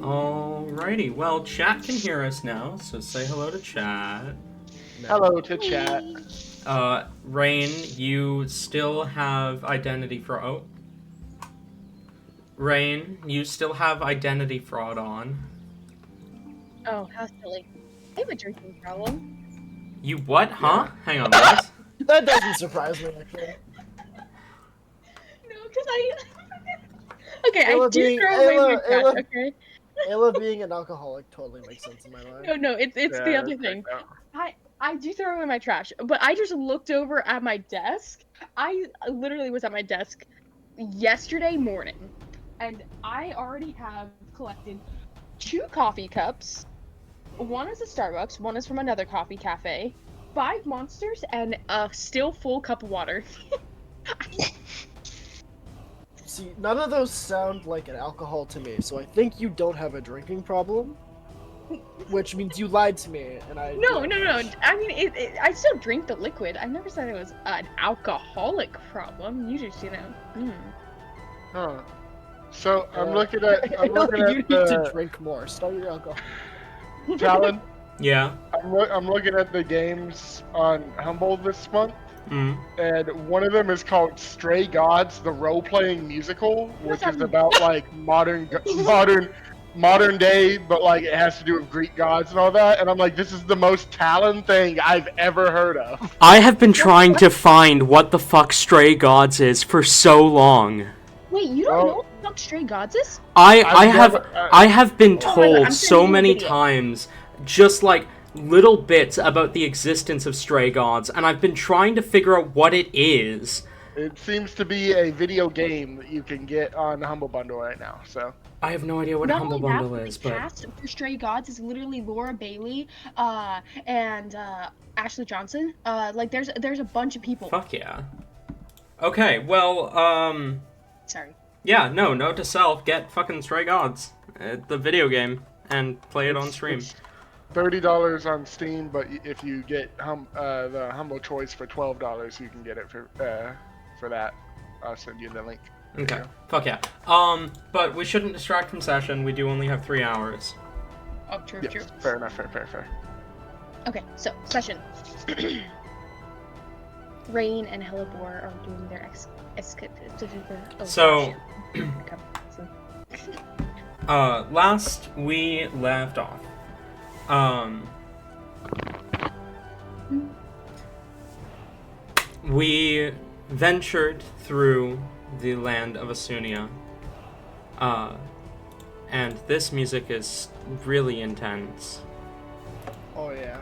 Alrighty, well, chat can hear us now, so say hello to chat. Hello to chat. Rain, you still have identity fraud. Rain, you still have identity fraud on. Oh, how silly. I have a drinking problem. You what, huh? Yeah. Hang on, what? That doesn't surprise me, actually. No, because I... Okay, Ayla I do being- throw away my Ayla- trash, Ayla- okay? Ayla being an alcoholic totally makes sense in my mind. No, it's the Yeah, other check thing. out. I do throw away my trash, but I just looked over at my desk. I literally was at my desk yesterday morning, and I already have collected 2 coffee cups. One is a Starbucks, one is from another coffee cafe, 5 Monsters, and a still full cup of water. See, none of those sound like an alcohol to me, so I think you don't have a drinking problem. Which means you lied to me, and I... No. I mean, I still drink the liquid. I never said it was an alcoholic problem. You just, Huh. So I'm Ayla- looking at Ayla, you need to the drink more. Start your alcohol. Talon. Yeah? I'm looking at the games on Humble this month, Mm. and one of them is called Stray Gods, the role-playing musical, which is about like modern day, but like it has to do with Greek gods and all that. And I'm like, this is the most Talon thing I've ever heard of. I have been trying to find what the fuck Stray Gods is for so long. Wait, you don't know what the fuck Stray Gods is? I have been Oh my God, told I'm so sending you a many video. times, just like little bits about the existence of Stray Gods, and I've been trying to figure out what it is. It seems to be a video game that you can get on Humble Bundle right now. So I have no idea what Not Humble only that, Bundle but is, the but cast for Stray Gods is literally Laura Bailey, and Ashley Johnson. Like there's a bunch of people. fuck yeah. Okay, well, Sorry. yeah, no, note to self, get fucking Stray Gods, the video game, and play it on stream. It's $30 on Steam, but if you get the Humble Choice for $12, you can get it for that. I'll send you the link. There you Okay, go. fuck yeah. But we shouldn't distract from session, we do only have 3 hours. Oh, true. Yes, fair enough. Fair. Okay, so session. Rain and Hellebore are doing their So- shit. Last we left off, we ventured through the land of Asunia, and this music is really intense. Oh, yeah.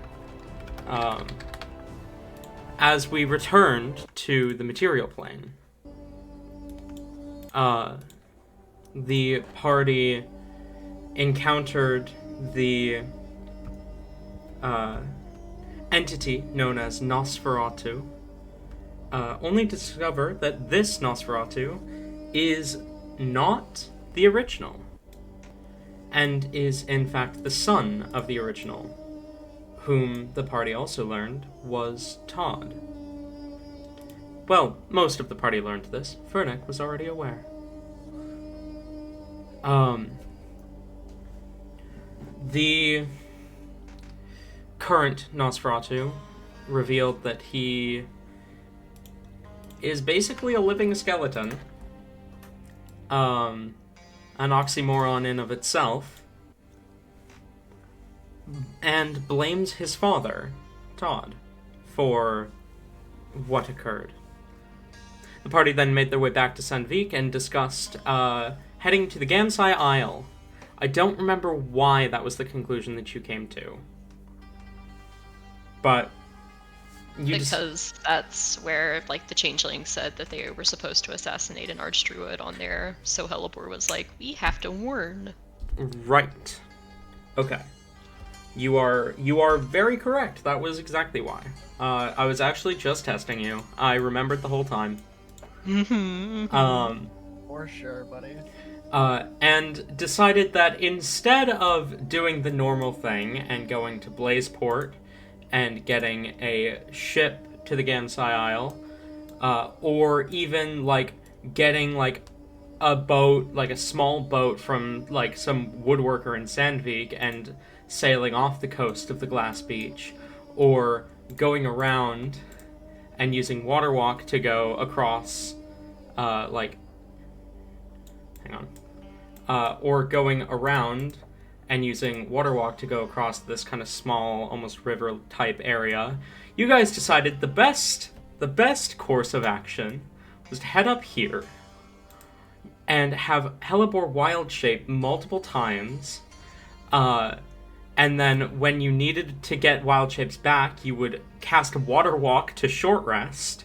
As we returned to the material plane, the party encountered the entity known as Nosferatu, only to discover that this Nosferatu is not the original, and is in fact the son of the original, whom the party also learned was Todd. Well, most of the party learned this. Fernick was already aware. The current Nosferatu revealed that he is basically a living skeleton. An oxymoron in of itself. And blames his father, Todd, for what occurred. The party then made their way back to Sandvik and discussed heading to the Gansai Isle. I don't remember why that was the conclusion that you came to. But you because that's where like the changeling said that they were supposed to assassinate an archdruid on there, so Hellebore was like, we have to warn. Right. Okay. You are very correct. That was exactly why. I was actually just testing you. I remembered the whole time. For sure, buddy. And decided that instead of doing the normal thing and going to Blazeport and getting a ship to the Gansai Isle, or even like getting like a boat, like a small boat from like some woodworker in Sandvik and sailing off the coast of the glass beach, or going around and using water walk to go across, hang on, or going around and using water walk to go across this kind of small, almost river type area. You guys decided the best course of action was to head up here and have Hellebore wild shape multiple times, and then when you needed to get wild shapes back, you would cast water walk to short rest,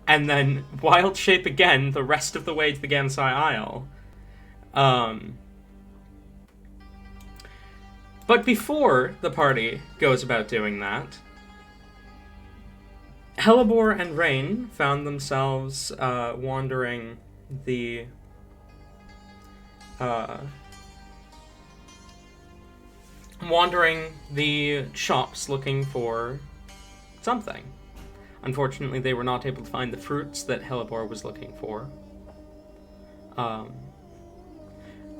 and then wild shape again the rest of the way to the Gansai Isle. But before the party goes about doing that, Hellebore and Rain found themselves wandering the shops looking for something. Unfortunately, they were not able to find the fruits that Hellebore was looking for.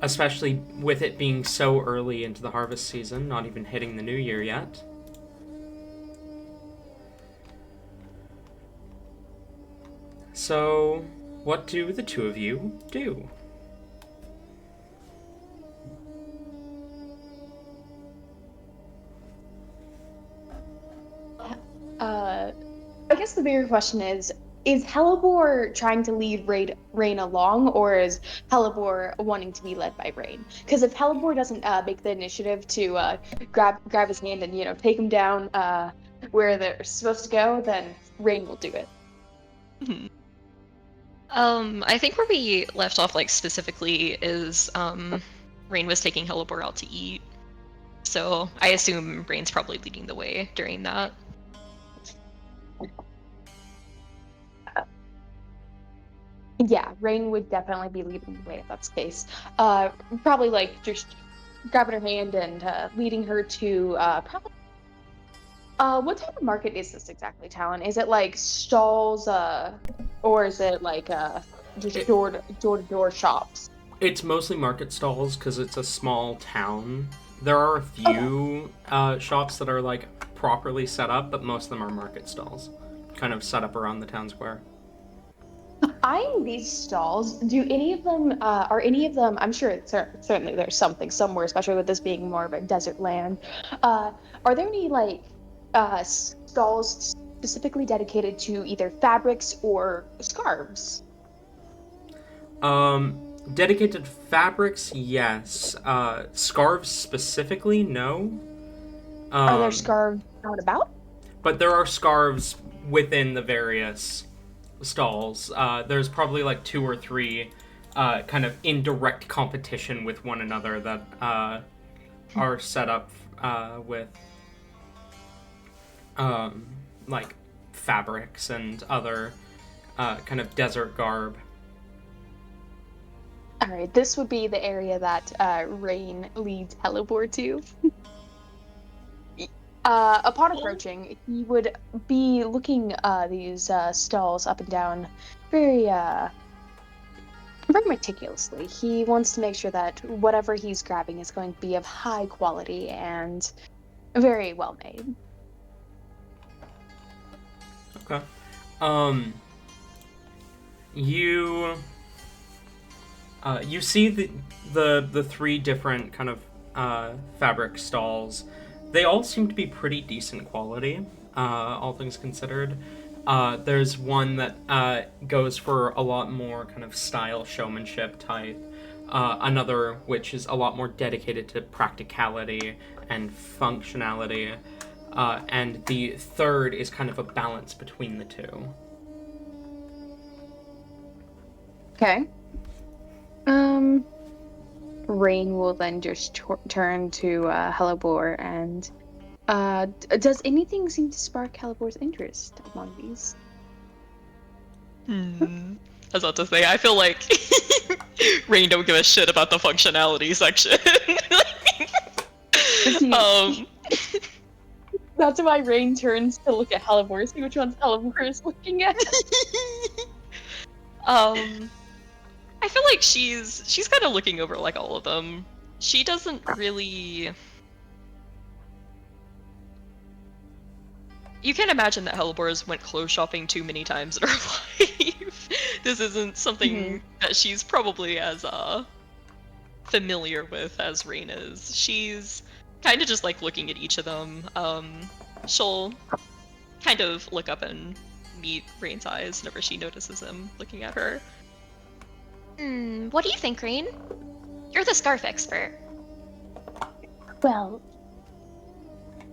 Especially with it being so early into the harvest season, not even hitting the new year yet. So, what do the two of you do? I guess the bigger question is Hellebore trying to lead Rain along, or is Hellebore wanting to be led by Rain? Because if Hellebore doesn't make the initiative to grab his hand and, you know, take him down where they're supposed to go, then Rain will do it. Mhm. I think where we left off, like, specifically is Rain was taking Hellebore out to eat. So I assume Rain's probably leading the way during that. Yeah, Rain would definitely be leading the way if that's the case. Probably like just grabbing her hand and leading her to probably. What type of market is this exactly, Talon? Is it like stalls, or is it like just door-to-door shops? It's mostly market stalls because it's a small town. There are a few shops that are like properly set up, but most of them are market stalls, kind of set up around the town square. Eyeing these stalls, are any of them, I'm sure certainly there's something somewhere, especially with this being more of a desert land. Are there any like stalls specifically dedicated to either fabrics or scarves? Dedicated fabrics, yes. Scarves specifically, no. Are there scarves out about? But there are scarves within the various stalls. There's probably like 2 or 3 kind of indirect competition with one another that are set up with like fabrics and other kind of desert garb. All right, this would be the area that Rain leads Hellebore to. Upon approaching, he would be looking these stalls up and down very meticulously. He wants to make sure that whatever he's grabbing is going to be of high quality and very well made. Okay. You see the 3 different kind of fabric stalls. They all seem to be pretty decent quality, all things considered. There's one that goes for a lot more kind of style showmanship type. Another which is a lot more dedicated to practicality and functionality. And the third is kind of a balance between the two. Okay. Rain will then just turn to Hellebore and does anything seem to spark Hellebore's interest among these? I was about to say, I feel like Rain don't give a shit about the functionality section. That's why Rain turns to look at Hellebore, see which ones Hellebore is looking at. I feel like she's kind of looking over like all of them. She doesn't really. You can't imagine that Hellebores went clothes shopping too many times in her life. This isn't something that she's probably as familiar with as Rain is. She's kind of just like looking at each of them. She'll kind of look up and meet Rain's eyes whenever she notices him looking at her. What do you think, Rain? You're the scarf expert. Well,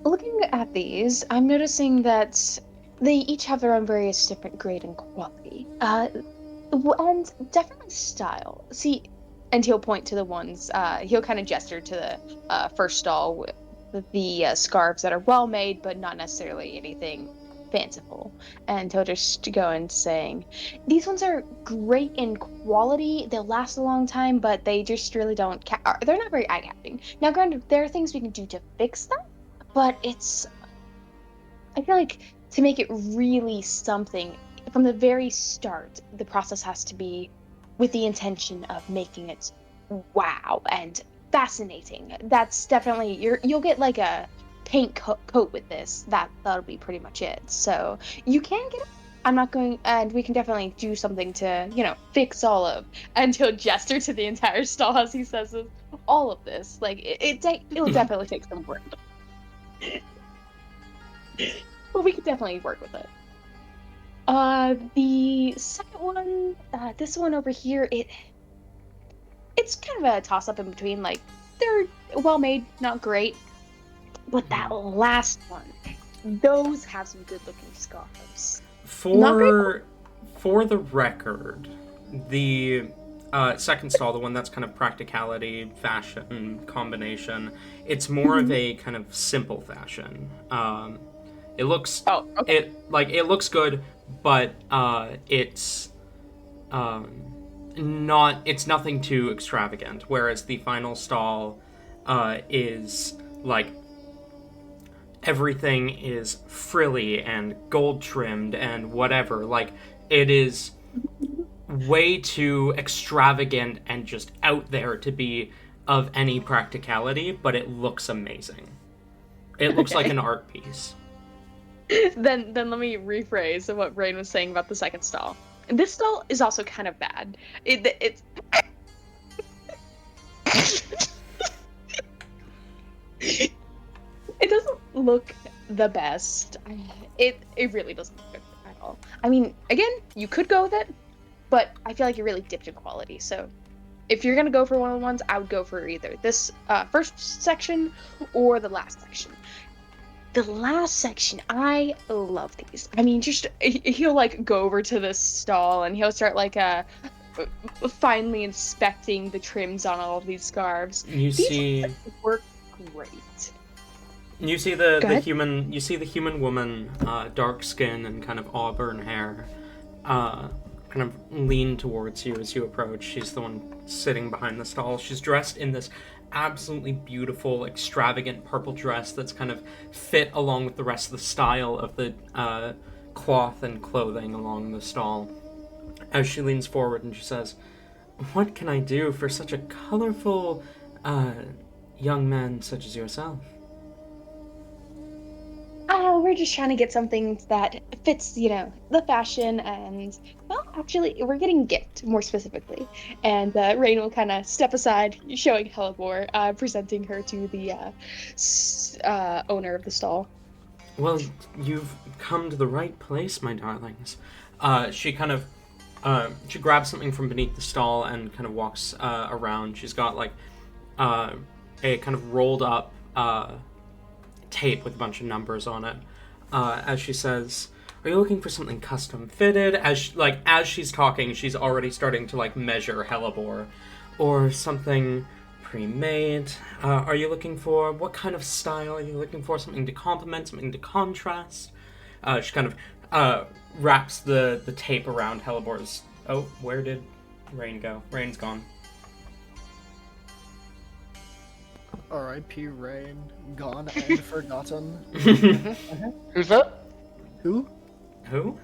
looking at these, I'm noticing that they each have their own various different grade and quality. And definitely style. See, and he'll point to the ones, he'll kind of gesture to the first stall with the scarves that are well made, but not necessarily anything fanciful. And he'll just go in saying, these ones are great in quality, they'll last a long time, but they just really don't, they're not very eye-catching. Now granted, there are things we can do to fix them, but I feel like to make it really something, from the very start, the process has to be with the intention of making it wow and fascinating. That's definitely, you'll get like a paint coat with this. That'll be pretty much it. So you can get it. I'm not going, and we can definitely do something to, fix all of. And he'll gesture to the entire stall as he says this, all of this. Like it'll definitely take some work. But we could definitely work with it. The second one, this one over here, it's kind of a toss-up in between. Like, they're well-made, not great. But that last one, those have some good-looking scarves. For the record, the second stall, the one that's kind of practicality, fashion combination, it's more of a kind of simple fashion. It looks it looks good, but it's nothing too extravagant. Whereas the final stall is like everything is frilly and gold trimmed and whatever. Like it is way too extravagant and just out there to be of any practicality, but it looks amazing. It looks like an art piece. Then let me rephrase what Rain was saying about the second stall. This stall is also kind of bad. It's it doesn't look the best. It really doesn't look good at all. I mean, again, you could go with it, but I feel like it really dipped in quality. So if you're gonna go for one of the ones, I would go for either this first section or the last section. The last section, I love these. I mean, just he'll like go over to this stall and he'll start like finally inspecting the trims on all of these scarves. These work great. You see the human woman, dark skin and kind of auburn hair, kind of lean towards you as you approach. She's the one sitting behind the stall. She's dressed in this absolutely beautiful, extravagant purple dress that's kind of fit along with the rest of the style of the cloth and clothing along the stall. As she leans forward and she says, "What can I do for such a colorful young man such as yourself?" We're just trying to get something that fits, the fashion, and, well, actually, we're getting a gift, more specifically. And Rain will kind of step aside, showing Hellebore, presenting her to the owner of the stall. Well, you've come to the right place, my darlings. She kind of, she grabs something from beneath the stall and kind of walks around. She's got, like, a kind of rolled up tape with a bunch of numbers on it. As she says, "Are you looking for something custom fitted?" As she's talking, she's already starting to like measure Hellebore, or something pre-made. Are you looking for what kind of style? Are you looking for something to complement, something to contrast? She kind of wraps the tape around Hellebore's. Oh, where did Rain go? Rain's gone. R.I.P. Rain, gone and forgotten. Who's that? Who? Who?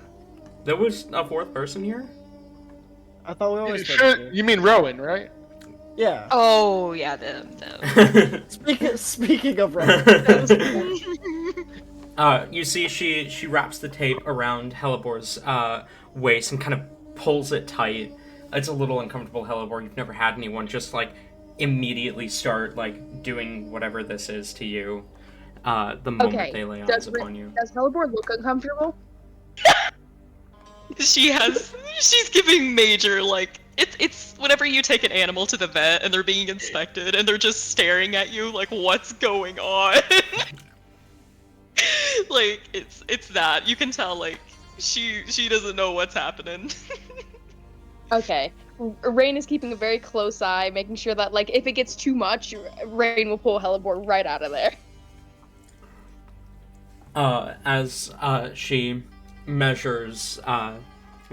There was a fourth person here? I thought we always played Sure, two. you mean Rowan, right? Yeah. Oh yeah, them. Speaking of Rowan, You see, she wraps the tape around Helibor's waist and kind of pulls it tight. It's a little uncomfortable, Helibor. You've never had anyone just like immediately start like doing whatever this is to you. The moment Okay. they lay eyes upon you. Does Helibor look uncomfortable? She's giving major like it's whenever you take an animal to the vet and they're being inspected and they're just staring at you like what's going on. Like it's that you can tell like she doesn't know what's happening. Okay. Rain is keeping a very close eye, making sure that like if it gets too much, Rain will pull Helibor right out of there. As she measures,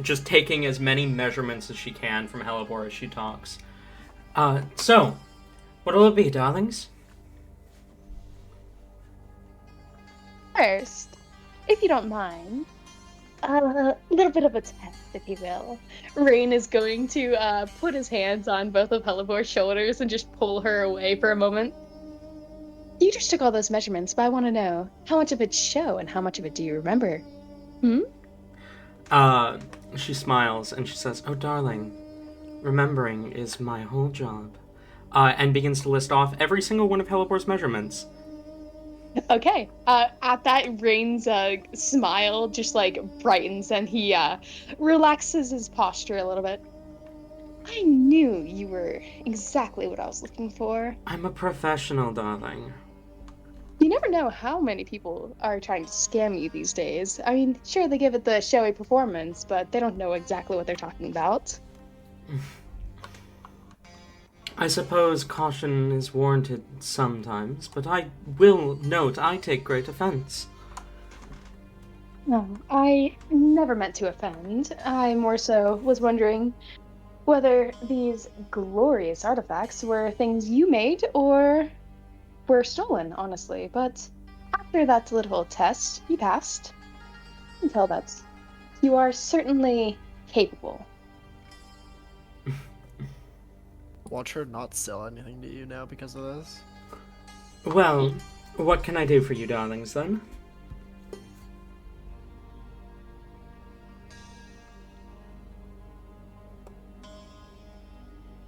just taking as many measurements as she can from Helibor as she talks. So, what'll it be, darlings? First, if you don't mind, a little bit of a test, if you will. Rain is going to put his hands on both of Helibor's shoulders and just pull her away for a moment. You just took all those measurements, but I want to know, how much of it show and how much of it do you remember? She smiles and she says, "Oh, darling, remembering is my whole job." And begins to list off every single one of Helibor's measurements. Okay. At that, Rain's smile just like brightens and he relaxes his posture a little bit. I knew you were exactly what I was looking for. I'm a professional, darling. You never know how many people are trying to scam you these days. I mean, sure, they give it the showy performance, but they don't know exactly what they're talking about. I suppose caution is warranted sometimes, but I will note I take great offense. No, I never meant to offend. I more so was wondering whether these glorious artifacts were things you made or were stolen, honestly. But after that little test you passed, I can tell that you are certainly capable. watch her not sell anything to you now because of this. Well, what can I do for you, darlings, then?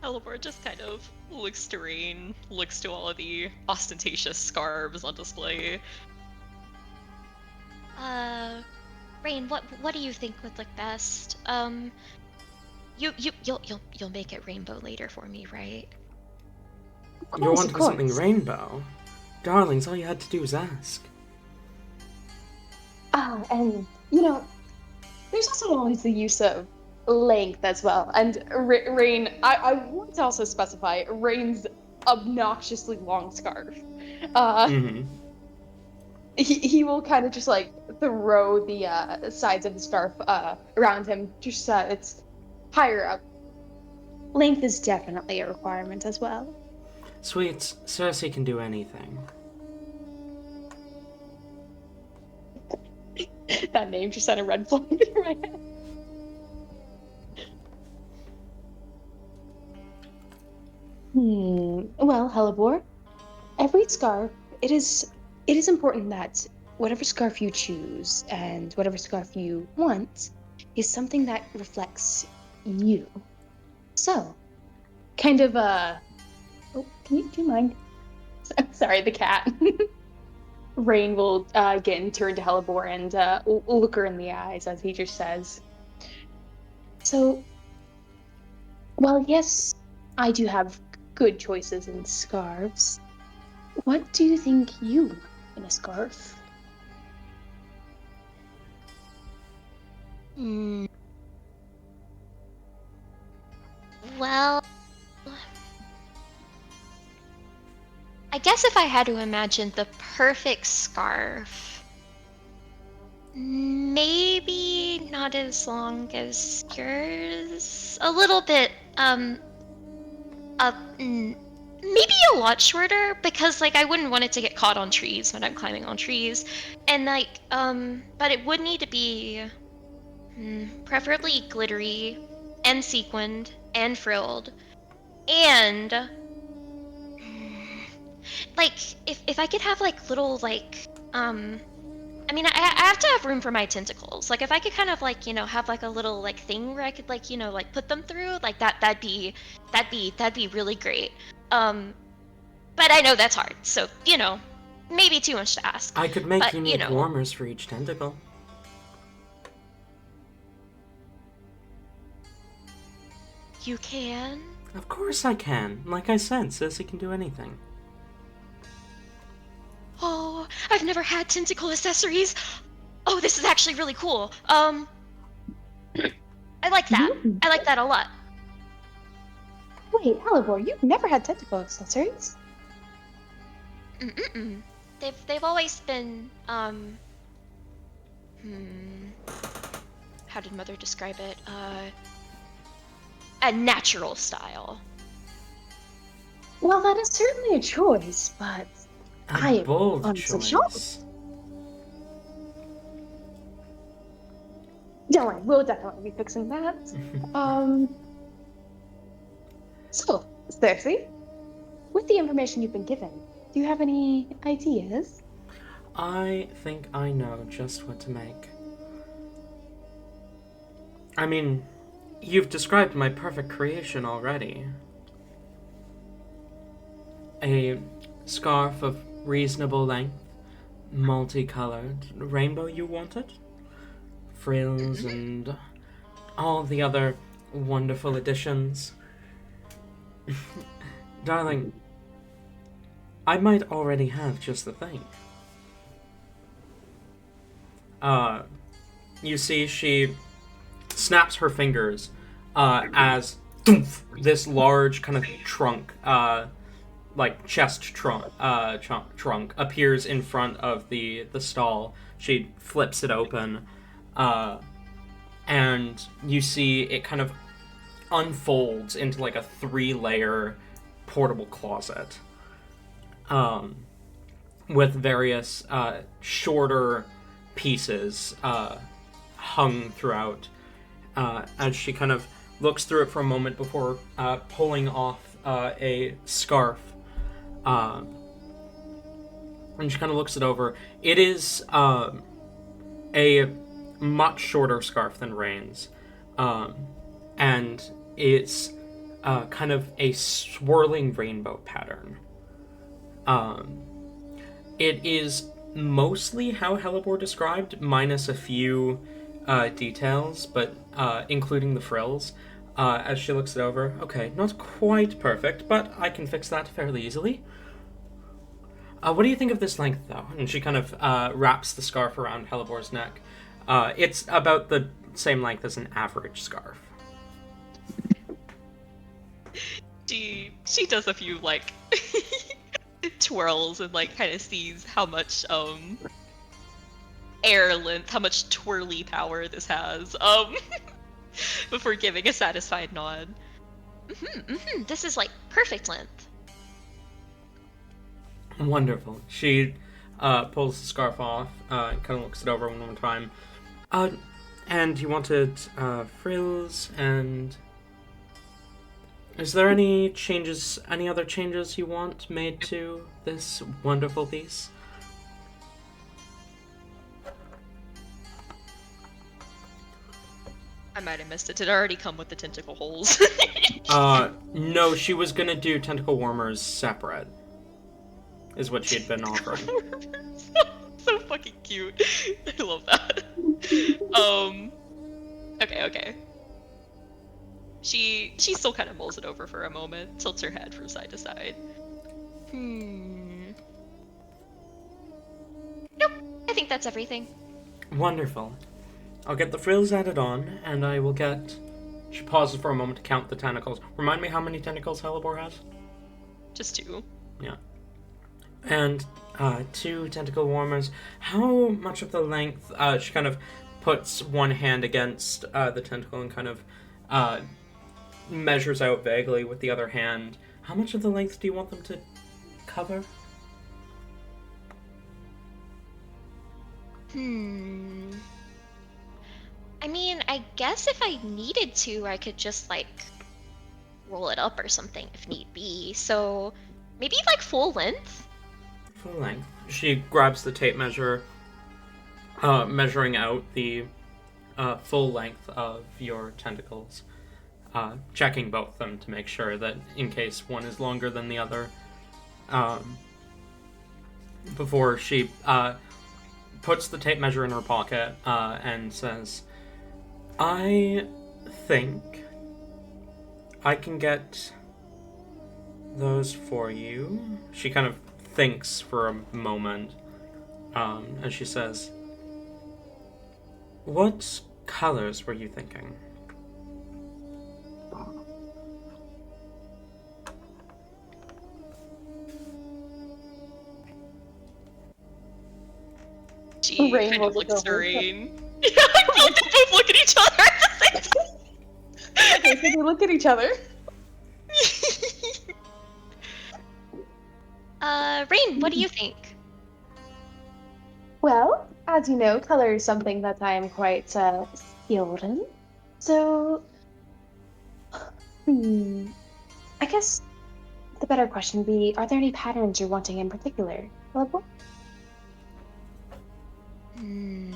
Helibor just kind of looks to Rain, looks to all of the ostentatious scarves on display. Rain, what do you think would look best? You'll make it rainbow later for me, right? You're wanting something rainbow? Darlings, all you had to do was ask. And, you know, there's also always the use of length as well. And Rain, I want to also specify Rain's obnoxiously long scarf. He will kind of just like throw the sides of the scarf around him, just it's higher up. Length is definitely a requirement as well. Sweets, Cersei can do anything. That name just sent a red flag in my head. Well, Helibor, every scarf, it is important that whatever scarf you choose and whatever scarf you want is something that reflects you. So, kind of oh, do you mind? Sorry, the cat. Rain will again turn to Helibor and look her in the eyes as he just says, so, well, yes, I do have good choices in scarves. What do you think you want in a scarf? Well, I guess if I had to imagine the perfect scarf, maybe not as long as yours. A little bit, maybe a lot shorter because, like, I wouldn't want it to get caught on trees when I'm climbing on trees, and like, but it would need to be preferably glittery and sequined and frilled, and like if I could have like little like I mean, I have to have room for my tentacles. Like, if I could kind of like, have like a little like thing where I could like, like put them through, like that'd be really great. But I know that's hard, so maybe too much to ask. I could make But, unique warmers for each tentacle. You can? Of course I can. Like I said, Sissy can do anything. Oh, I've never had tentacle accessories. Oh, this is actually really cool. I like that. I like that a lot. Wait, Halibor, you've never had tentacle accessories? Mm-mm. They've always been, how did Mother describe it? A natural style. Well, that is certainly a choice, but I A am bold honestly choice. shocked. Don't worry, we'll definitely be fixing that. So, Cersei, with the information you've been given, do you have any ideas? I think I know just what to make. I mean, you've described my perfect creation already. A scarf of reasonable length, multicolored, rainbow you wanted? Frills and all the other wonderful additions. Darling, I might already have just the thing. You see she snaps her fingers as this large kind of trunk, like chest trunk, trunk appears in front of the stall. She flips it open, and you see it kind of unfolds into like a 3-layer portable closet, with various shorter pieces hung throughout. As she kind of looks through it for a moment before pulling off a scarf, and she kind of looks it over. It is a much shorter scarf than Rain's, and it's kind of a swirling rainbow pattern. It is mostly how Helibor described, minus a few details, but including the frills. As she looks it over, okay, not quite perfect, but I can fix that fairly easily. What do you think of this length, though? And she kind of wraps the scarf around Helibor's neck. It's about the same length as an average scarf. She does a few like twirls and like kind of sees how much air length, how much twirly power this has before giving a satisfied nod. This is like perfect length. Wonderful. She pulls the scarf off, and kind of looks it over one more time. And you wanted frills, and is there any other changes you want made to this wonderful piece? I might have missed it. Did it already come with the tentacle holes? No, she was gonna do tentacle warmers separate, is what she'd been offering. So fucking cute. I love that. Okay. She still kind of mulls it over for a moment, tilts her head from side to side. Nope, I think that's everything. Wonderful. I'll get the frills added on, and I will get... She pauses for a moment to count the tentacles. Remind me how many tentacles Helibor has? Just 2. Yeah. And 2 tentacle warmers. How much of the length... she kind of puts one hand against the tentacle and kind of measures out vaguely with the other hand. How much of the length do you want them to cover? I mean, I guess if I needed to, I could just, like, roll it up or something if need be. So, maybe, like, full length? Full length. She grabs the tape measure, measuring out the full length of your tentacles, checking both of them to make sure that in case one is longer than the other, before she puts the tape measure in her pocket and says, I think I can get those for you. She kind of thinks for a moment, and she says, what colors were you thinking? She Rain kind of looks looks to over. Rain. Yeah, like both look at each other at the same time. Okay, so they look at each other. Rain, what do you think? Well, as you know, color is something that I am quite skilled in. So, I guess the better question would be, are there any patterns you're wanting in particular? Level? Hmm.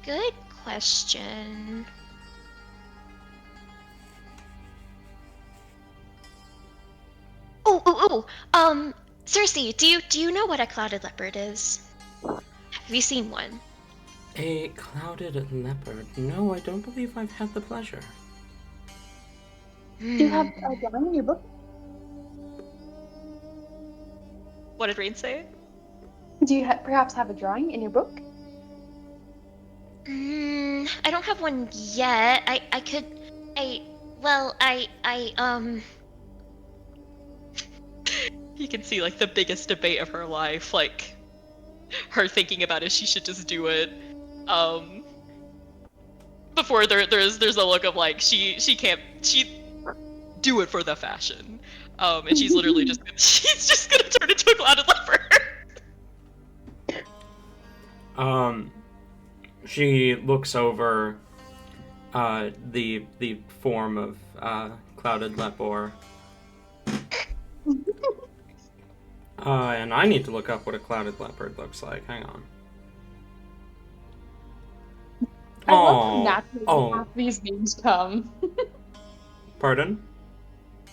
Good question. Cersei, do you know what a clouded leopard is? Have you seen one? A clouded leopard? No, I don't believe I've had the pleasure. Do you have a drawing in your book? What did Rain say? Do you perhaps have a drawing in your book? I don't have one yet. I could, well, You can see like the biggest debate of her life, like her thinking about if she should just do it. Before there's a look of like she do it for the fashion. And she's literally she's just gonna turn into a clouded leopard. She looks over the form of clouded leopard. And I need to look up what a clouded leopard looks like. Hang on. I love how naturally Oh. half these names come. Pardon?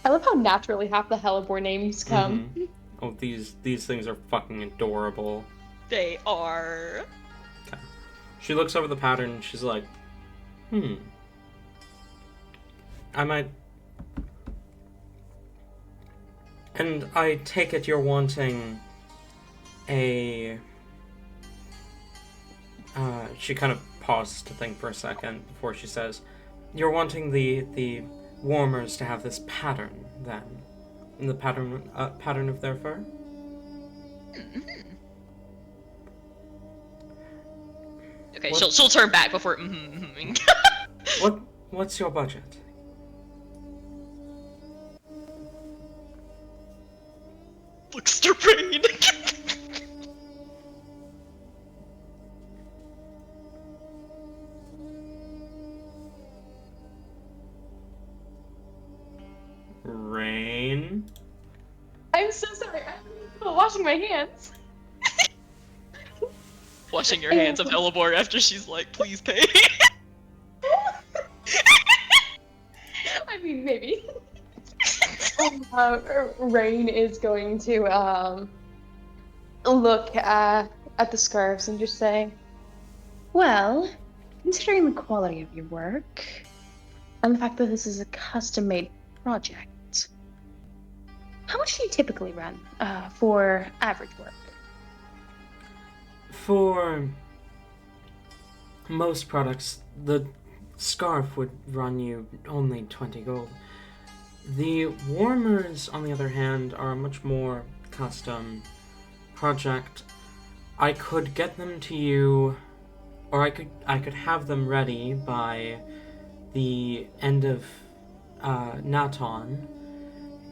I love how naturally half the Hellebore names come. Mhm. Oh, these things are fucking adorable. They are. Okay. She looks over the pattern and she's like, I might... And I take it you're wanting a... she kind of pauses to think for a second before she says, you're wanting the warmers to have this pattern, then? In the pattern of their fur? Okay, What- she'll turn back before. What's your budget? Looks to Rain. Rain? I'm so sorry. I'm still washing my hands. Washing your hands of Elabor after she's like, please pay. I mean, maybe. Rain is going to look at the scarves and just say, Well, considering the quality of your work, and the fact that this is a custom-made project, how much do you typically run for average work? For most products, the scarf would run you only 20 gold. The warmers, on the other hand, are a much more custom project. I could get them to you, or I could have them ready by the end of Naton,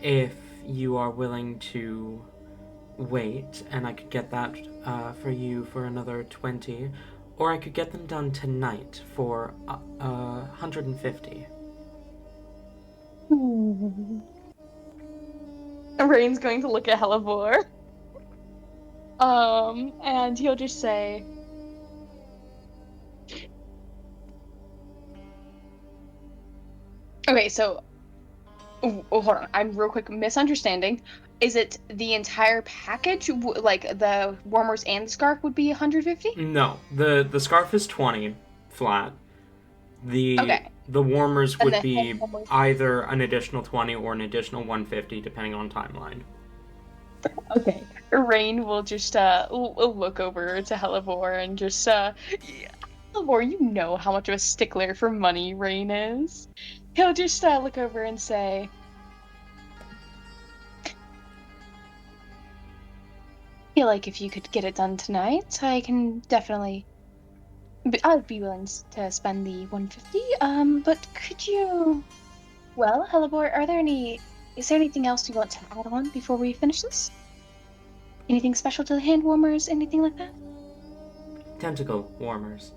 if you are willing to wait, and I could get that for you for another 20, or I could get them done tonight for 150. Rain's going to look at Hellebore. And he'll just say, okay, so, hold on, I'm real quick misunderstanding. Is it the entire package, like the warmers and the scarf would be 150? No, the scarf is 20 flat. Okay. The warmers And would the be warmers- either an additional 20 or an additional 150, depending on timeline. Okay. Rain will just look over to Hellebore and just Hellebore, you know how much of a stickler for money Rain is. He'll just look over and say, feel like if you could get it done tonight, I can definitely. I'd be willing to spend the 150. But could you? Well, Hellebore, is there anything else you want to add on before we finish this? Anything special to the hand warmers? Anything like that? Tentacle warmers.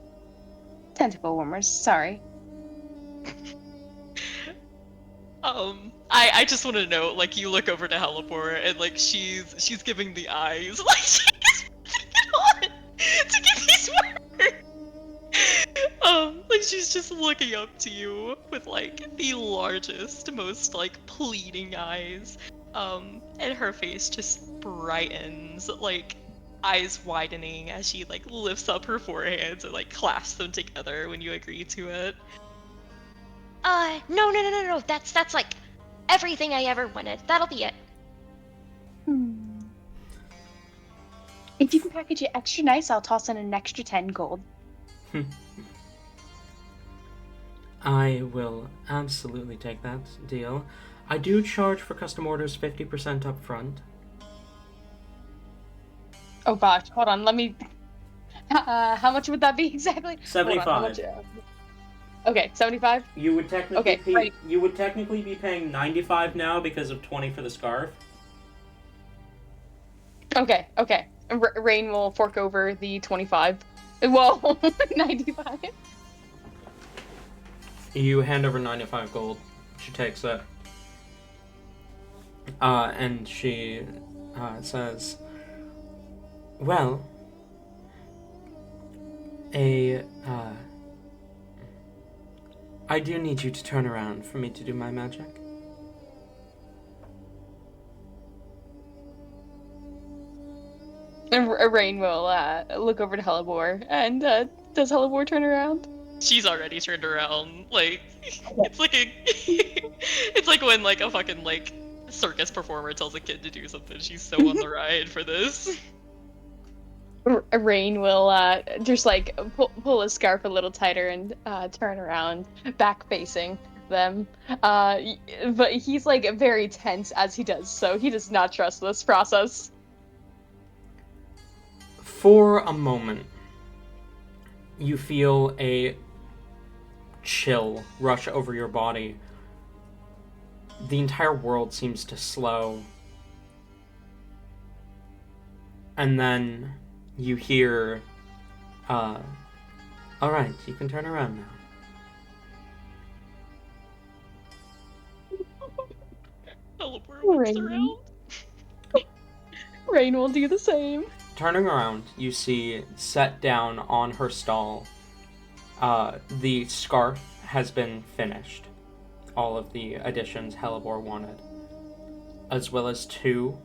Tentacle warmers. Sorry. I just want to know, like, you look over to Hellebore and like she's giving the eyes, like she's putting it on to get these words. Like she's just looking up to you with like the largest, most like pleading eyes. And her face just brightens, like eyes widening as she like lifts up her foreheads and like clasps them together when you agree to it. No. That's like everything I ever wanted. That'll be it. If you can package it extra nice, I'll toss in an extra 10 gold. I will absolutely take that deal. I do charge for custom orders 50% up front. Oh gosh, hold on, let me. How much would that be exactly? Hold on, how 75. much, okay, 75? You would technically Okay, right. You would technically be paying 95 now because of 20 for the scarf. Okay. Rain will fork over the 25. Well, 95. You hand over 95 gold. She takes it. And she says, well, I do need you to turn around for me to do my magic. And Rain will look over to Hellebore, and does Hellebore turn around? She's already turned around. Like it's like it's like when like a fucking like circus performer tells a kid to do something. She's so on the ride for this. Rain will just like pull his scarf a little tighter and turn around, back facing them. But he's like very tense as he does so. He does not trust this process. For a moment, you feel a chill rush over your body. The entire world seems to slow. And then you hear, alright, you can turn around now. Hellebore looks Rain. around. Rain will do the same. Turning around, you see set down on her stall, the scarf has been finished. All of the additions Hellebore wanted. As well as 2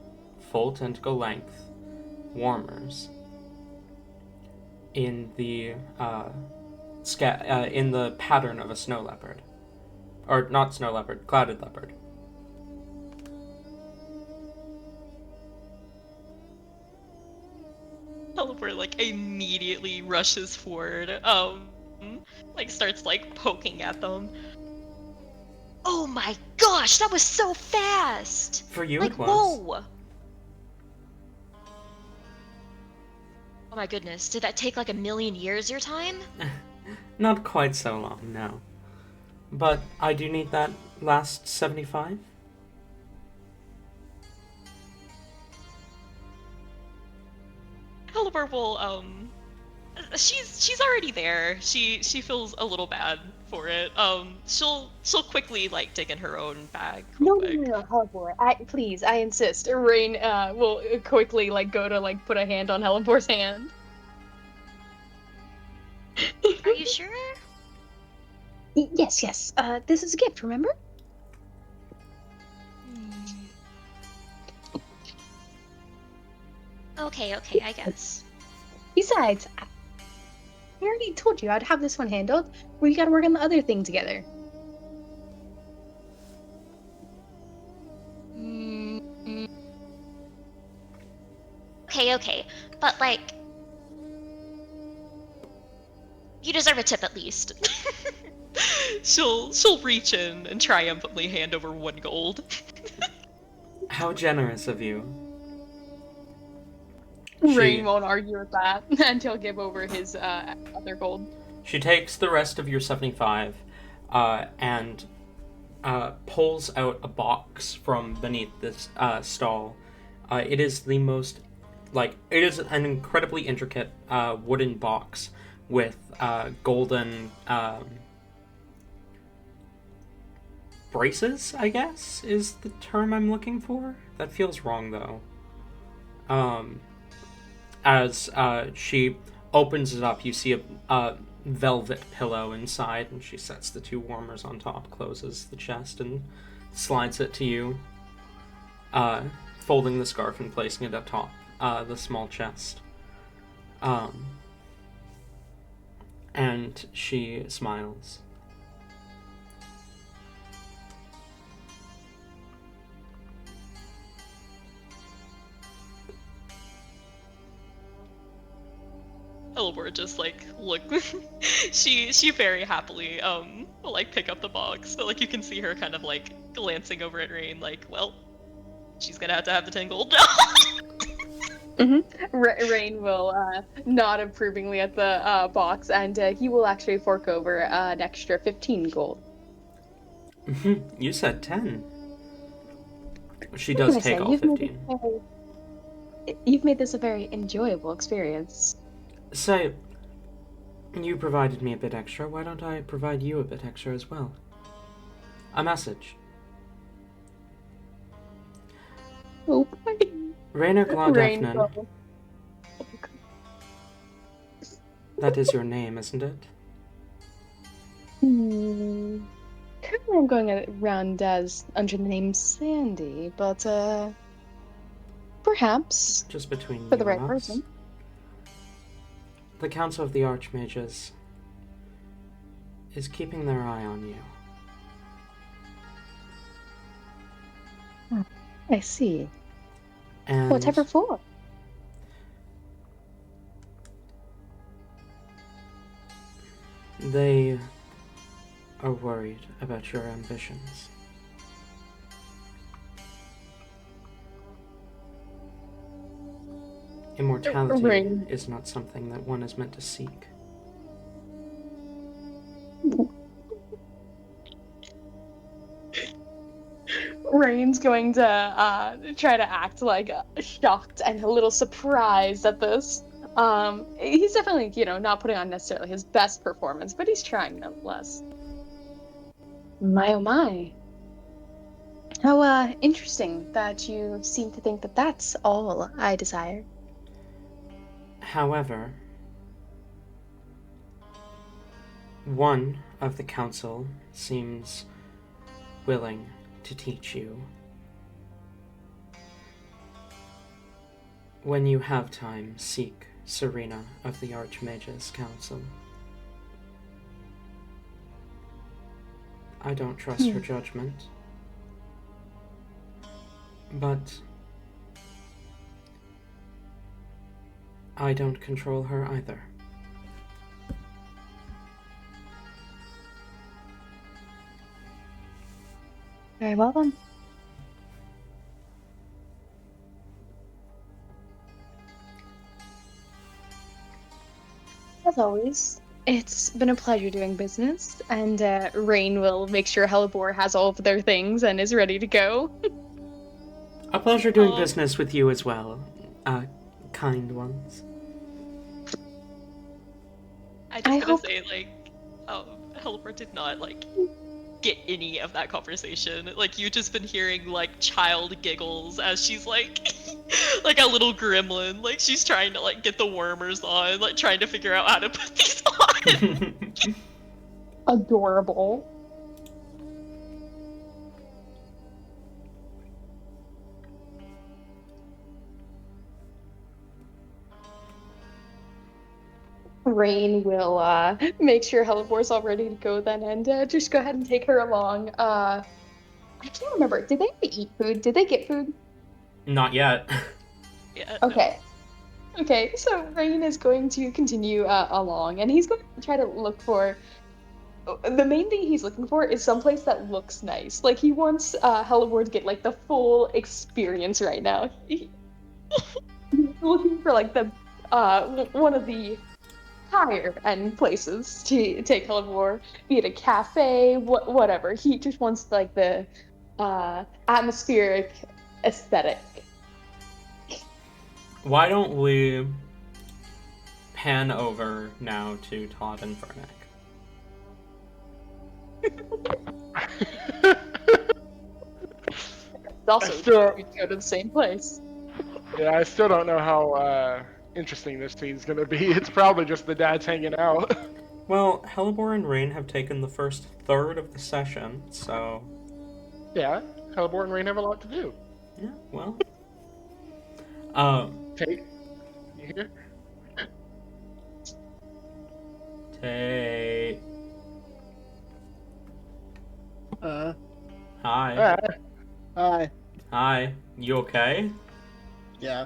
full tentacle length warmers in the in the pattern of a snow leopard. Or not snow leopard, clouded leopard. Hellebore like immediately rushes forward, like starts like poking at them. Oh my gosh, that was so fast! For you Like, it was. whoa! Oh my goodness, did that take like a million years your time? Not quite so long, no. But I do need that last 75. Hellebore will she's already there. She feels a little bad for it. She'll quickly like dig in her own bag real quick. No, Hellebore. Please, I insist. Rain will quickly like go to like put a hand on Hellebore's hand. Are you sure? Yes, yes. This is a gift, remember? Okay, I guess. Besides, I already told you I'd have this one handled. We gotta work on the other thing together. Okay, but like, you deserve a tip at least. She'll reach in and triumphantly hand over 1 gold. How generous of you. Rain won't argue with that, and he'll give over his other gold. She takes the rest of your 75 and pulls out a box from beneath this stall. It is the most, it is an incredibly intricate wooden box with golden braces, I guess, is the term I'm looking for. That feels wrong, though. As she opens it up, you see a velvet pillow inside, and she sets the 2 warmers on top, closes the chest, and slides it to you, folding the scarf and placing it atop the small chest. And she smiles. Hellebore just like look. she very happily will like pick up the box, but like you can see her kind of like glancing over at Rain, like, well, she's gonna have to have the 10 gold now. Rain will nod approvingly at the box, and he will actually fork over an extra 15 gold. You said 10. She does take all 15. You've made this a very enjoyable experience. So, you provided me a bit extra. Why don't I provide you a bit extra as well? A message. Oh, Rainer Glodefnen. That is your name, isn't it? Currently I'm going around as under the name Sandy, but perhaps Just between for you the right and us. person. The Council of the Archmages is keeping their eye on you. I see. And Whatever for? they are worried about your ambitions. Immortality Rain. is not something that one is meant to seek. Rain's going to try to act like shocked and a little surprised at this. He's definitely, not putting on necessarily his best performance, but he's trying nonetheless. My oh my. How interesting that you seem to think that that's all I desire. However, one of the council seems willing to teach you. When you have time, seek Serena of the Archmages Council. I don't trust her judgment, but I don't control her either. Very well then. As always, it's been a pleasure doing business, and Rain will make sure Hellebore has all of their things and is ready to go. A pleasure doing business with you as well, kind ones. I just I want hope- to say, like, Helper did not, like, get any of that conversation. Like, you've just been hearing, like, child giggles as she's, like, like a little gremlin. Like, she's trying to, like, get the warmers on, like, trying to figure out how to put these on. Adorable. Rain will make sure Helibor's all ready to go then, and just go ahead and take her along. I can't remember. Did they eat food? Did they get food? Not yet. Yeah. Okay. Okay, so Rain is going to continue along, and he's going to try to look for. The main thing he's looking for is someplace that looks nice. Like, he wants Helibor to get, like, the full experience right now. He's looking for, like, the one of the higher end places to take Helibor, be it a cafe, whatever. He just wants, like, the atmospheric aesthetic. Why don't we pan over now to Todd and Vernick? It's also Still- we go to the same place. Yeah, I still don't know how interesting this scene's gonna be. It's probably just the dads hanging out. Well, Helibor and Rain have taken the first third of the session, so Yeah, Helibor and Rain have a lot to do. yeah, well. Tate, you here? Tate. Uh, Hi. hi. Hi. You okay? Yeah.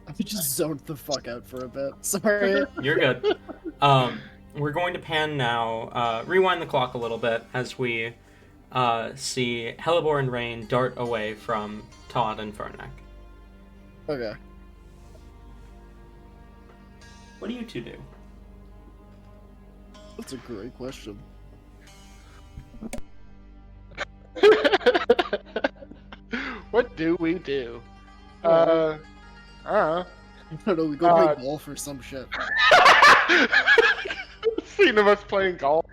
I just zoned the fuck out for a bit. Sorry. You're good. We're going to pan now, rewind the clock a little bit as we see Helibor and Rain dart away from Todd and Vernick. Okay. What do you two do? That's a great question. What do we do? I don't know. I don't know, we go play golf or some shit. Scene of us playing golf.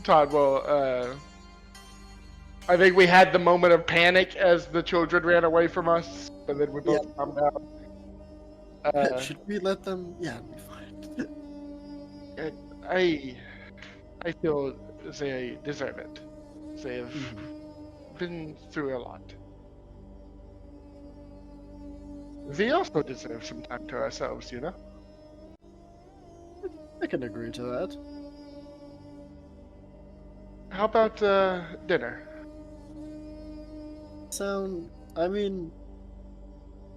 Todd, well, I think we had the moment of panic as the children ran away from us, but then we both calmed down. Should we let them? Yeah, it'll be fine. I feel they deserve it. They have been through a lot. We also deserve some time to ourselves, you know? I can agree to that. How about dinner? I mean,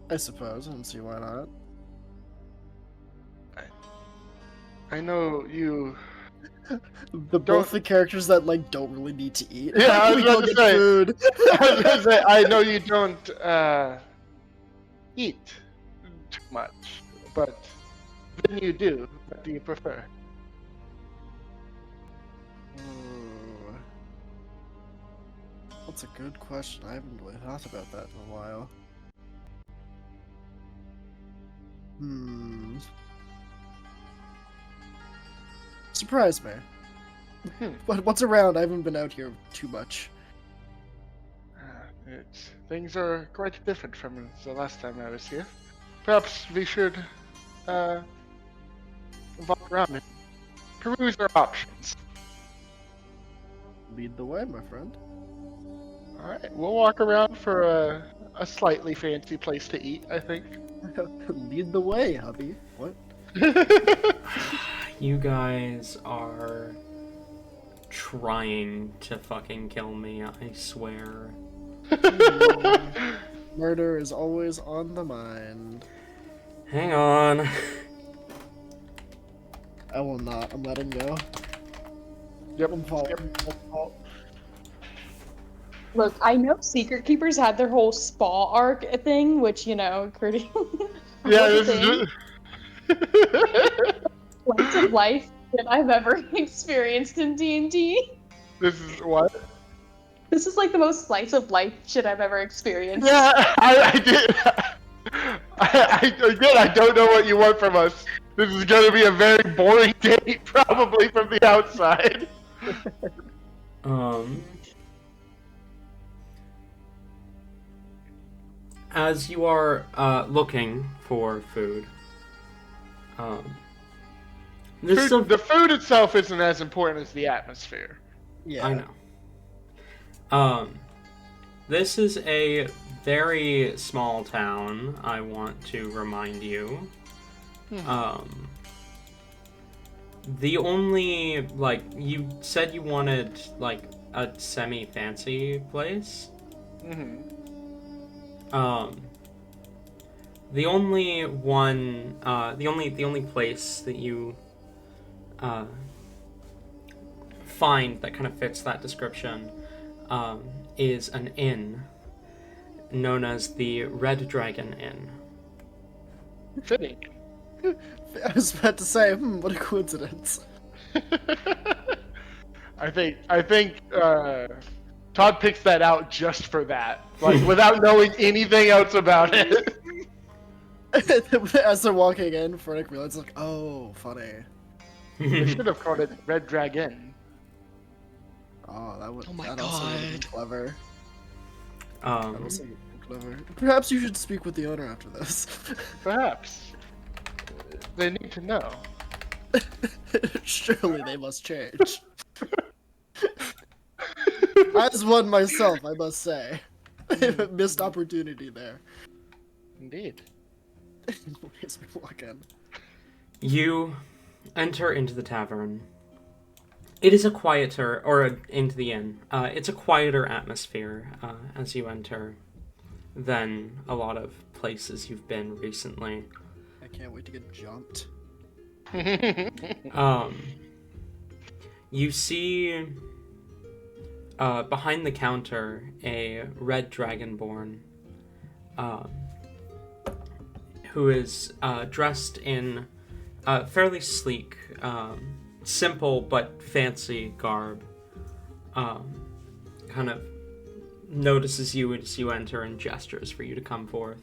I suppose. I don't see why not. I know you. Both the characters that like don't really need to eat. Yeah, I was we about go to get say. food. I was gonna say, I know you don't eat too much, but when you do, what do you prefer? Ooh. That's a good question. I haven't really thought about that in a while. Surprise me. What's around? I haven't been out here too much. Things are quite different from the last time I was here. Perhaps we should walk around and peruse our options. Lead the way, my friend. Alright, we'll walk around for a slightly fancy place to eat, I think. Lead the way, hubby. What? You guys are trying to fucking kill me, I swear. Murder is always on the mind. Hang on. I will not. I'm letting go. Yep. I'm following. Look, I know Secret Keepers had their whole spa arc thing, which, you know, Curdy. Yeah, was this a thing. is. Slice of life that I've ever experienced in D&D. This is what? This is like the most slice of life shit I've ever experienced. Yeah, I did. Again, I don't know what you want from us. This is going to be a very boring date, probably from the outside. As you are looking for food, The food itself isn't as important as the atmosphere. Yeah. I know. This is a very small town, I want to remind you. The only, like, you said you wanted, like, a semi-fancy place. The only one, the only place that you find that kind of fits that description is an inn known as the Red Dragon Inn. Fitting. I was about to say, what a coincidence. I think Todd picks that out just for that, like without knowing anything else about it. As they're walking in, Fernick realizes, like, oh, funny. They should have called it Red Dragon. Oh, that would. Oh my that also would have been God. clever. That also would have been clever. Perhaps you should speak with the owner after this. Perhaps they need to know. Surely they must change. As one myself, I must say. Missed opportunity there. Indeed. As we walk in. You enter into the tavern. It is a quieter, or into the inn. It's a quieter atmosphere as you enter than a lot of places you've been recently. I can't wait to get jumped. You see behind the counter a red dragonborn who is dressed in fairly sleek, simple but fancy garb. Kind of notices you as you enter and gestures for you to come forth.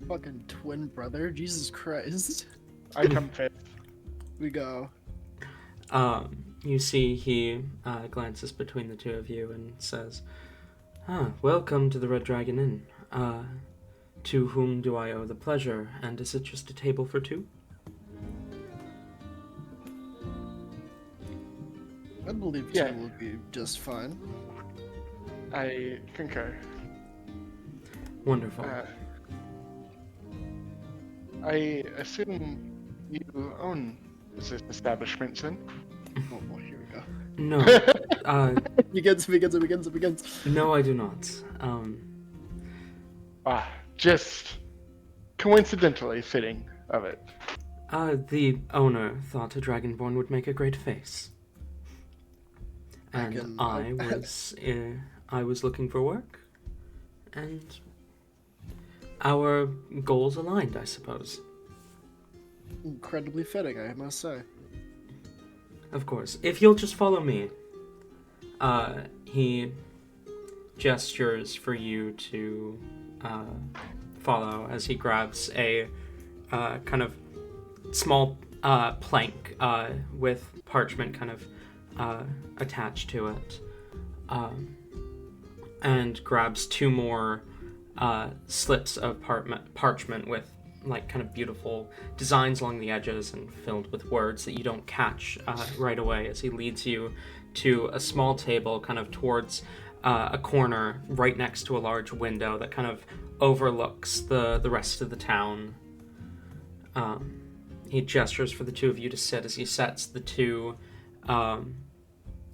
Fucking twin brother, Jesus Christ. I come fifth. We go. You see he glances between the two of you and says, welcome to the Red Dragon Inn. To whom do I owe the pleasure, and is it just a table for two? I believe Yeah. two will be just fine. I concur. Wonderful. I assume you own this establishment, then? Oh boy, here we go. No, It begins. no, I do not. Just coincidentally fitting of it. The owner thought a dragonborn would make a great face. And I was looking for work, and our goals aligned, I suppose. Incredibly fitting, I must say. Of course. If you'll just follow me. He gestures for you to follow as he grabs a kind of small plank with parchment kind of attached to it, and grabs two more slips of parchment with like kind of beautiful designs along the edges and filled with words that you don't catch right away, as he leads you to a small table kind of towards a corner right next to a large window that kind of overlooks the rest of the town. He gestures for the two of you to sit as he sets the two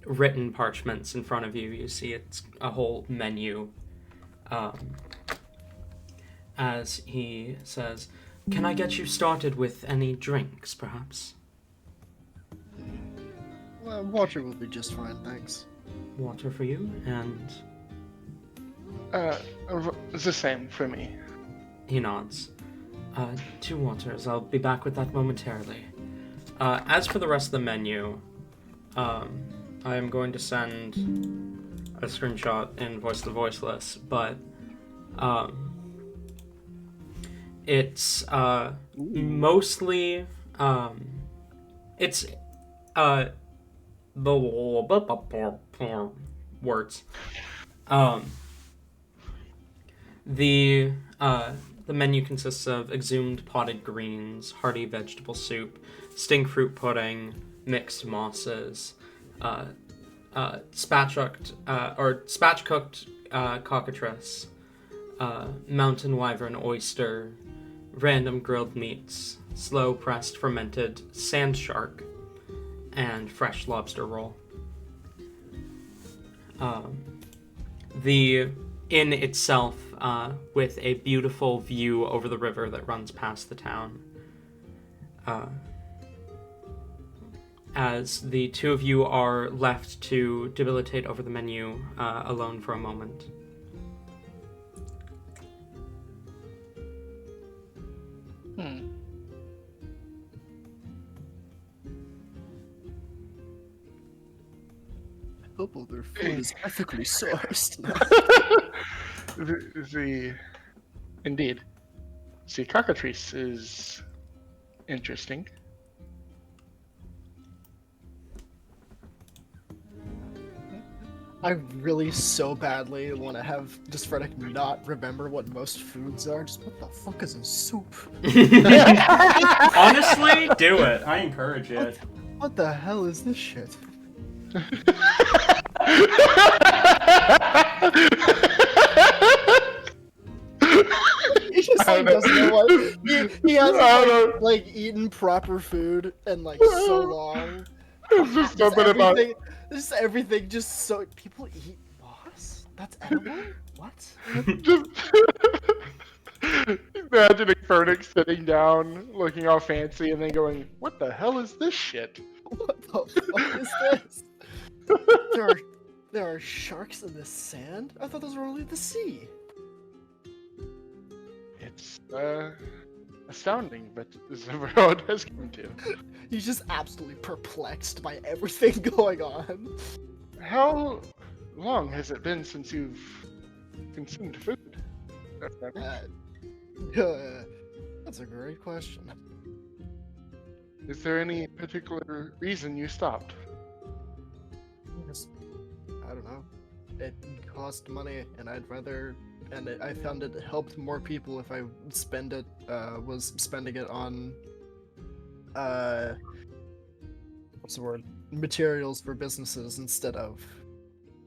written parchments in front of you. You see it's a whole menu. As he says, "Can I get you started with any drinks, perhaps?" Water will be just fine, thanks. Water for you, and It's the same for me. he nods. Two waters. I'll be back with that momentarily. As for the rest of the menu, I am going to send a screenshot in Voice the Voiceless, but it's mostly it's the words. The menu consists of exhumed potted greens, hearty vegetable soup, stink fruit pudding, mixed mosses, spatch-cooked cockatrice, mountain wyvern oyster, random grilled meats, slow pressed fermented sand shark, and fresh lobster roll. The inn itself, with a beautiful view over the river that runs past the town. As the two of you are left to debilitate over the menu alone for a moment. I hope all their food is ethically sourced. Indeed. See, cockatrice is interesting. I really so badly want to have just Frederick not remember what most foods are. Just what the fuck is in soup? Honestly, do it. I encourage it. What the hell is this shit? He just like doesn't know what he hasn't like eaten proper food in like so long. It's just something about Just everything just so people eat moss? That's edible? What? just imagining Furnick sitting down, looking all fancy, and then going, "What the hell is this shit?" What the fuck is this? There are sharks in the sand? I thought those were only the sea. It's astounding, but this is where it has come to. He's just absolutely perplexed by everything going on. How long has it been since you've consumed food? That's a great question. Is there any particular reason you stopped? I don't know. It cost money, and I found it helped more people if I was spending it on, what's the word? Materials for businesses instead of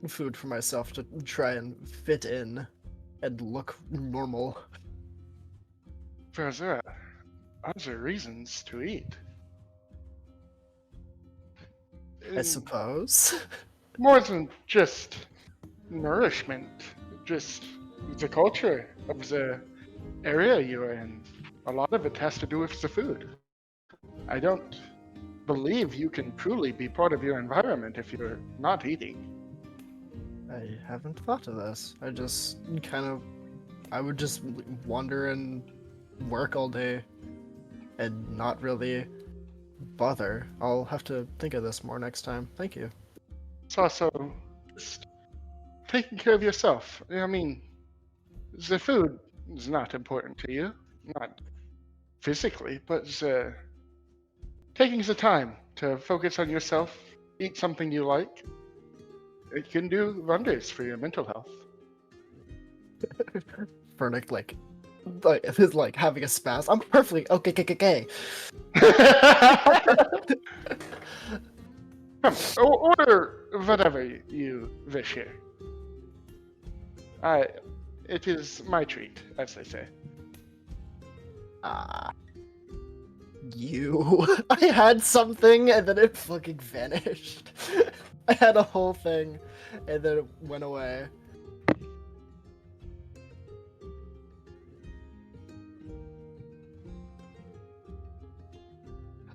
food for myself to try and fit in and look normal. Those are reasons to eat. I suppose. More than just nourishment, just the culture of the area you're in. A lot of it has to do with the food. I don't believe you can truly be part of your environment if you're not eating. I haven't thought of this. I would just wander and work all day and not really bother. I'll have to think of this more next time. Thank you. It's also just taking care of yourself. I mean, the food is not important to you, not physically, but taking the time to focus on yourself, eat something you like, it can do wonders for your mental health. Fernick, is like having a spaz. I'm perfectly okay. Order whatever you wish here. It is my treat, as they say. I had something and then it fucking vanished. I had a whole thing and then it went away.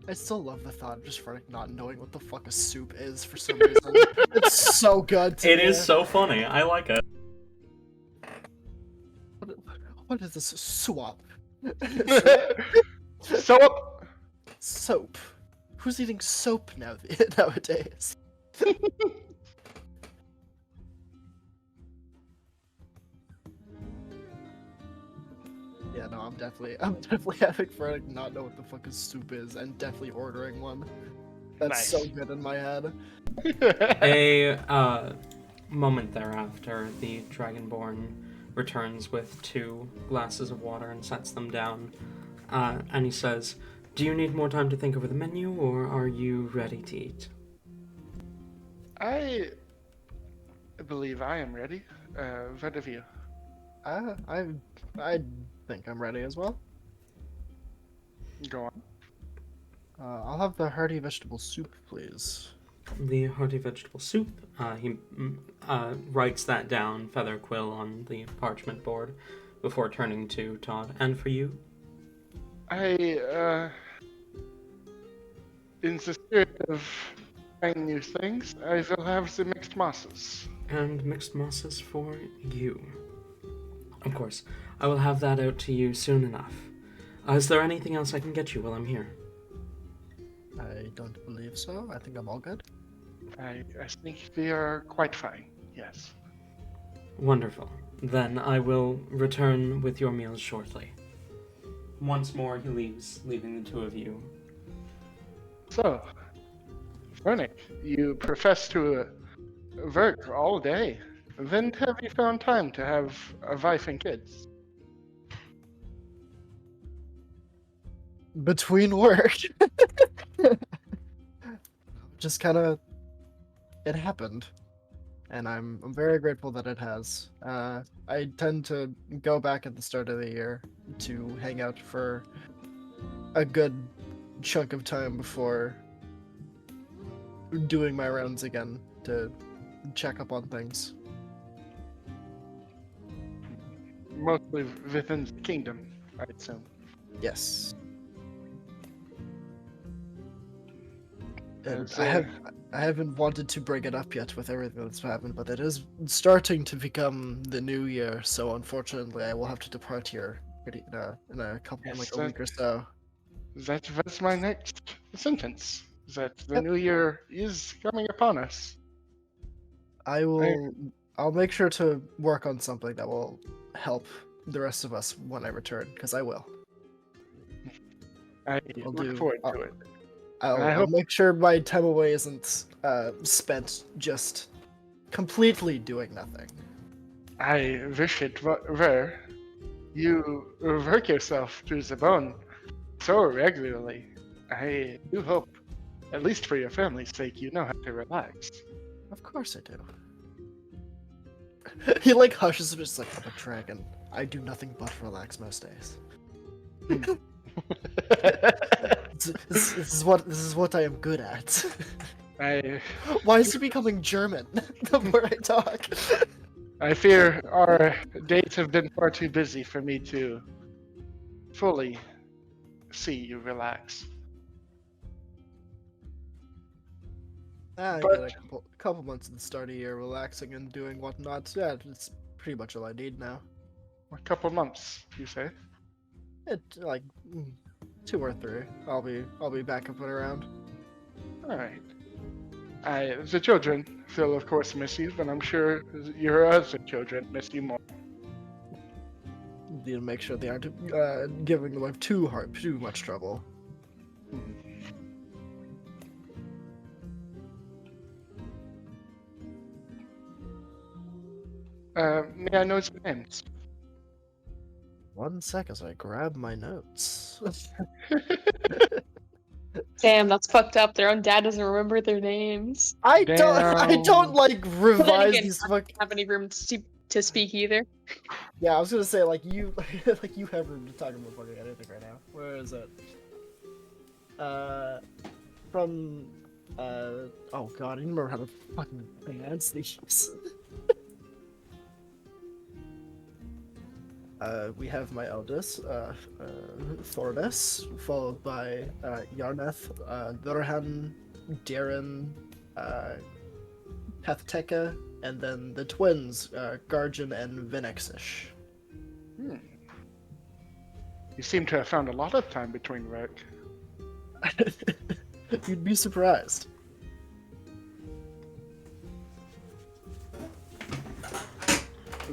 I still love the thought of just Frederick not knowing what the fuck a soup is for some reason. It's so good to It me. is so funny. I like it. What is this? Swap. Soap! Soap. Who's eating soap nowadays? Yeah, no, I'm definitely having Frederick not know what the fuck a soup is, and definitely ordering one. That's so Nice. good in my head. A moment thereafter, the Dragonborn returns with 2 glasses of water and sets them down. And he says, "Do you need more time to think over the menu, or are you ready to eat?" I believe I am ready. What of you? I think I'm ready as well. Go on. I'll have the hearty vegetable soup, please. The hearty vegetable soup. He writes that down, feather quill, on the parchment board before turning to Todd. "And for you?" In the spirit of trying new things, I will have the mixed mosses. "And mixed mosses for you." "Of course. I will have that out to you soon enough. Is there anything else I can get you while I'm here?" I don't believe so. I think I'm all good. I think we are quite fine, yes. "Wonderful. Then I will return with your meals shortly." Once more he leaves, leaving the 2 of you. So, Vernick, you profess to work all day. When have you found time to have a wife and kids? Between work. Just kind of, it happened, and I'm very grateful that it has. I tend to go back at the start of the year to hang out for a good chunk of time before doing my rounds again to check up on things. Mostly within the kingdom, I assume. Yes. As, And I haven't wanted to bring it up yet with everything that's happened, but it is starting to become the new year, so unfortunately I will have to depart here in a couple, Yes, like a week or so. That was my next sentence. That the Yep. new year is coming upon us. I'll make sure to work on something that will help the rest of us when I return, because I will. I I'll look do- forward I'll- to it. I'll, I I'll hope- make sure my time away isn't spent just completely doing nothing. I wish it were. You work yourself to the bone so regularly. I do hope, at least for your family's sake, you know how to relax. Of course I do. He like hushes and just like, "I'm a dragon. I do nothing but relax most days. This is what I am good at." Why is he becoming German the more I talk? I fear our dates have been far too busy for me to fully see you relax. I But- get a couple months at the start of the year relaxing and doing whatnot. Yeah, it's pretty much all I need now. A couple months, you say? It like 2 or 3. I'll be back up and around. All right. The children will, of course, miss you, but I'm sure your other children miss you more. Need to make sure they aren't giving the wife too much trouble. May I know your names? 1 sec as I grab my notes. Damn, that's fucked up. Their own dad doesn't remember their names. I don't Damn. like But then revise again, these I fuck. don't have any room to speak either. Yeah, I was gonna say like you like you have room to talk about fucking anything right now. Where is it? From oh god, I don't remember how to fucking pronounce these. We have my eldest, Thordis, followed by Yarneth, Durhan, Darren, Pathteka, and then the twins, Garjan and Vinexish. You seem to have found a lot of time between work. You'd be surprised.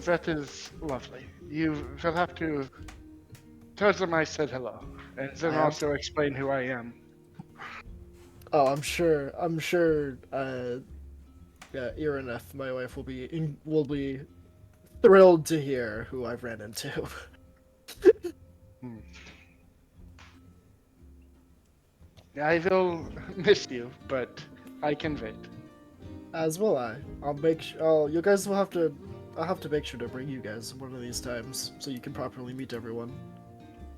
That is lovely. You will have to Told them I said hello, and then I am- also explain who I am. Oh, I'm sure. Yeah, Ireneth, my wife, will be thrilled to hear who I've ran into. I will miss you, but I can wait. As will I. I'll make. Oh, you guys will have to. I'll have to make sure to bring you guys one of these times so you can properly meet everyone.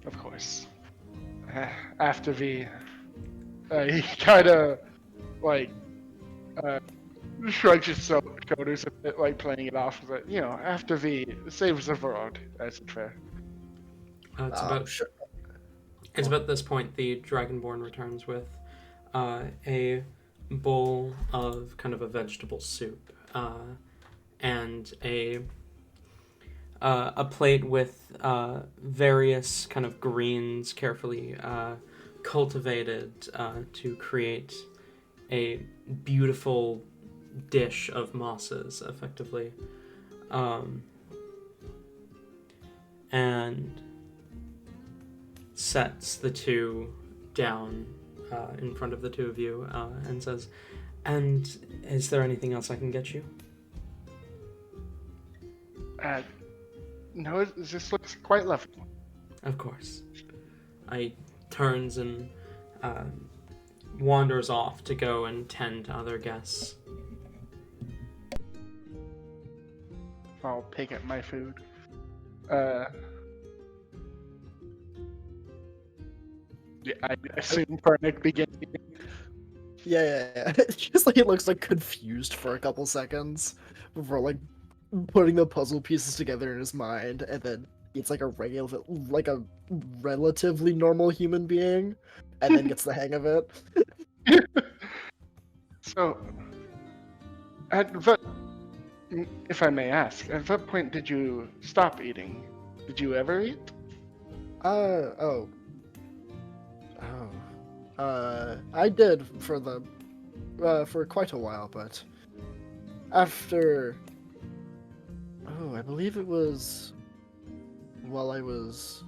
Of course. After he kind of like shrugs his shoulders a bit, like playing it off. But after V saves the world, as it were. Sure. It's about this point the Dragonborn returns with a bowl of kind of a vegetable soup and a plate with various kind of greens carefully cultivated to create a beautiful dish of mosses, effectively. And sets the two down in front of the two of you and says, "And is there anything else I can get you?" No, this looks quite lovely. Of course. I turns and wanders off to go and tend to other guests. I'll pick up my food. Yeah, I assume Pernick begins. Yeah. Just like it looks like confused for a couple seconds before like putting the puzzle pieces together in his mind, and then it's like a relatively normal human being, and then gets the hang of it. So, if I may ask, at what point did you stop eating? Did you ever eat? I did for quite a while, but after, I believe it was while I was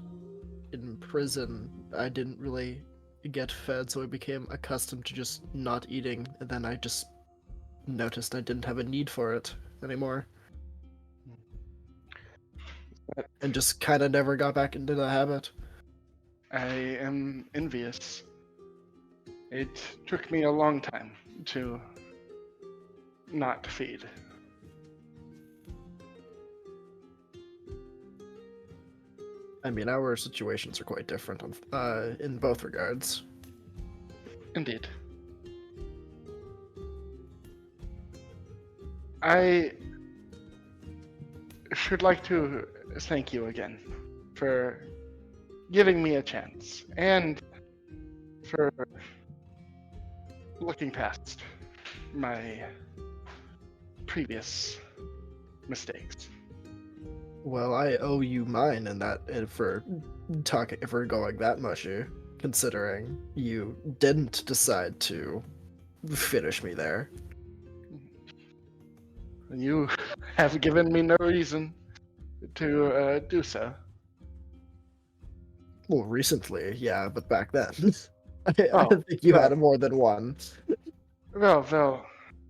in prison, I didn't really get fed, so I became accustomed to just not eating, and then I just noticed I didn't have a need for it anymore. And just kind of never got back into the habit. I am envious. It took me a long time to not feed. I mean, our situations are quite different in both regards. Indeed. I should like to thank you again for giving me a chance and for looking past my previous mistakes. Well, I owe you mine for going that mushy, considering you didn't decide to finish me there. You have given me no reason to do so. Well, recently, yeah, but back then, I think you well. had more than one. Well,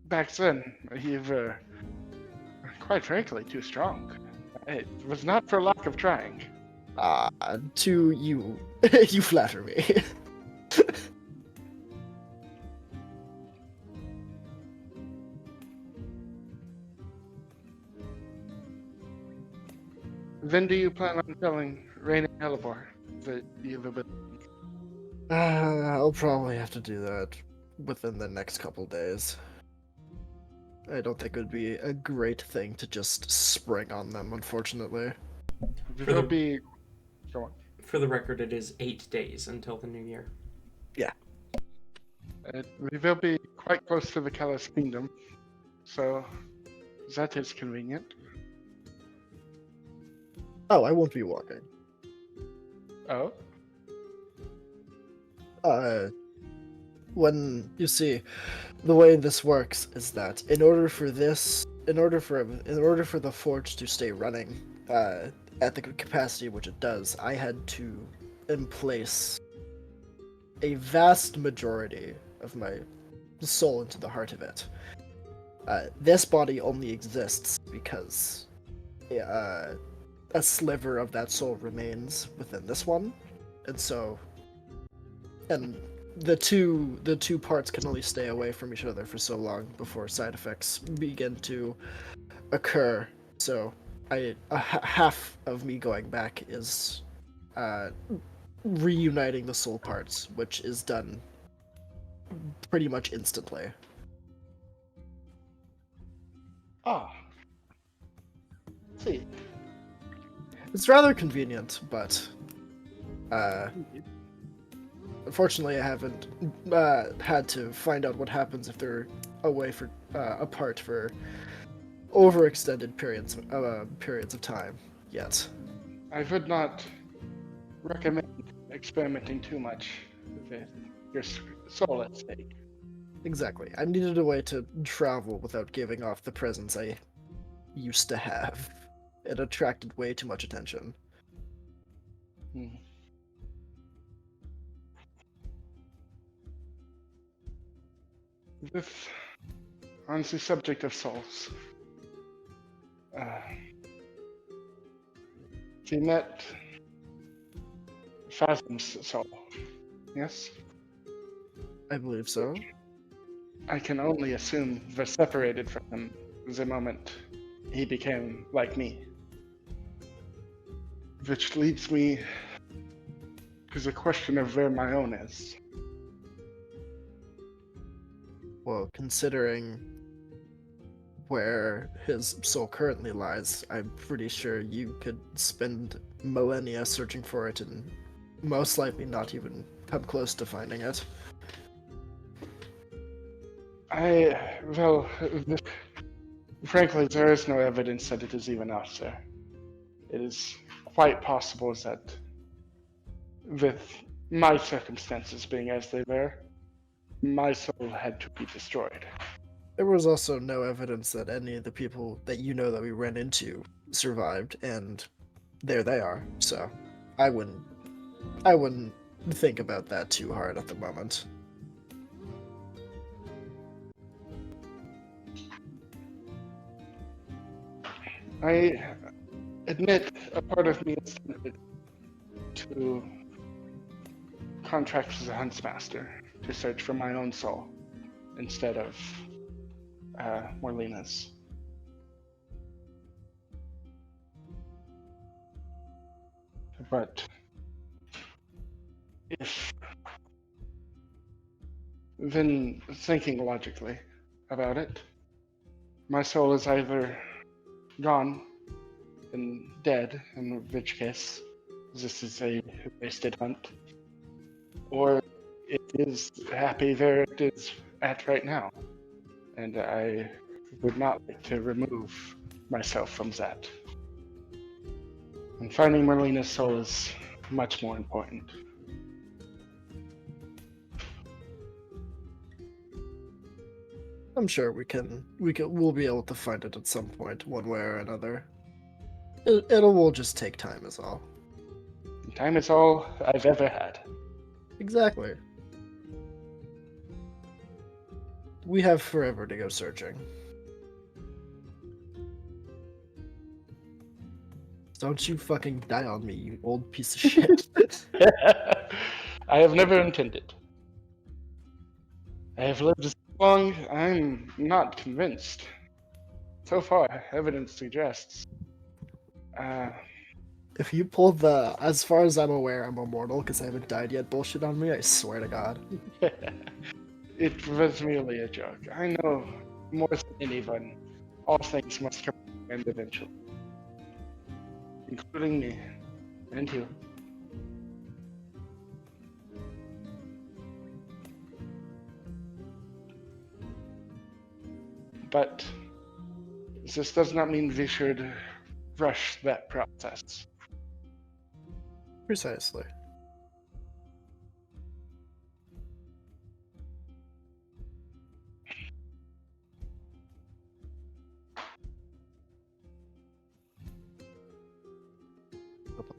back then, you were, quite frankly, too strong. It was not for lack of trying. You, you flatter me. When do you plan on telling Rain and Helibor that you've been? I'll probably have to do that within the next couple days. I don't think it would be a great thing to just spring on them, unfortunately. It'll be. Go on. For the record, it is 8 days until the new year. Yeah. We will be quite close to the Callous Kingdom, so that is convenient. Oh, I won't be walking. Oh? When you see, the way this works is that in order for the forge to stay running, at the capacity which it does, I had to emplace a vast majority of my soul into the heart of it. This body only exists because a sliver of that soul remains within this one, and the two parts can only stay away from each other for so long before side effects begin to occur. So half of me going back is reuniting the soul parts, which is done pretty much instantly. Ah. See. It's rather convenient, but unfortunately I haven't had to find out what happens if they're away for apart for overextended periods of time yet. I would not recommend experimenting too much with your soul at stake. Exactly. I needed a way to travel without giving off the presence I used to have. It attracted way too much attention. Hmm. On the subject of souls, you met Phasm's soul, yes? I believe so. I can only assume we're separated from him the moment he became like me. Which leads me to the question of where my own is. Well, considering where his soul currently lies, I'm pretty sure you could spend millennia searching for it and most likely not even come close to finding it. Well, frankly, there is no evidence that it is even out there. It is quite possible that, with my circumstances being as they were, my soul had to be destroyed. There was also no evidence that any of the people that you know that we ran into survived, and there they are. So, I wouldn't think about that too hard at the moment. I admit a part of me is tempted to contract as a huntsmaster to search for my own soul instead of Morlena's. But if then thinking logically about it, my soul is either gone and dead, in which case this is a wasted hunt, or it is happy where it is at right now, and I would not like to remove myself from that. And finding Merlina's soul is much more important. I'm sure we'll be able to find it at some point, one way or another. It will just take time, is all. Time is all I've ever had. Exactly. We have forever to go searching. Don't you fucking die on me, you old piece of shit. I have never intended. I have lived so long, I'm not convinced. So far, evidence suggests. If you pull the, as far as I'm aware, I'm immortal because I haven't died yet bullshit on me, I swear to God. It was merely a joke. I know more than anyone, all things must come to an end eventually. Including me. And you. But this does not mean we should rush that process. Precisely.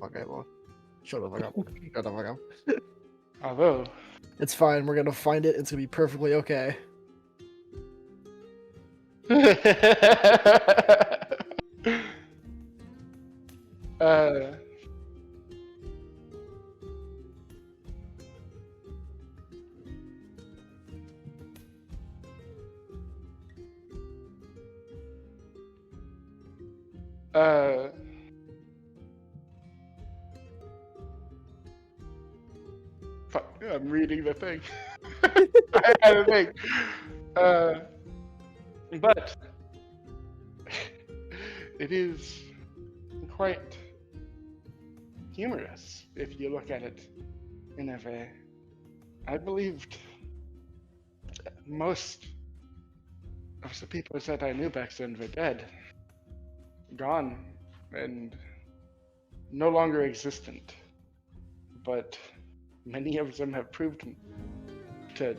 Okay, well, shut the fuck up. Shut the fuck up. Although, It's fine. We're gonna find it. It's gonna be perfectly okay. uh, uh, fuck, I'm reading the thing. I had a thing. But it is quite humorous if you look at it in a way. I believed most of the people that I knew back then were dead, gone, and no longer existent. But many of them have proved to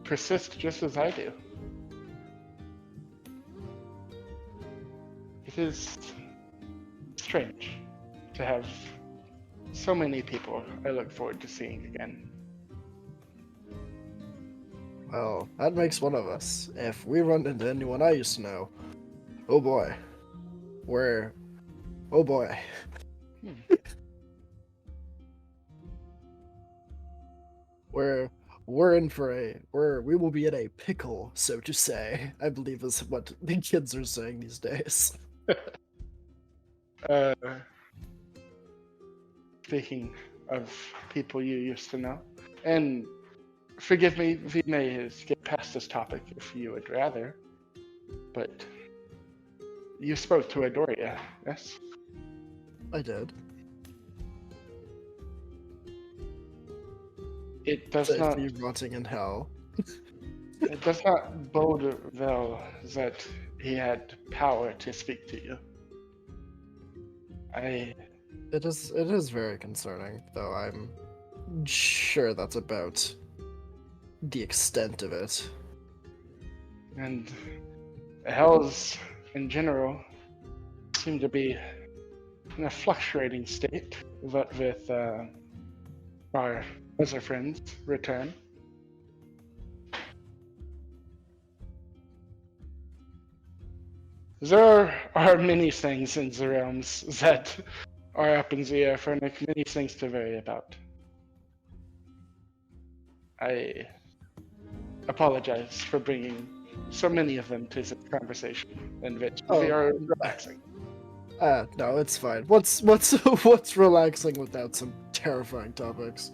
persist just as I do. It is strange to have so many people I look forward to seeing again. Well, that makes one of us. If we run into anyone I used to know, oh boy. Oh boy. We're in for we will be in a pickle, so to say, I believe is what the kids are saying these days. Speaking of people you used to know, and forgive me, we may skip past this topic if you would rather, but you spoke to Adoria, yes? I did. It does not. Safely rotting in hell. It does not bode well that he had power to speak to you. It is very concerning, though I'm sure that's about the extent of it. And hells in general seem to be in a fluctuating state, but with our other friends' return. There are many things in the realms that are up in the air for many things to worry about. I apologize for bringing so many of them to this conversation, in which we are relaxing. No, it's fine. What's what's relaxing without some terrifying topics?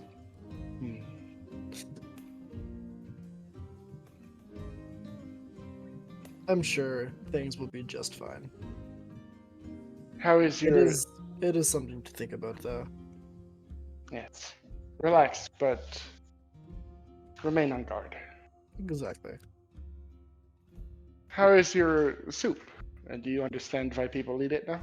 I'm sure things will be just fine. How is your... It is something to think about, though. Yes. Relax, but remain on guard. Exactly. How is your soup? And do you understand why people eat it now?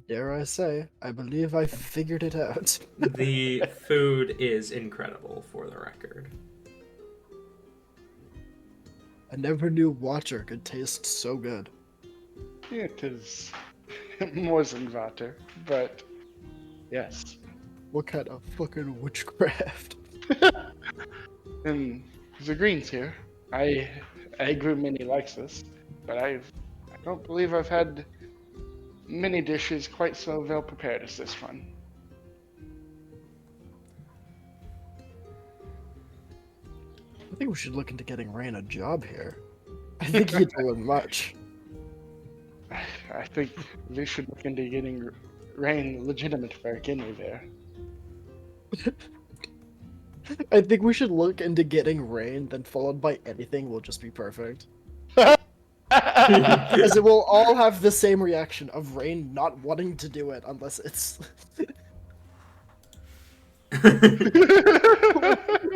Dare I say, I believe I figured it out. The food is incredible, for the record. I never knew water could taste so good. It is more than water, but yes. What kind of fucking witchcraft? And the greens here, I grew many like this, but I don't believe I've had many dishes quite so well prepared as this one. I think we should look into getting Rain a job here. I think he'd doing much. I think we should look into getting Rain legitimate work anywhere. I think we should look into getting Rain, then followed by anything will just be perfect. As it will all have the same reaction of Rain not wanting to do it unless it's...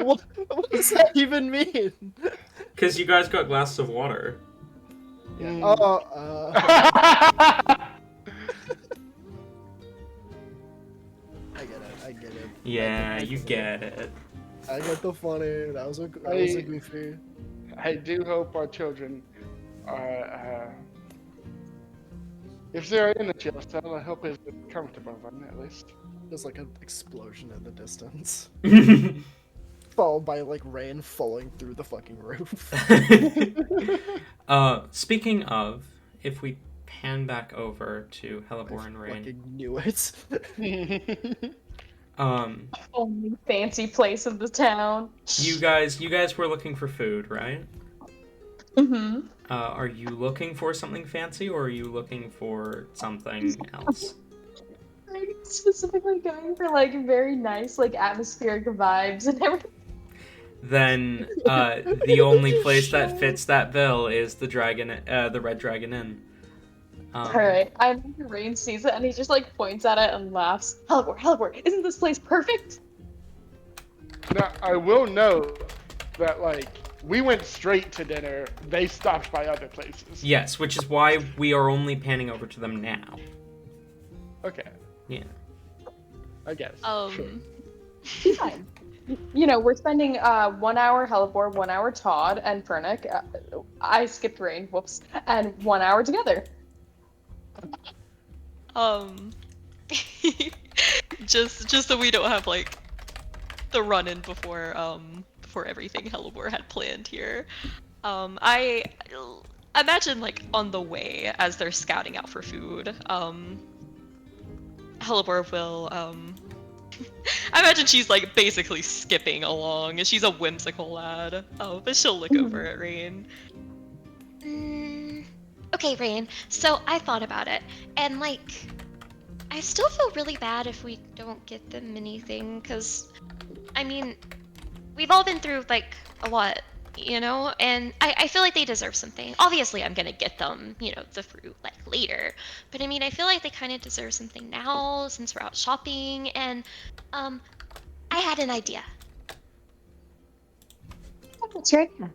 what does that even mean? Because you guys got glasses of water. I get it. Yeah, you get it. I get the funny. That was a goofy. I do hope our children are If they're in a jail cell, I hope it's a comfortable one at least. There's like an explosion in the distance, followed by like rain falling through the fucking roof. Speaking of, if we pan back over to I Hellebore and Rain, fucking knew it. Only fancy place in the town. you guys were looking for food, right? Mm-hmm. Are you looking for something fancy, or are you looking for something else? I'm specifically going for like very nice, like atmospheric vibes and everything. Then the only place that fits that bill is the Red Dragon Inn. All right, I remember Rain sees it and he just like points at it and laughs. Hellebore, Hellebore, isn't this place perfect? Now, I will note that, like, we went straight to dinner. They stopped by other places. Yes, which is why we are only panning over to them now. Okay, Yeah. I guess. Sure. Fine. You know, we're spending 1 hour Hellebore, 1 hour Todd and Fernick. I skipped Rain, whoops, and 1 hour together. Just so we don't have like the run-in before everything Hellebore had planned here. I imagine like on the way as they're scouting out for food, Hellebore will I imagine she's like basically skipping along, and she's a whimsical lad. Oh, but she'll look over at Rain. Okay, Rain. So I thought about it, and like, I still feel really bad if we don't get them anything, because, I mean, we've all been through like a lot, you know, and I feel like they deserve something. Obviously, I'm gonna get them, you know, the fruit like later, but I mean, I feel like they kind of deserve something now since we're out shopping, and I had an idea. What's your idea?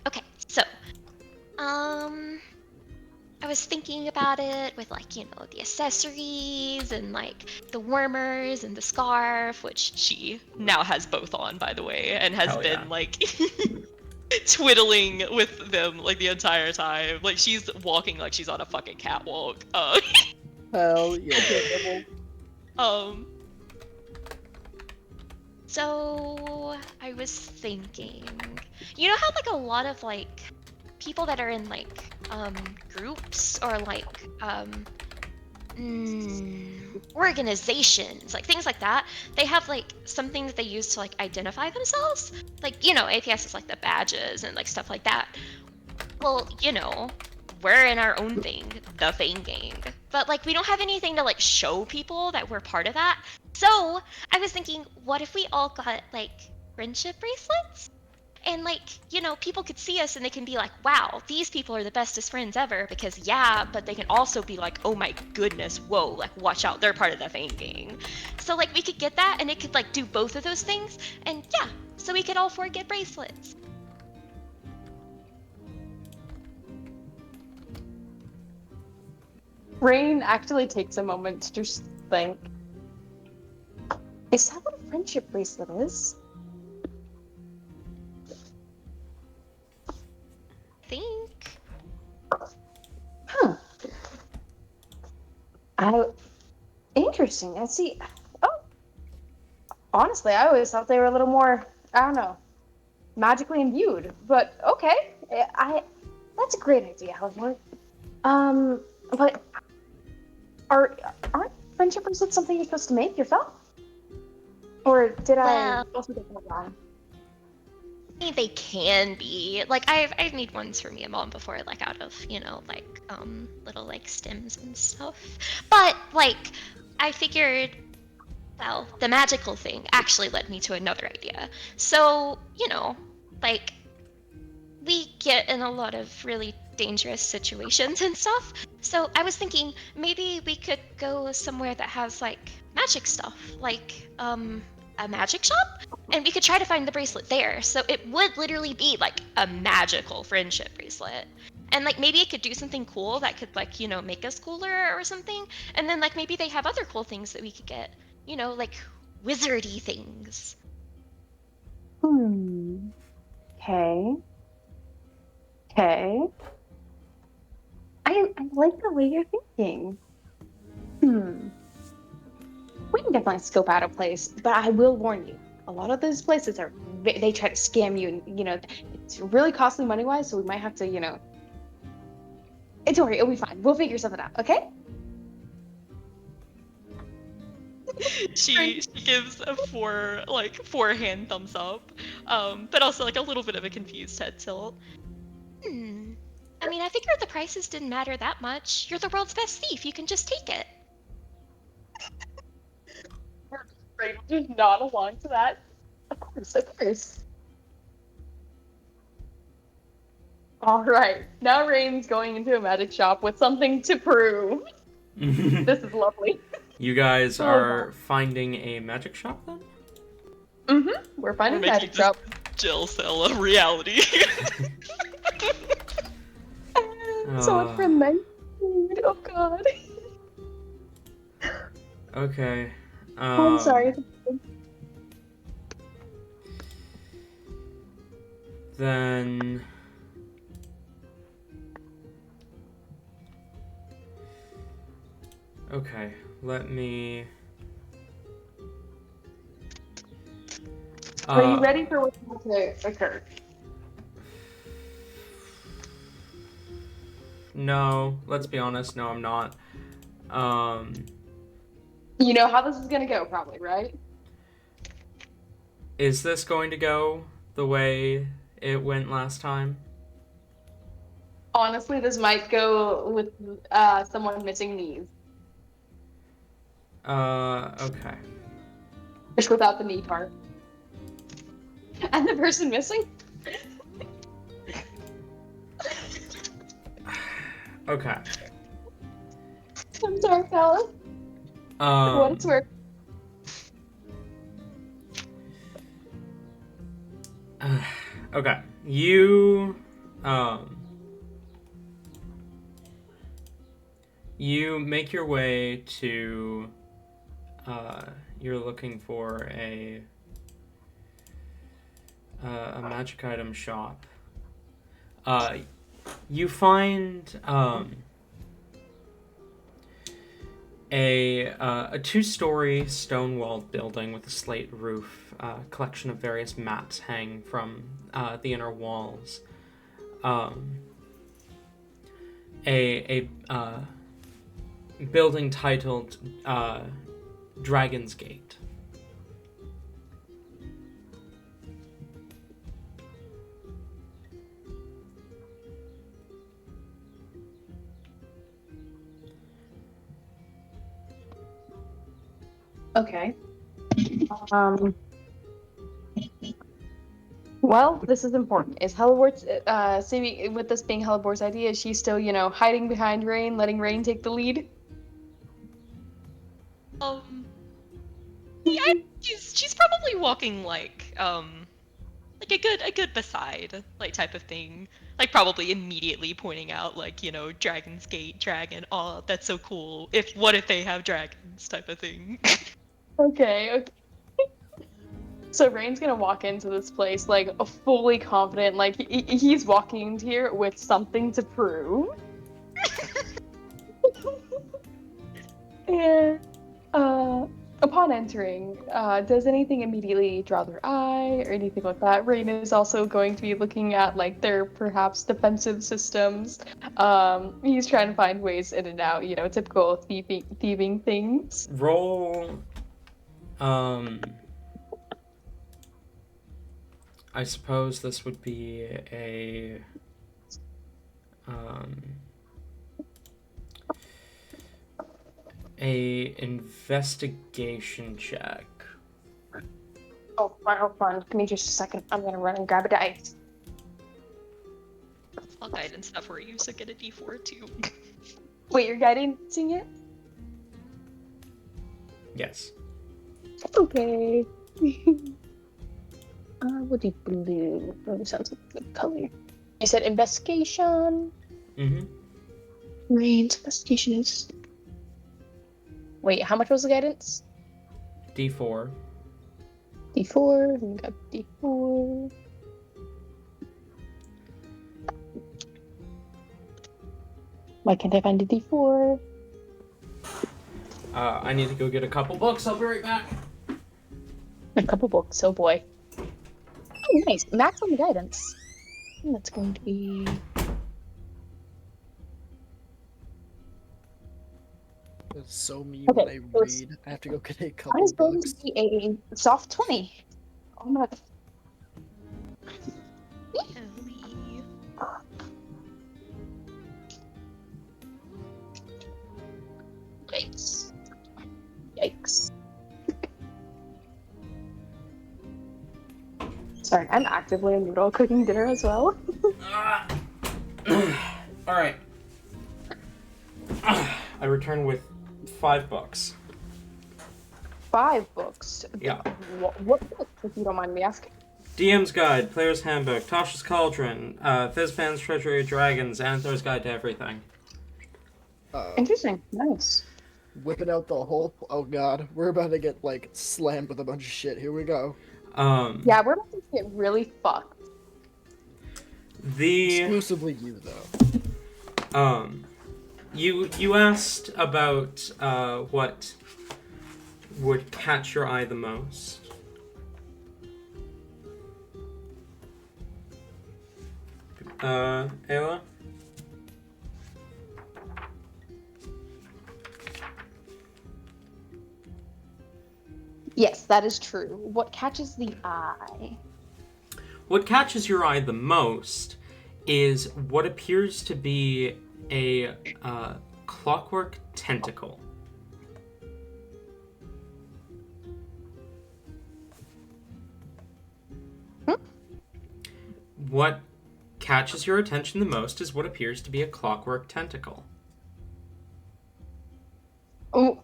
Okay, so, I was thinking about it with like, you know, the accessories and like the warmers and the scarf, which She now has both on, by the way, and has Hell been yeah. like twiddling with them like the entire time. Like she's walking like she's on a fucking catwalk. Hell yeah. So I was thinking, you know how like a lot of like people that are in like groups or like organizations, like things like that, they have like something that they use to like identify themselves. Like, you know, APS is like the badges and like stuff like that. Well, you know, we're in our own thing, the Fang Gang. But like we don't have anything to like show people that we're part of that. So I was thinking, what if we all got like friendship bracelets? And like, you know, people could see us and they can be like, wow, these people are the bestest friends ever, because yeah, but they can also be like, oh my goodness, whoa, like watch out, they're part of the Fang Gang. So like we could get that and it could like do both of those things, and yeah, so we could all four get bracelets. Rain actually takes a moment to just think. Is that what a friendship bracelet is? I think. Huh. Interesting. I see. Oh. Honestly, I always thought they were a little more, I don't know, magically imbued. But okay. That's a great idea, Hellboy. But aren't friendship bracelets something you're supposed to make yourself? Or did I Well, also get that wrong? I mean, they can be. Like I've made ones for me and mom before, like out of, you know, like little like stems and stuff. But like I figured, well, the magical thing actually led me to another idea. So, you know, like we get in a lot of really dangerous situations and stuff. So I was thinking maybe we could go somewhere that has like magic stuff, like a magic shop, and we could try to find the bracelet there. So it would literally be like a magical friendship bracelet. And like maybe it could do something cool that could like, you know, make us cooler or something. And then like maybe they have other cool things that we could get, you know, like wizardy things. Okay. Okay. I like the way you're thinking. We can definitely scope out a place, but I will warn you. A lot of those places they try to scam you, and it's really costly money wise. So we might have to, don't worry, it'll be fine. We'll figure something out. Okay? She gives a forehand thumbs up, but also like a little bit of a confused head tilt. I mean, I figured the prices didn't matter that much. You're the world's best thief. You can just take it. Right, just nod along to that. Of course, of course. All right, now Rain's going into a magic shop with something to prove. This is lovely. You guys Oh, are finding a magic shop then? We're We're finding making magic this shop. jail cell a reality. So much for nice food. Oh god. Okay. I'm sorry. Then... Okay, let me... Are you ready for what's about to occur? No, let's be honest, no, I'm not. You know how this is gonna go, probably, right? Is this going to go the way it went last time? Honestly, this might go with someone missing knees. Okay. Just without the knee part. And the person missing? Okay. I'm sorry, Callum. For what it's worth. Okay. You make your way to you're looking for a magic item shop. You find a two-story stone-walled building with a slate roof. A collection of various mats hang from the inner walls. A building titled Dragon's Gate. Okay. Well, this is important. Is Hellebort's, seeming with this being Hellebort's idea, is she still, hiding behind Rain, letting Rain take the lead? Yeah, she's probably walking like a good beside like type of thing. Like probably immediately pointing out like, Dragon's Gate, dragon, oh that's so cool. What if they have dragons type of thing. Okay. So Rain's gonna walk into this place like fully confident, like he's walking into here with something to prove. And upon entering, does anything immediately draw their eye or anything like that? Rain is also going to be looking at like their perhaps defensive systems. He's trying to find ways in and out, typical thieving things. Roll. I suppose this would be a investigation check. Oh, fun. Give me just a second. I'm gonna run and grab a dice. I'll guidance that for you, so get a d4 too. Wait, you're guidancing it? Yes. Okay. What do you blue? Oh, sounds like a good color. You said investigation. Mm-hmm. Rain's investigation is. Wait, how much was the guidance? D4. D4. We got D4. Why can't I find a D4? I need to go get a couple books. I'll be right back. A couple books, oh boy. Oh, nice. Max on the guidance. And that's going to be... It's so me Okay, when I so it's- read. I have to go get a That couple is going books. to be a soft 20. Oh my... Ellie. Yikes. Yikes. Sorry, I'm actively in the middle of cooking dinner as well. All right. I return with 5 books. 5 books. Yeah. What books, if you don't mind me asking? DM's Guide, Player's Handbook, Tasha's Cauldron, Fizban's Treasury of Dragons, Anthor's Guide to Everything. Interesting. Nice. Whipping out the whole. Oh god, we're about to get like slammed with a bunch of shit. Here we go. Yeah, we're about to get really fucked. The Exclusively you though. you asked about what would catch your eye the most. Ayla? Yes, that is true. What catches the eye? What catches your eye the most is what appears to be a clockwork tentacle. What catches your attention the most is what appears to be a clockwork tentacle. Oh,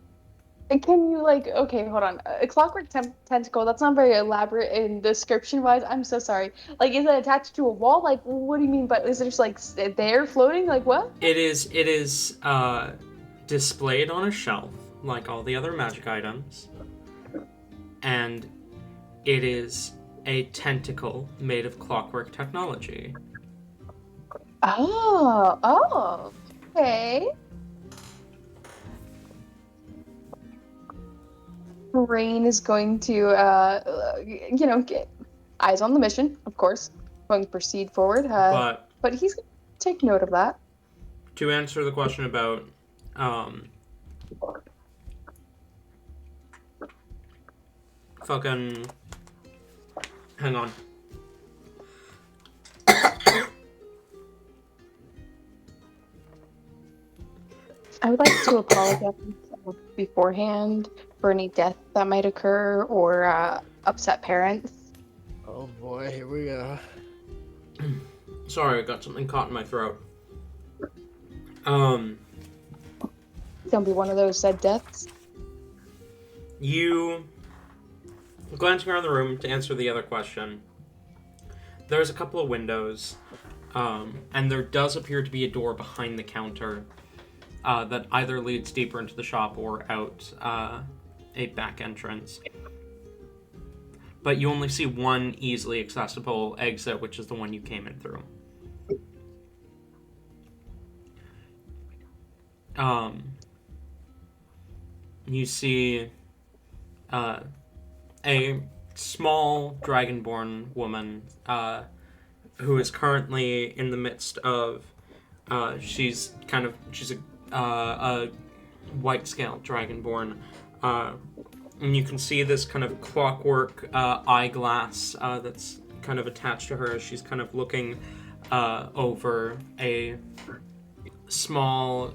can you okay, hold on. A clockwork tentacle, that's not very elaborate in description-wise. I'm so sorry. Like, is it attached to a wall? Like, what do you mean? But is it just, there floating? Like, what? It is displayed on a shelf, like all the other magic items. And it is a tentacle made of clockwork technology. Oh, okay. Rain is going to, get eyes on the mission, of course. Going to proceed forward. But he's going to take note of that. To answer the question about, fucking, hang on. I would like to apologize beforehand for any death that might occur or upset parents. Oh boy, here we go. Sorry, I got something caught in my throat. Don't be one of those said deaths. You, glancing around the room to answer the other question, there's a couple of windows, and there does appear to be a door behind the counter that either leads deeper into the shop or out a back entrance. But you only see one easily accessible exit, which is the one you came in through. You see a small dragonborn woman who is currently in the midst of she's a white-scaled dragonborn, and you can see this kind of clockwork eyeglass that's kind of attached to her as she's kind of looking over a small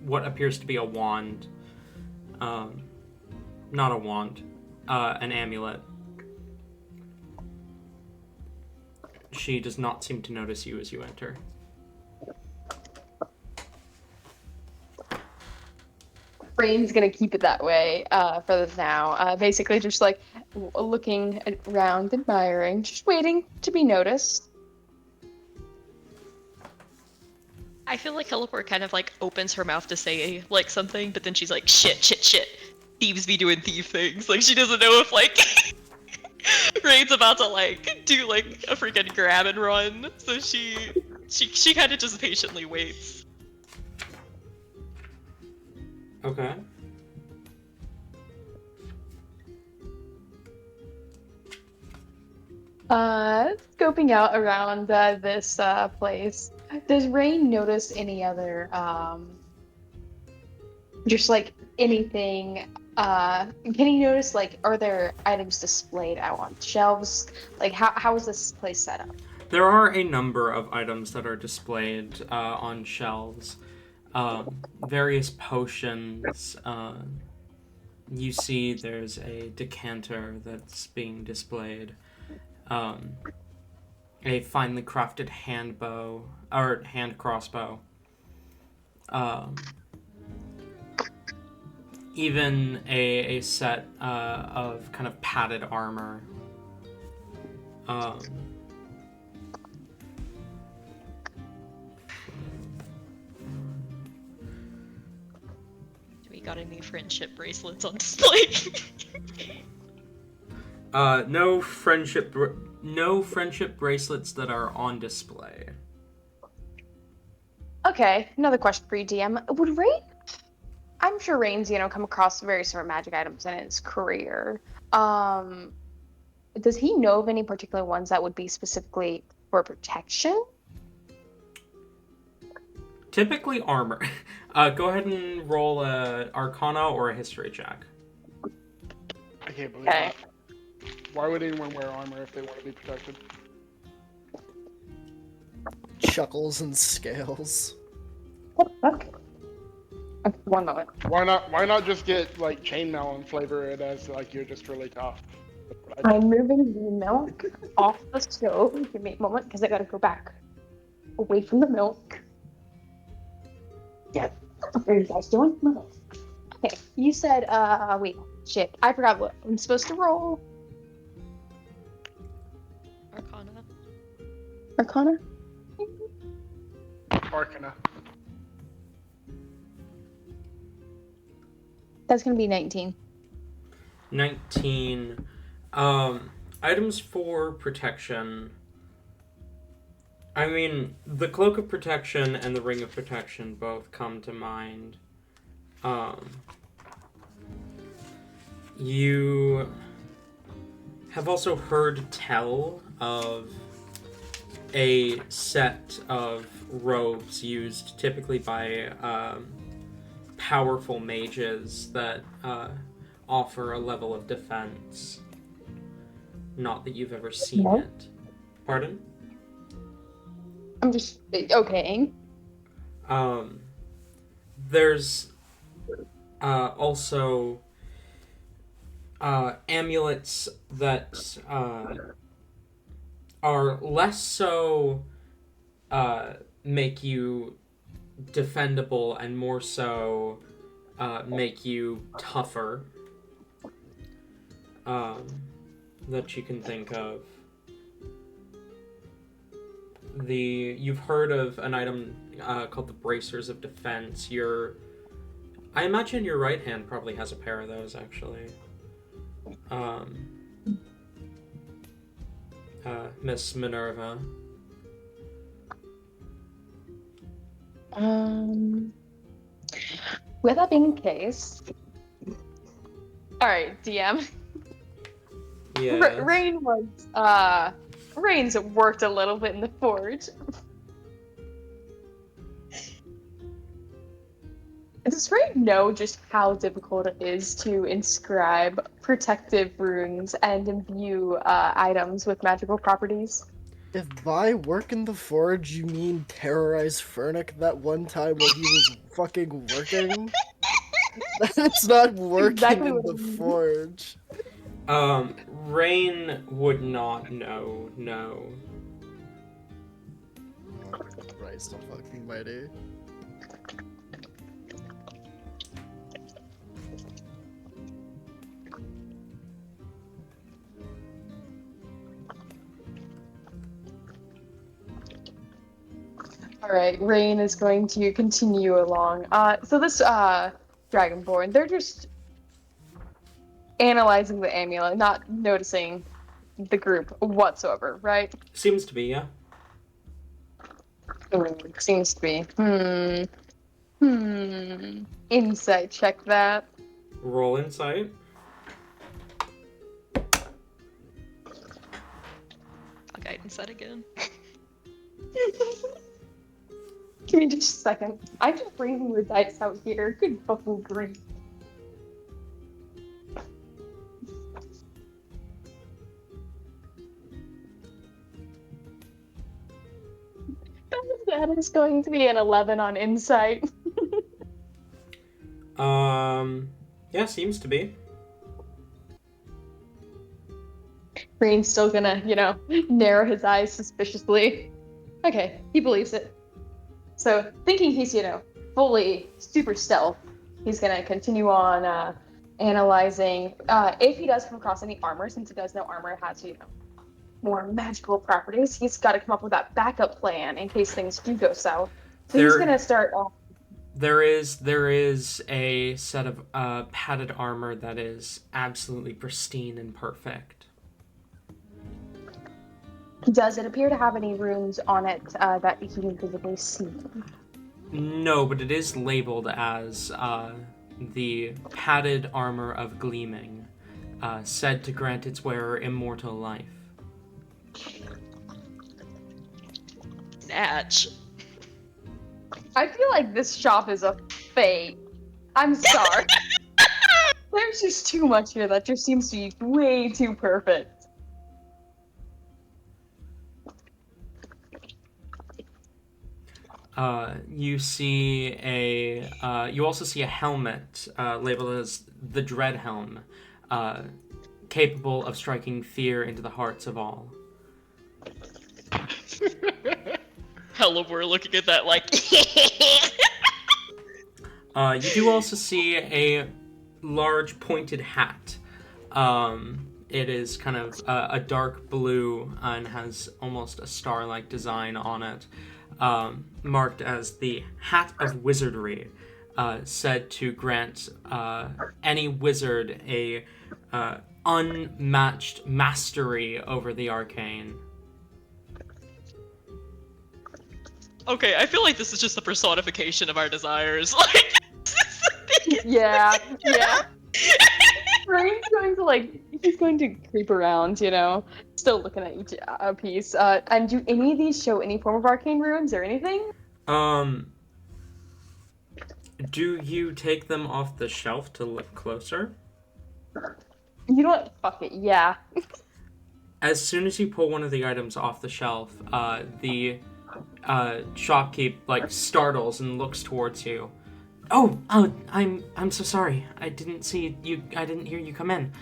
what appears to be a wand. Not a wand, an amulet. She does not seem to notice you as you enter. Rain's gonna keep it that way for now. Basically, just looking around, admiring, just waiting to be noticed. I feel like Heliport kind of opens her mouth to say something, but then she's like, shit. Thieves be doing thief things. She doesn't know if Rain's about to do a freaking grab and run. So she kind of just patiently waits. Okay. Scoping out around this place, does Rain notice any other just like anything? Can you notice like are there items displayed out on shelves? Like how is this place set up? There are a number of items that are displayed on shelves. Various potions. You see there's a decanter that's being displayed. A finely crafted hand bow, or hand crossbow. Even a set of kind of padded armor. Do we got any friendship bracelets on display? No friendship bracelets that are on display. Okay, another question for you, DM. Would Rain? I'm sure Rain's come across very similar magic items in his career. Does he know of any particular ones that would be specifically for protection? Typically armor. Go ahead and roll a Arcana or a History check. I can't believe Okay. that. Why would anyone wear armor if they want to be protected? Chuckles and scales. What the fuck? Okay, 1 moment. Why not just get like chainmail and flavor it as like you're just really tough? I'm moving the milk off the stove. Give me a moment because I gotta go back away from the milk. Yeah. What are you guys doing? Okay, you said, wait, shit. I forgot what I'm supposed to roll. Arcana. Arcana? Arcana. That's gonna be 19. 19. Items for protection. I mean, the Cloak of Protection and the Ring of Protection both come to mind. You have also heard tell of a set of robes used typically by powerful mages that offer a level of defense. Not that you've ever seen No. it. Pardon? I'm just okay. There's also amulets that are less so make you defendable and more so make you tougher that you can think of. You've heard of an item called the Bracers of Defense. I imagine your right hand probably has a pair of those, actually. Miss Minerva. With that being the case, all right, DM. Yeah. Rain's worked a little bit in the forge. Does Rain know just how difficult it is to inscribe protective runes and imbue items with magical properties? If by work in the forge you mean terrorize Fernic that one time when he was fucking working, that's not working Exactly in what the I mean. forge. Rain would not know, no. Oh, Christ fucking mighty. All right, Rain is going to continue along. So this Dragonborn, they're just analyzing the amulet, not noticing the group whatsoever, right? Seems to be, yeah. Seems to be. Insight check that. Roll insight. I'll guidance that again. Give me just a second. I'm just bringing the dice out here. Good fucking grief. That is going to be an 11 on insight. Yeah, seems to be. Green's still gonna, narrow his eyes suspiciously. Okay, he believes it. So, thinking he's, fully super stealth, he's gonna continue on analyzing. If he does come across any armor, since he does know armor has, more magical properties, he's got to come up with that backup plan in case things do go south. So he's gonna start off. There is a set of padded armor that is absolutely pristine and perfect. Does it appear to have any runes on it that he can visibly see? No, but it is labeled as the padded armor of gleaming, said to grant its wearer immortal life. Snatch. I feel like this shop is a fake. I'm sorry. There's just too much here that just seems to be way too perfect. You also see a helmet labeled as the Dread Helm, capable of striking fear into the hearts of all. Hello, we're looking at that like. You do also see a large pointed hat. It is kind of a dark blue and has almost a star-like design on it, marked as the Hat of Wizardry, said to grant any wizard a unmatched mastery over the arcane. Okay, I feel like this is just the personification of our desires. Like, Yeah. Rain's going to creep around, still looking at each piece. And do any of these show any form of arcane runes or anything? Do you take them off the shelf to look closer? You know what? Fuck it, yeah. As soon as you pull one of the items off the shelf, the shopkeep startles and looks towards you. Oh, I'm so sorry. I didn't see you. I didn't hear you come in.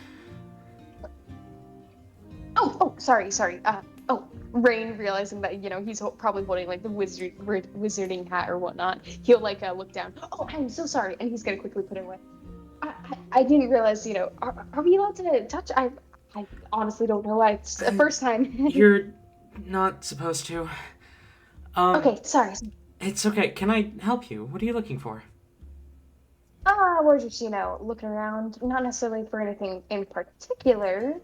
Oh, sorry. Rain, realizing that he's probably holding the wizarding hat or whatnot, he'll look down. Oh, I'm so sorry, and he's gonna quickly put it away. I didn't realize. Are we allowed to touch? I honestly don't know. It's the first time. You're not supposed to. Okay, sorry. It's okay. Can I help you? What are you looking for? We're just, looking around. Not necessarily for anything in particular.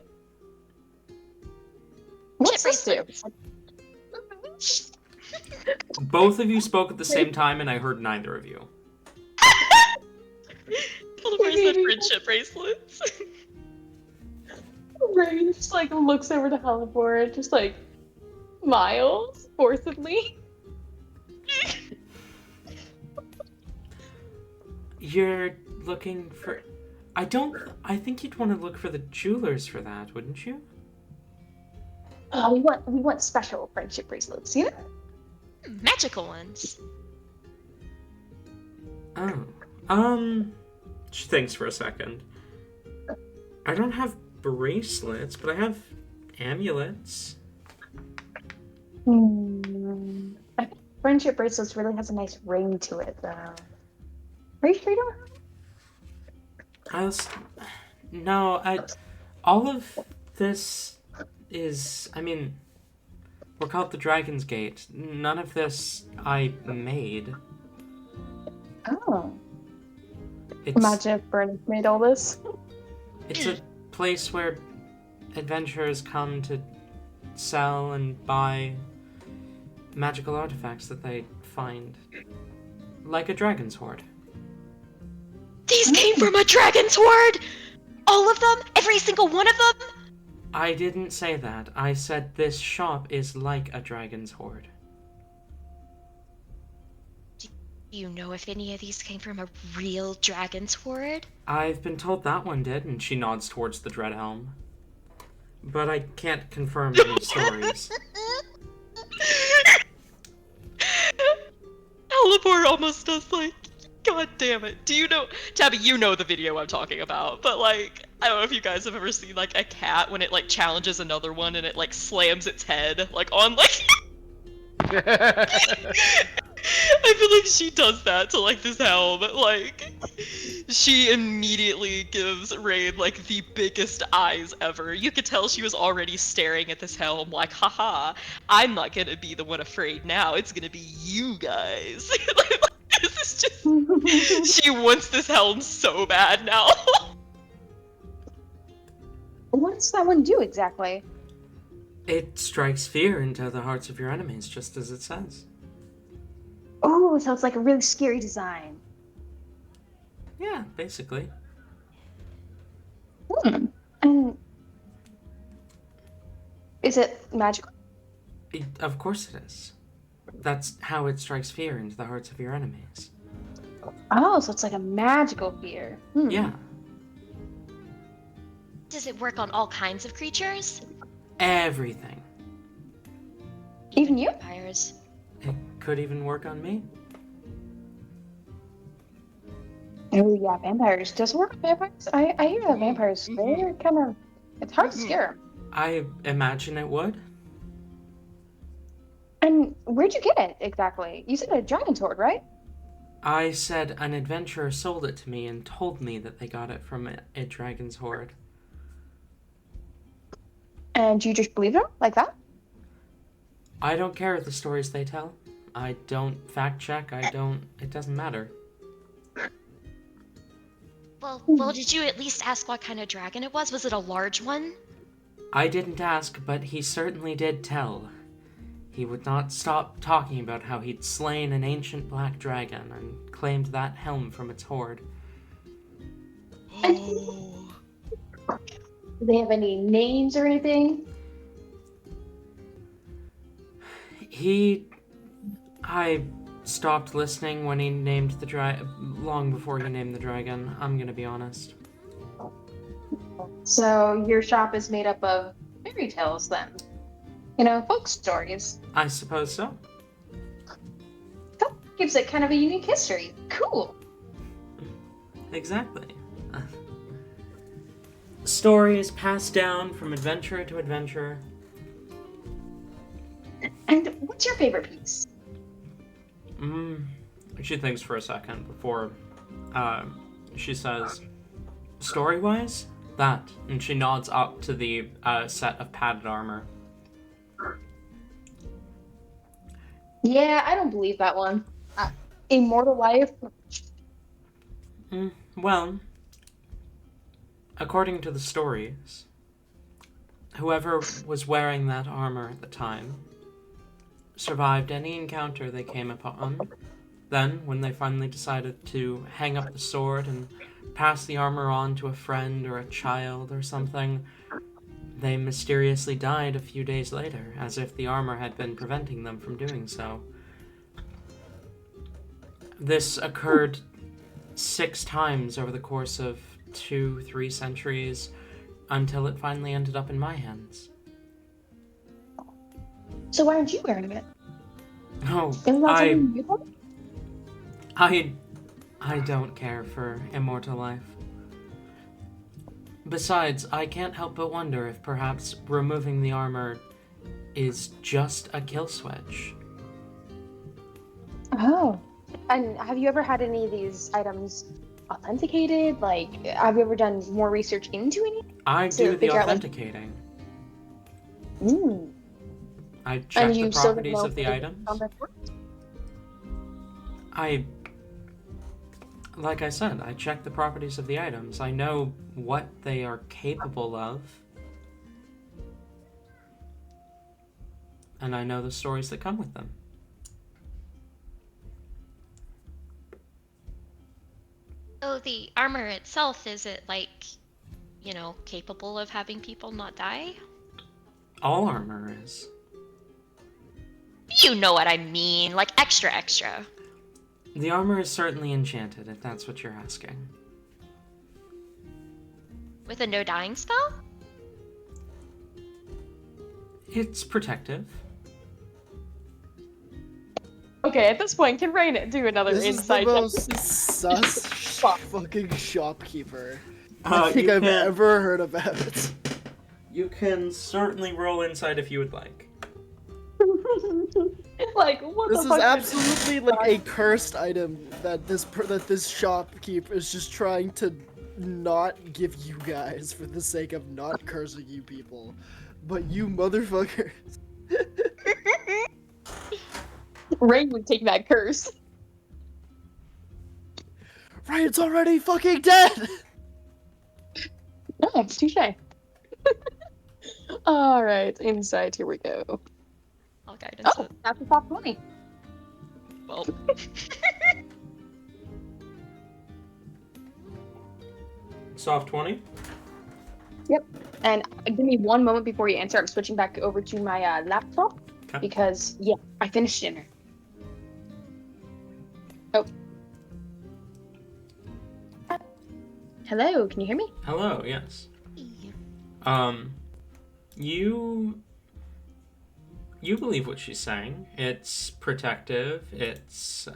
What's this do? Both of you spoke at the same time, and I heard neither of you. Where's that friendship bracelets? Rain just looks over to Halibor, just smiles forcibly. You're looking for... I think you'd want to look for the jewelers for that, wouldn't you? We want special friendship bracelets, Magical ones. Oh. She thinks for a second. I don't have bracelets, but I have amulets. I think friendship bracelets really has a nice ring to it, though. Are you sure you don't? No, all of this is, we're called the Dragon's Gate. None of this I made. Oh. Imagine if Bernard made all this. It's a place where adventurers come to sell and buy magical artifacts that they find. like a dragon's hoard. These came from a dragon's hoard! All of them? Every single one of them? I didn't say that. I said this shop is like a dragon's hoard. Do you know if any of these came from a real dragon's hoard? I've been told that one did, and she nods towards the Dread Helm. But I can't confirm any stories. Alibor almost does like, god damn it. Do you know, Tabby, you know the video I'm talking about, but like, I don't know if you guys have ever seen like a cat when it like challenges another one and it like slams its head like on like I feel like she does that to like this helm. Like, she immediately gives Rain like the biggest eyes ever. You could tell she was already staring at this helm like, haha, I'm not gonna be the one afraid now, it's gonna be you guys. This is just, she wants this helm so bad now. What does that one do exactly? It strikes fear into the hearts of your enemies, just as it says. Oh, so it's like a really scary design. Yeah, basically. And is it magical? Of course it is. That's how it strikes fear into the hearts of your enemies. Oh, so it's like a magical fear. Yeah. Does it work on all kinds of creatures? Everything. Even you? Vampires. It could even work on me. Oh yeah, vampires. Does it work on vampires? I hear that vampires, they're kind of, it's hard to scare them. I imagine it would. And where'd you get it exactly? You said a dragon's hoard, right? I said an adventurer sold it to me and told me that they got it from a dragon's hoard. And you just believe them like that? I don't care the stories they tell. I don't fact check. It doesn't matter. Well, did you at least ask what kind of dragon it was? Was it a large one? I didn't ask, but he certainly did tell. He would not stop talking about how he'd slain an ancient black dragon and claimed that helm from its hoard. Oh. Do they have any names or anything? I stopped listening when he named the long before he named the dragon, I'm gonna be honest. So your shop is made up of fairy tales then? You know, folk stories. I suppose so. That gives it kind of a unique history. Cool. Exactly. Stories passed down from adventurer to adventurer. And what's your favorite piece? She thinks for a second before she says, story-wise, that. And she nods up to the set of padded armor. Yeah, I don't believe that one. Immortal life? Well, according to the stories, whoever was wearing that armor at the time survived any encounter they came upon. Then, when they finally decided to hang up the sword and pass the armor on to a friend or a child or something, they mysteriously died a few days later, as if the armor had been preventing them from doing so. This occurred 6 times over the course of 2-3 centuries, until it finally ended up in my hands. So why aren't you wearing it? Oh, Isn't that something you want? I don't care for immortal life. Besides, I can't help but wonder if perhaps removing the armor is just a kill switch. Oh. And have you ever had any of these items authenticated? Like, have you ever done more research into any? I To do the figure out, like- authenticating. Mm. I check the you still don't properties know of the if it items. found that works? Like I said, I check the properties of the items. I know what they are capable of. And I know the stories that come with them. So the armor itself, is it like, capable of having people not die? All armor is. You know what I mean, like extra extra. The armor is certainly enchanted, if that's what you're asking. With a no dying spell? It's protective. Okay, at this point, can Rain do another This is the insight check? most sus fucking shopkeeper I think You I've can- ever heard about. You can certainly roll insight if you would like. Like, what This the is fuck? absolutely like a cursed item that this shopkeep is just trying to not give you guys for the sake of not cursing you people. But you motherfuckers. Rain would take that curse. Right, it's already fucking dead! No, it's touche. Alright, insight, here we go. I'll guidance Oh, it. that's a top 20. Well, Soft 20? And give me one moment before you answer. I'm switching back over to my laptop. Okay. Because, yeah, I finished dinner. Oh. Hello, can you hear me? Hello, yes. You believe what she's saying. It's protective. It's,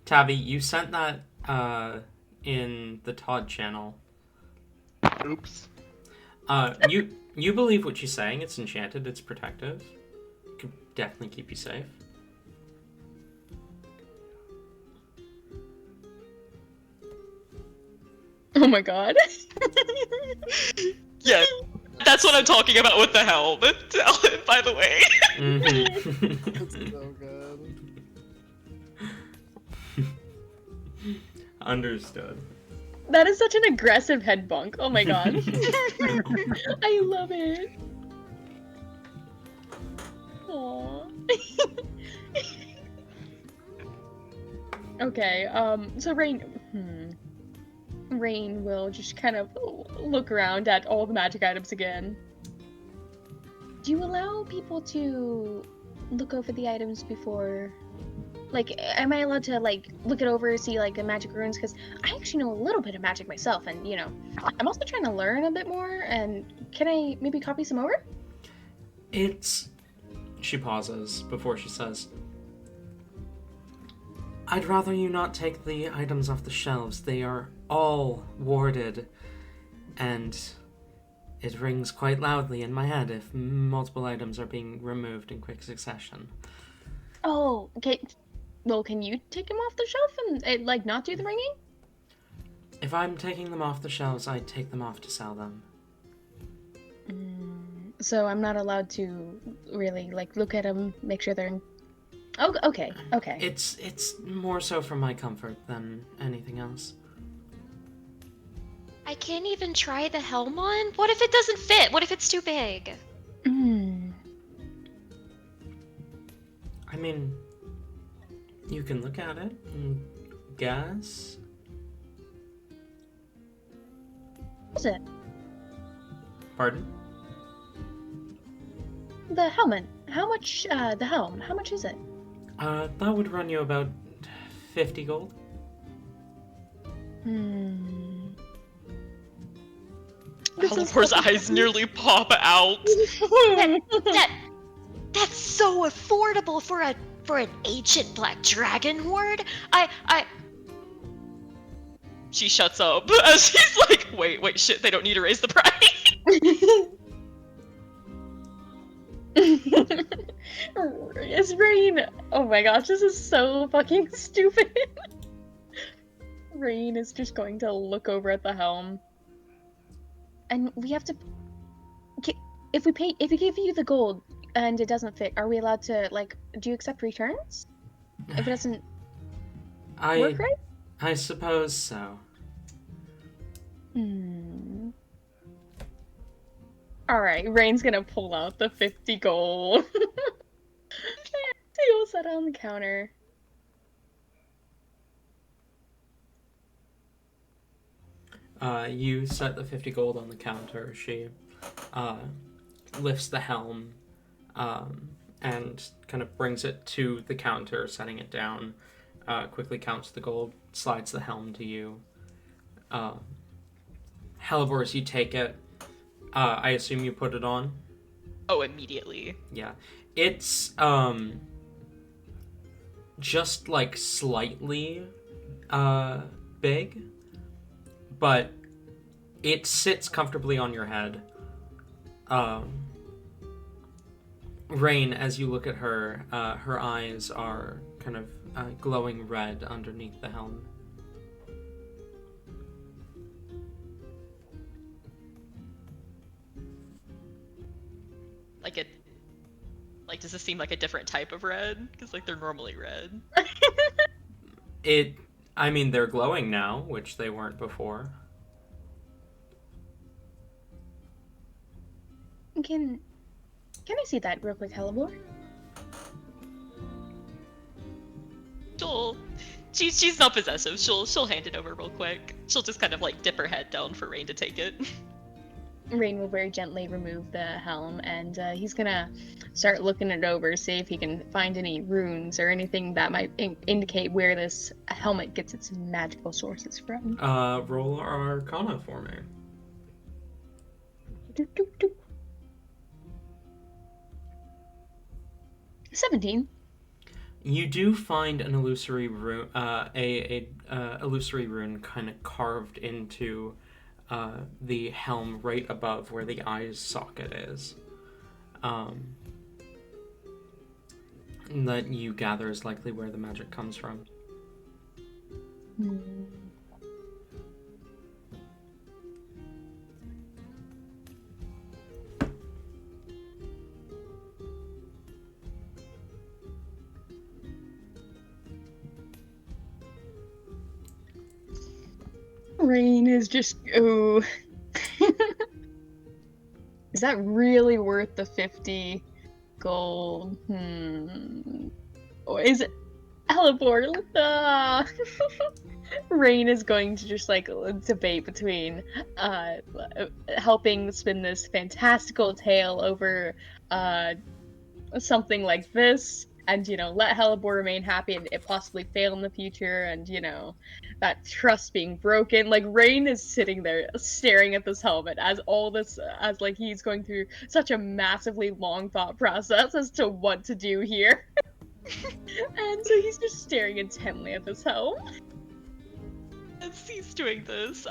Tabby, you sent that, in the Todd channel. Oops. You believe what she's saying. It's enchanted. It's protective. Could definitely keep you safe. Oh my god. yeah, that's what I'm talking about with the helm. By the way. Mhm. That's so good. Understood. That is such an aggressive head bunk. Oh my god. I love it. Aww. Okay, so Rain will just kind of look around at all the magic items again. Do you allow people to look over the items before? Like, am I allowed to, like, look it over, see, like, the magic runes? Because I actually know a little bit of magic myself, and, I'm also trying to learn a bit more, and can I maybe copy some over? She pauses before she says, I'd rather you not take the items off the shelves. They are all warded, and it rings quite loudly in my head if multiple items are being removed in quick succession. Oh, okay. Well, can you take them off the shelf and, like, not do the ringing? If I'm taking them off the shelves, I take them off to sell them. So I'm not allowed to really, like, look at them, make sure they're in... Oh, okay. It's more so for my comfort than anything else. I can't even try the helm on? What if it doesn't fit? What if it's too big? I mean, you can look at it and guess. What is it? Pardon? The helmet. How much, the helm, how much is it? That would run you about 50 gold. Helipor's eyes nearly pop out. That's so affordable for an ancient black dragon horde. She shuts up as she's like, wait, shit, they don't need to raise the price. It's Rain. Oh my gosh, this is so fucking stupid. Rain is just going to look over at the helm. And we have to... If we give you the gold and it doesn't fit, are we allowed to, like, do you accept returns? If it doesn't work right? I suppose so. Alright, Rain's gonna pull out the 50 gold. He'll set it on the counter. You set the 50 gold on the counter. She lifts the helm and kind of brings it to the counter, setting it down, quickly counts the gold, slides the helm to you. Hellebore, as you take it, I assume you put it on? Oh, immediately. Yeah. It's just like slightly big, but it sits comfortably on your head. Rain, as you look at her, her eyes are kind of glowing red underneath the helm. Does this seem like a different type of red? Because, like, they're normally red. I mean, they're glowing now, which they weren't before. Can I see that real quick, Hellebore? She's not possessive. She'll hand it over real quick. She'll just kind of like dip her head down for Rain to take it. Rain will very gently remove the helm, and he's gonna start looking it over, see if he can find any runes or anything that might indicate where this helmet gets its magical sources from. Roll Arcana for me. Doop, doop, doop. 17. You do find an illusory rune, illusory rune kind of carved into the helm right above where the eye's socket is. That you gather is likely where the magic comes from. Rain is just Is that really worth the 50 gold? Or is it Hellebore? Rain is going to just like debate between helping spin this fantastical tale over something like this, and let Hellebore remain happy and it possibly fail in the future, and that trust being broken. Like, Rain is sitting there staring at this helmet as all this, as like he's going through such a massively long thought process as to what to do here. And so he's just staring intently at this helm. As he's doing this,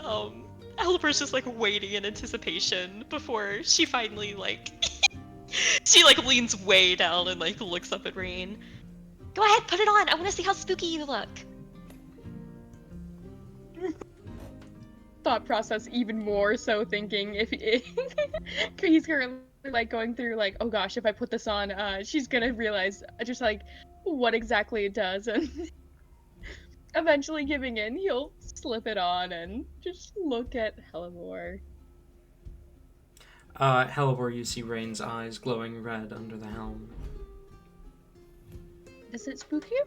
Aliber's just like waiting in anticipation before she finally like she like leans way down and like looks up at Rain. Go ahead, put it on. I want to see how spooky you look. Thought process even more so, thinking if he's currently like going through like, oh gosh, if I put this on, she's gonna realize just like what exactly it does, and eventually giving in, he'll slip it on and just look at Hellebore. Hellebore, you see Rain's eyes glowing red under the helm. Does it spook you?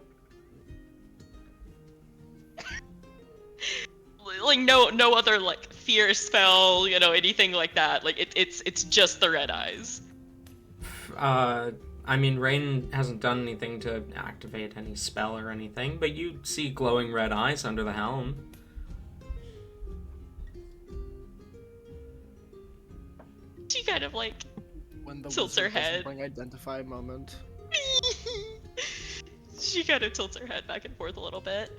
Like no other like fear spell, anything like that. Like it's just the red eyes. I mean, Rain hasn't done anything to activate any spell or anything, but you see glowing red eyes under the helm. She kind of like When the tilts her wizard doesn't head. bring identify moment. She kind of tilts her head back and forth a little bit.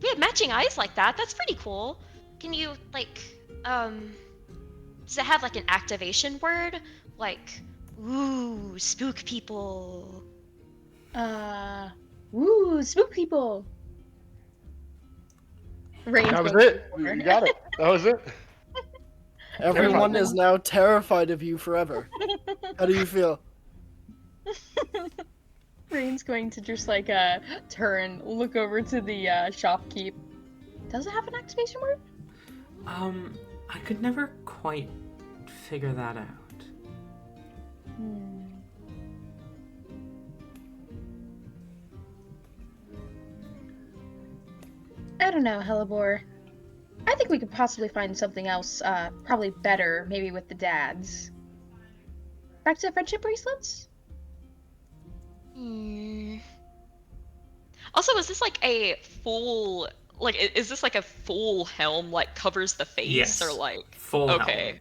We have matching eyes like that. That's pretty cool. Can you, like, does it have, like, an activation word? Like, ooh, spook people. Ooh, spook people. Rain's That was going it. You got it. That was it. Everyone is now terrified of you forever. How do you feel? Rain's going to just like turn, look over to the shopkeep. Does it have an activation word? I could never quite figure that out. don't know, Hellebore. I think we could possibly find something else, probably better, maybe with the dads. Back to friendship bracelets? Hmm. Also, is this like a full, like, is this like a full helm, like, covers the face, Yes. or like... Full Okay.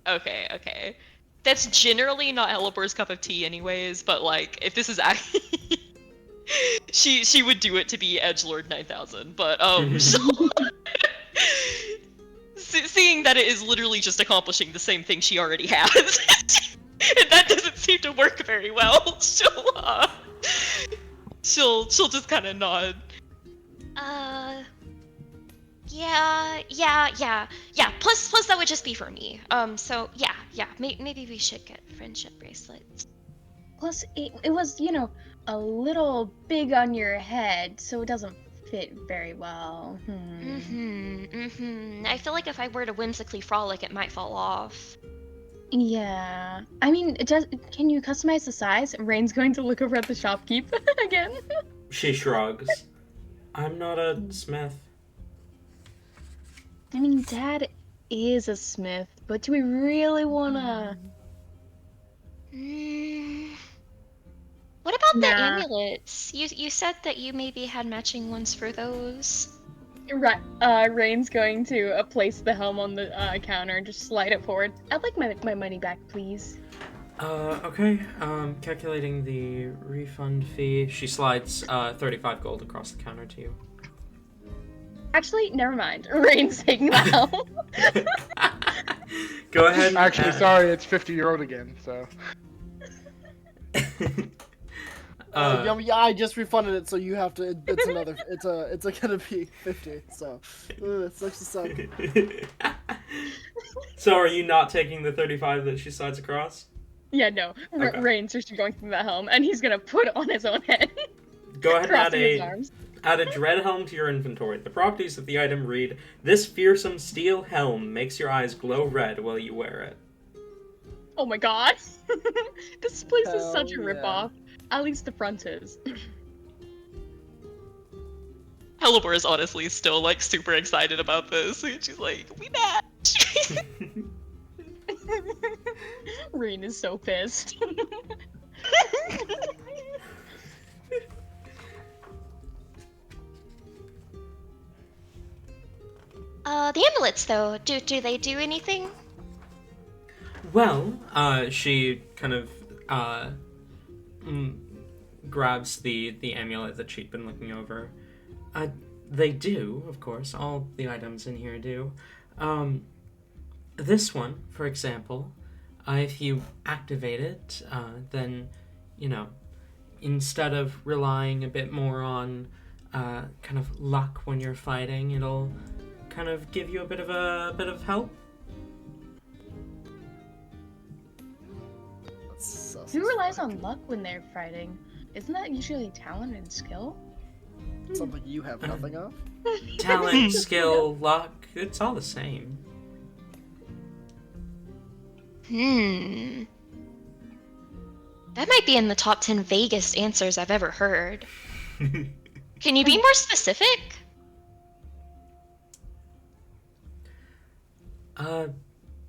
Okay. That's generally not Elibor's cup of tea anyways, but like, if this is actually... she would do it to be Edgelord 9000, but, so... Seeing that it is literally just accomplishing the same thing she already has, and that doesn't seem to work very well, she'll just kind of nod. Yeah. Plus that would just be for me. So yeah. Maybe we should get friendship bracelets. Plus, it was, you know, a little big on your head, so it doesn't fit very well. I feel like if I were to whimsically frolic, it might fall off. Yeah. I mean, can you customize the size? Rain's going to look over at the shopkeep again. She shrugs. I'm not a smith. I mean, Dad is a smith, but do we really wanna... What about the Nah. amulets? You said that you maybe had matching ones for those. Right, Rain's going to place the helm on the counter and just slide it forward. I'd like my money back, please. Okay. Calculating the refund fee. She slides 35 gold across the counter to you. Actually, never mind. Rain's taking the helm. Go ahead. Actually, sorry, it's 50-year-old again, so. Yeah, I just refunded it, so you have to. It's another. It's gonna be 50. So it sucks to suck. So, are you not taking the 35 that she slides across? Yeah, no. Okay. Rain's just going through the helm, and he's gonna put it on his own head. Go ahead and Crossing his arms. add a dread helm to your inventory. The properties of the item read: this fearsome steel helm makes your eyes glow red while you wear it. Oh my god. This place is such a Hell yeah. ripoff. At least the front is. Helibor is honestly still like super excited about this. She's like, we match. Rain is so pissed. The amulets though, do they do anything? Well, she kind of grabs the amulet that she'd been looking over. They do, of course. All the items in here do. This one, for example, if you activate it, then, you know, instead of relying a bit more on kind of luck when you're fighting, it'll kind of give you a bit of help. Who relies on luck when they're fighting? Isn't that usually talent and skill? Something you have nothing of. Talent, skill, luck, it's all the same. That might be in the top 10 vaguest answers I've ever heard. Can you be more specific?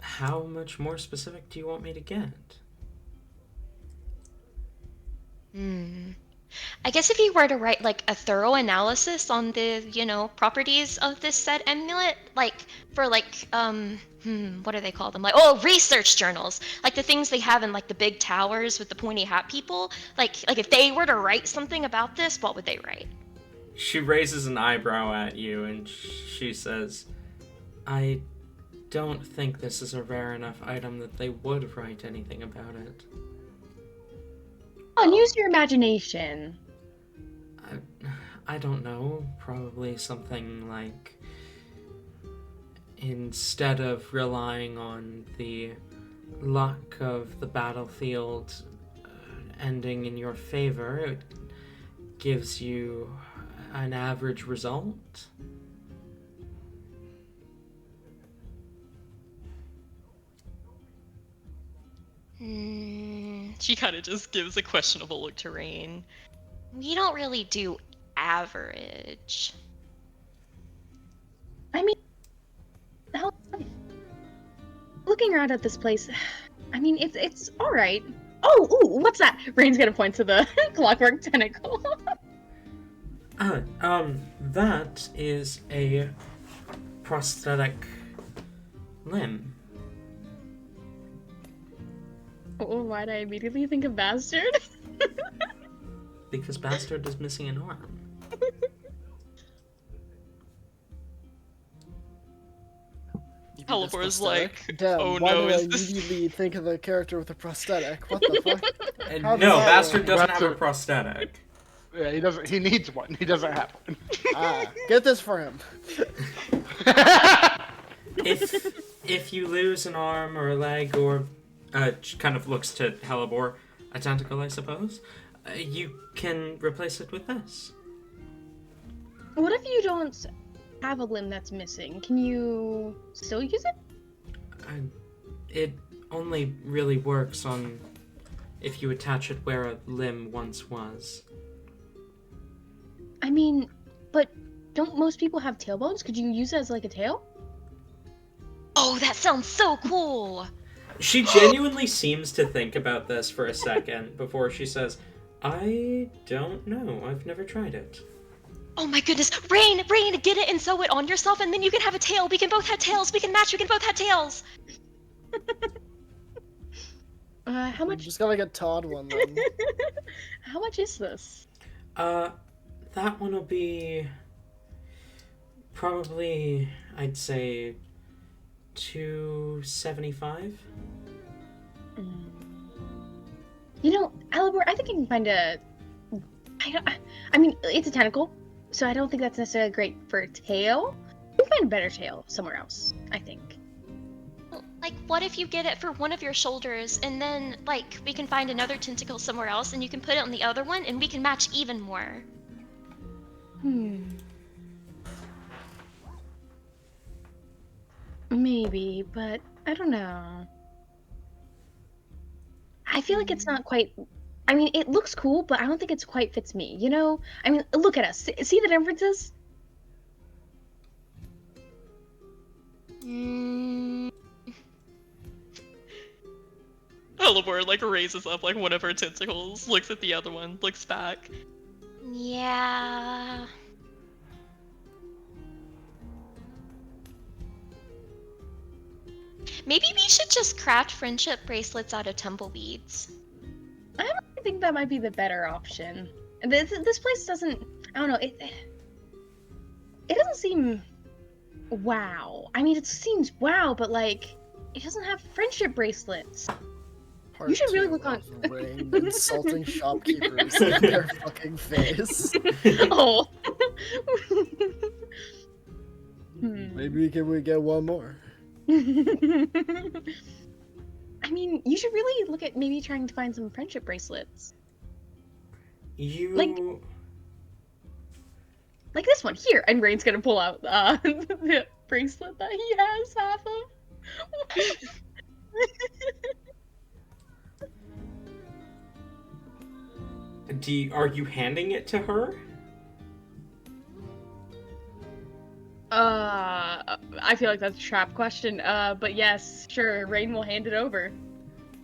How much more specific do you want me to get? I guess if you were to write like a thorough analysis on the, properties of this said amulet, like for like what do they call them? Like research journals. Like the things they have in like the big towers with the pointy hat people. Like if they were to write something about this, what would they write? She raises an eyebrow at you and she says, I don't think this is a rare enough item that they would write anything about it. Oh, use your imagination. I don't know. Probably something like, instead of relying on the luck of the battlefield ending in your favor, it gives you an average result. She kind of just gives a questionable look to Rain. We don't really do average. I mean, how, looking around at this place, I mean, it's all right. Oh, ooh, what's that? Rain's gonna point to the clockwork tentacle. That is a prosthetic limb. Oh, why'd I immediately think of bastard? Because Bastard is missing an arm. Helibor's like, Damn, oh why no, did I is this... immediately think of the character with a prosthetic? What the fuck? And How no, does that Bastard work? doesn't have a Bastard- prosthetic. Yeah, he doesn't. He needs one. He doesn't have one. Get this for him. If you lose an arm or a leg or kind of looks to Helibor, a tentacle, I suppose, you can replace it with this. What if you don't have a limb that's missing? Can you still use it? It only really works on if you attach it where a limb once was. I mean, but don't most people have tailbones? Could you use it as like a tail? Oh, that sounds so cool! She genuinely seems to think about this for a second before she says, I don't know. I've never tried it. Oh my goodness, Rain, get it and sew it on yourself, and then you can have a tail. We can both have tails. We can match. We can both have tails. How I'm much? just gonna get Todd one then. How much is this? That one will be probably, I'd say, $275. You know, Alibor, I think I can find a. I mean, it's a tentacle, so I don't think that's necessarily great for a tail. You can find a better tail somewhere else, I think. Well, like, what if you get it for one of your shoulders, and then, like, we can find another tentacle somewhere else, and you can put it on the other one, and we can match even more. Maybe, but I don't know. I feel like it's not quite. I mean, it looks cool, but I don't think it's quite fits me. You know? I mean, look at us. See the differences? Helibor like raises up like one of her tentacles, looks at the other one, looks back. Yeah. Maybe we should just craft friendship bracelets out of tumbleweeds. I think that might be the better option. This place doesn't. I don't know. It doesn't seem. Wow. I mean, it seems wow, but like, it doesn't have friendship bracelets. Part You should really two look on- of Rain insulting shopkeepers in their fucking face. Oh. Maybe can we get one more? I mean, you should really look at maybe trying to find some friendship bracelets. Like this one here, and Rain's gonna pull out the bracelet that he has half of. Are you handing it to her? I feel like that's a trap question. But yes, sure, Rain will hand it over.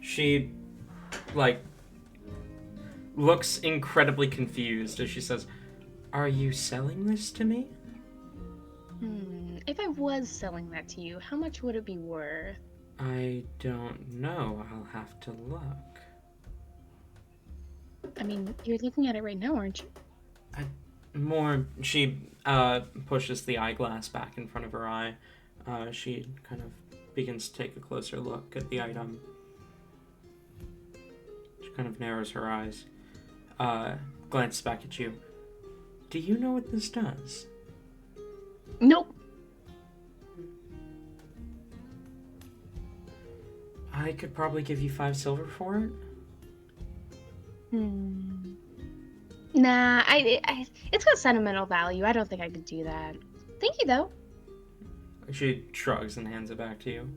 She, like, looks incredibly confused as she says, Are you selling this to me? If I was selling that to you, how much would it be worth? I don't know. I'll have to look. I mean, you're looking at it right now, aren't you? She pushes the eyeglass back in front of her eye. She kind of begins to take a closer look at the item. She kind of narrows her eyes. Glances back at you. Do you know what this does? Nope. I could probably give you 5 silver for it. Nah, it's got sentimental value. I don't think I could do that. Thank you, though. She shrugs and hands it back to you.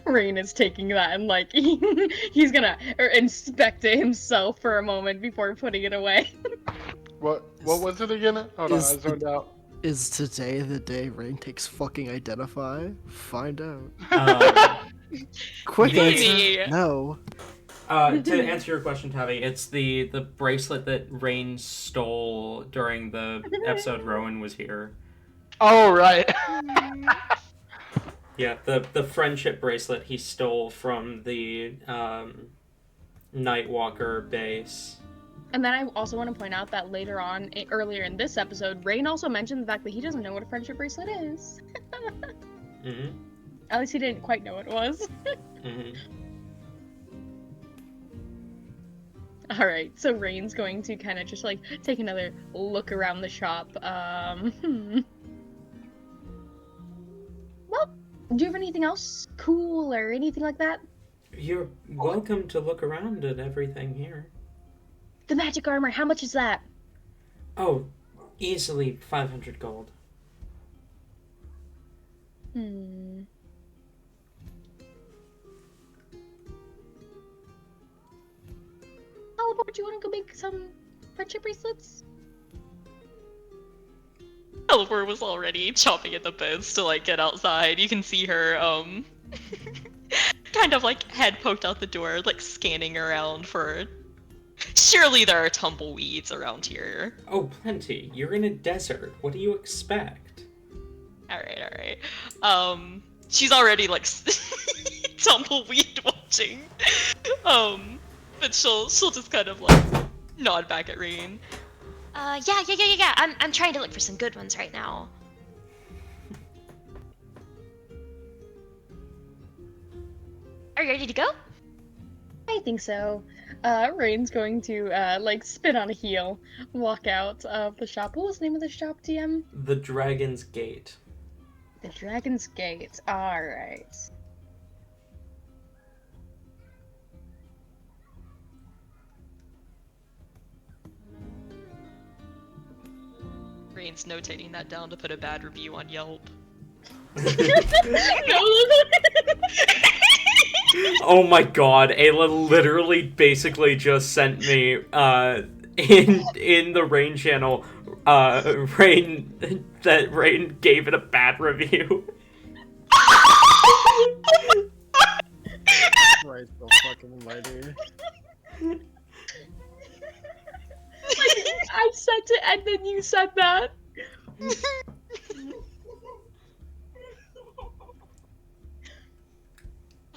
Rain is taking that and like he's gonna inspect it himself for a moment before putting it away. What was it again? Hold on, I zoned out. Is today the day Rain takes fucking identify? Find out. Quick Maybe. answer. No. To answer your question, Tavi, it's the bracelet that Rain stole during the episode Rowan was here. Oh, right. Yeah, the friendship bracelet he stole from the Nightwalker base. And then I also want to point out that later on, earlier in this episode, Rain also mentioned the fact that he doesn't know what a friendship bracelet is. Mm-hmm. At least he didn't quite know what it was. Mm-hmm. Alright, so Rain's going to kind of just like take another look around the shop. Well, do you have anything else cool or anything like that? You're welcome to look around at everything here. The magic armor, how much is that? Oh, easily 500 gold. Alabor, do you want to go make some friendship bracelets? Elvor was already chomping at the bits to like get outside. You can see her kind of like head poked out the door, like scanning around for. Surely there are tumbleweeds around here. Oh, plenty. You're in a desert. What do you expect? Alright. She's already like tumbleweed watching. But she'll just kind of like nod back at Rain. Yeah. I'm trying to look for some good ones right now. Are you ready to go? I think so. Rain's going to, like, spin on a heel, walk out of the shop. What was the name of the shop, DM? The Dragon's Gate. The Dragon's Gate. Alright. Rain's notating that down to put a bad review on Yelp. Oh my god, Ayla literally basically just sent me in the Rain channel Rain gave it a bad review. Right, so fucking mighty. I sent it and then you said that.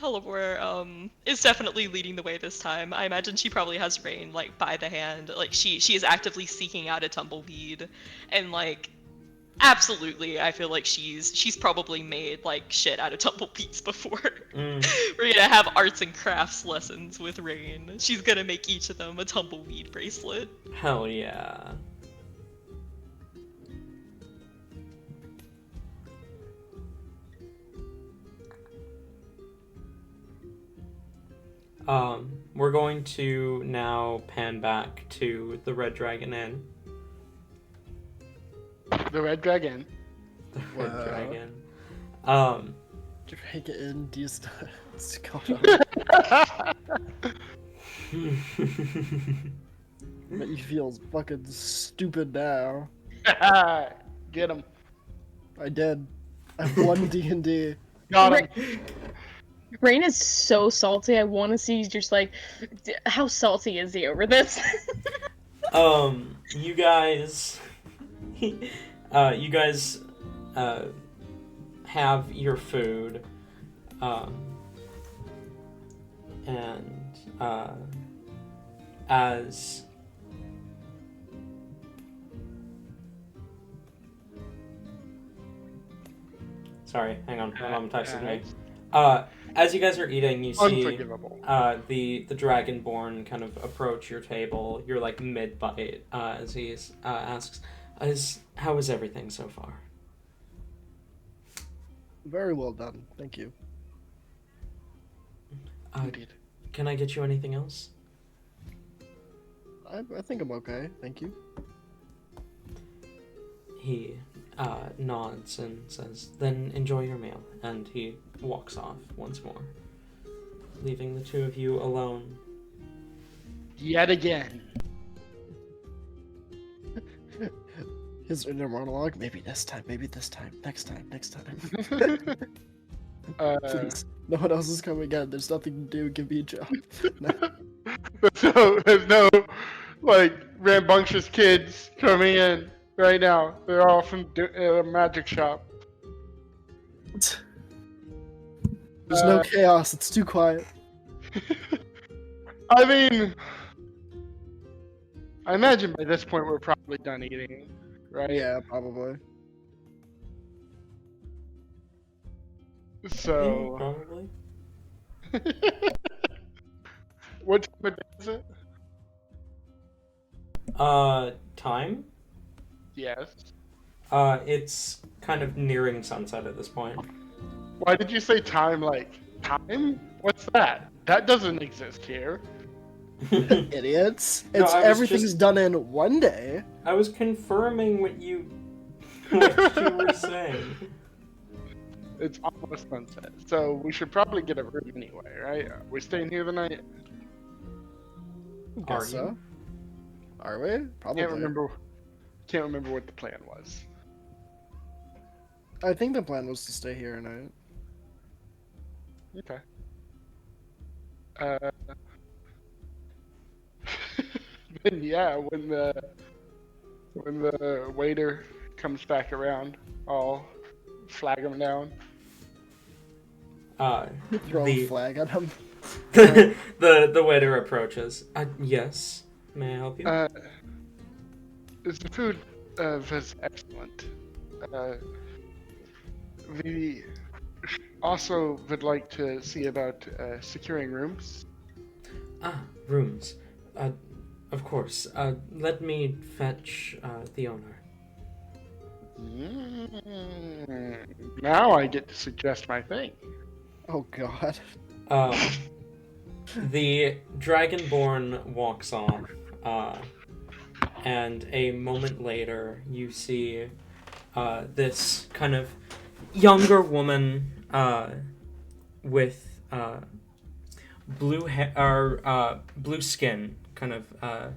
Helivore is definitely leading the way this time. I imagine she probably has Rain like by the hand. Like she is actively seeking out a tumbleweed, and like absolutely, I feel like she's probably made like shit out of tumbleweeds before. We're gonna have arts and crafts lessons with Rain. She's gonna make each of them a tumbleweed bracelet. Hell yeah. We're going to now pan back to the Red Dragon Inn. The Red Dragon. The Red Wow. Dragon. Drag it in, do you it's caught But you feel fucking stupid now. Get him. I did. I've won D&D. Got him. Rain is so salty. I want to see just like, how salty is he over this? You guys, have your food, and as sorry, hang on, my mom texted me. As you guys are eating, you see Unforgivable. the Dragonborn kind of approach your table. You're like mid-bite as he asks, how is everything so far? Very well done, thank you. Indeed. Can I get you anything else? I think I'm okay, thank you. He nods and says, then enjoy your meal, and he walks off once more, leaving the two of you alone. Yet again. His inner monologue. Maybe this time. Maybe this time. Next time. Next time. Please. No one else is coming in. There's nothing to do. Give me a job. No. There's no like rambunctious kids coming in right now. They're all from a magic shop. There's no chaos. It's too quiet. I mean, I imagine by this point we're probably done eating, right? Yeah, probably. So, Probably. what time of day is it? Time? Yes. It's kind of nearing sunset at this point. Why did you say time like time? What's that? That doesn't exist here. Idiots. No, It's I was everything's just- done in one day. I was confirming what you were saying. It's almost sunset, so we should probably get a room anyway, right? We're staying here the night. Are Guess you? so. Are we? Probably. Can't remember what the plan was. I think the plan was to stay here tonight. Okay. Then yeah, when the waiter comes back around, I'll flag him down. Throw a The flag at him. the waiter approaches. Yes, may I help you? The food was excellent. We also would like to see about securing rooms. Rooms. Of course. Let me fetch the owner. Now I get to suggest my thing. Oh god. The Dragonborn walks off, and a moment later, you see this kind of younger woman with blue hair, blue skin, kind of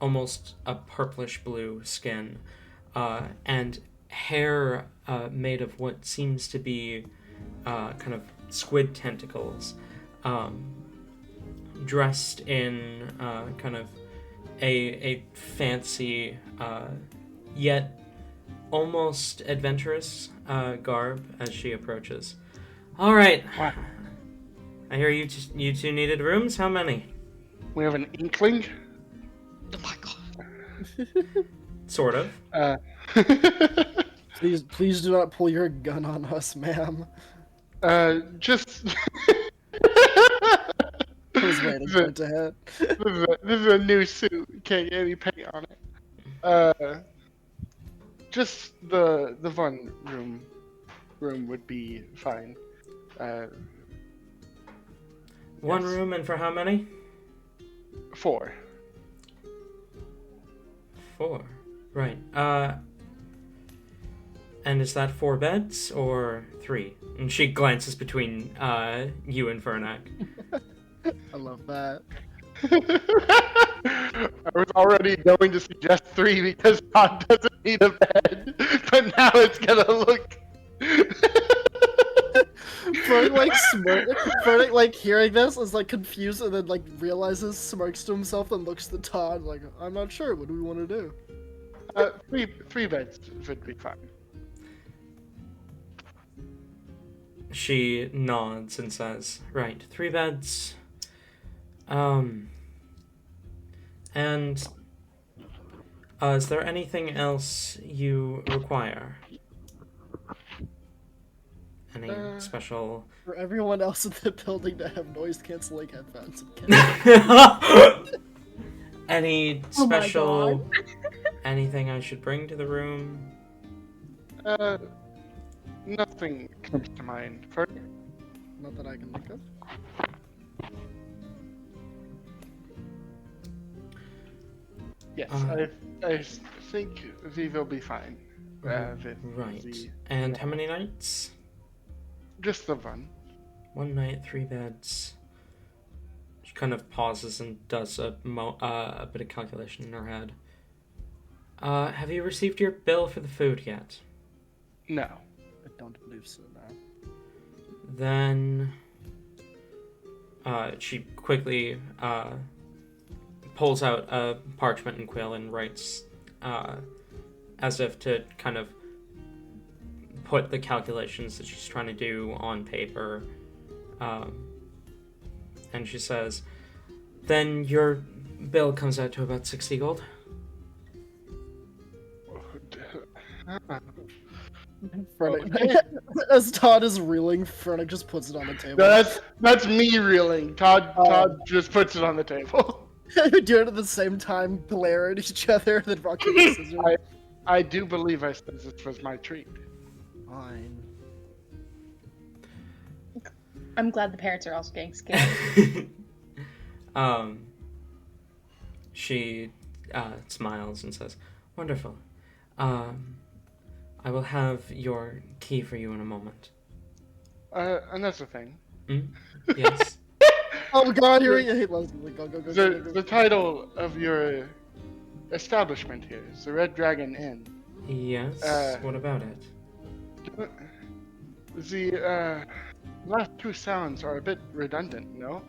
almost a purplish blue skin, and hair made of what seems to be kind of squid tentacles, dressed in kind of a fancy yet almost adventurous garb as she approaches. All right. What? I hear you two needed rooms. How many? We have an inkling. Oh my god. Sort of. Please do not pull your gun on us, ma'am. Just. I was waiting for it to hit. This is a new suit. Can't get any paint on it. Just the one room would be fine. One Yes. room, and for how many? 4. 4. Right. And is that 4 beds or 3? And she glances between you and Fernac. I love that. I was already going to suggest 3 because Todd doesn't need a bed, but now it's gonna look. Fernick like hearing this is like confused and then like realizes, smirks to himself, and looks at Todd like, I'm not sure. What do we want to do? 3 beds would be fine. She nods and says, right, 3 beds. And is there anything else you require? Any special... For everyone else in the building to have noise canceling headphones. Any Oh my special... God. anything I should bring to the room? Nothing comes to mind. Not that I can think of. Yes, Uh, I think we will be fine. With Right. the- And how many nights? just the one. 1 night, 3 beds. She kind of pauses and does a bit of calculation in her head. Have you received your bill for the food yet? No. I don't believe so now. Then she quickly pulls out a parchment and quill and writes, as if to kind of put the calculations that she's trying to do on paper. And she says, then your bill comes out to about 60 gold. Frederick, as Todd is reeling, Frederick just puts it on the table. That's me reeling. Todd just puts it on the table. We do it at the same time, glare at each other, then rock paper scissors. I do believe I said this was my treat. Fine. I'm glad the parents are also getting scared. She smiles and says, wonderful. I will have your key for you in a moment. Another thing. Yes. Oh god, here we go. Hey, Leslie, go. The title of your establishment here is the Red Dragon Inn. Yes. What about it? The last two sounds are a bit redundant, no?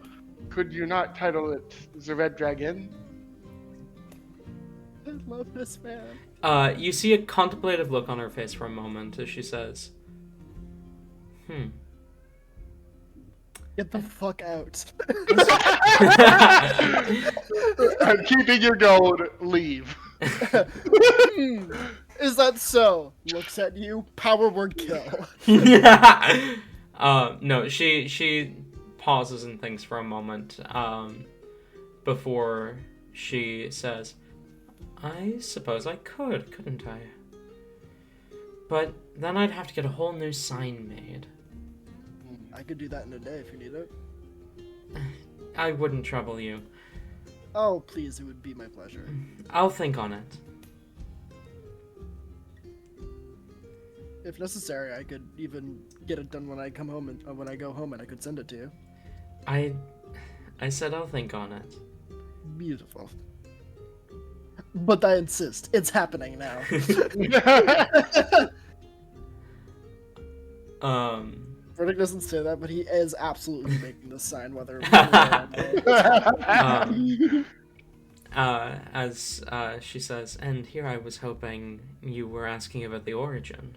Could you not title it the Red Dragon? I love this man. You see a contemplative look on her face for a moment as she says, Get the fuck out. I'm keeping your gold. Leave. Is that so? Looks at you. Power word kill. No, she pauses and thinks for a moment before she says, I suppose I could, couldn't I? But then I'd have to get a whole new sign made. I could do that in a day if you need it. I wouldn't trouble you. Oh, please, it would be my pleasure. I'll think on it. If necessary, I could even get it done when I come home and when I go home, and I could send it to you. I said I'll think on it. Beautiful. But I insist, it's happening now. Verdict doesn't say that, but he is absolutely making the sign, whether. As she says, and here I was hoping you were asking about the origin.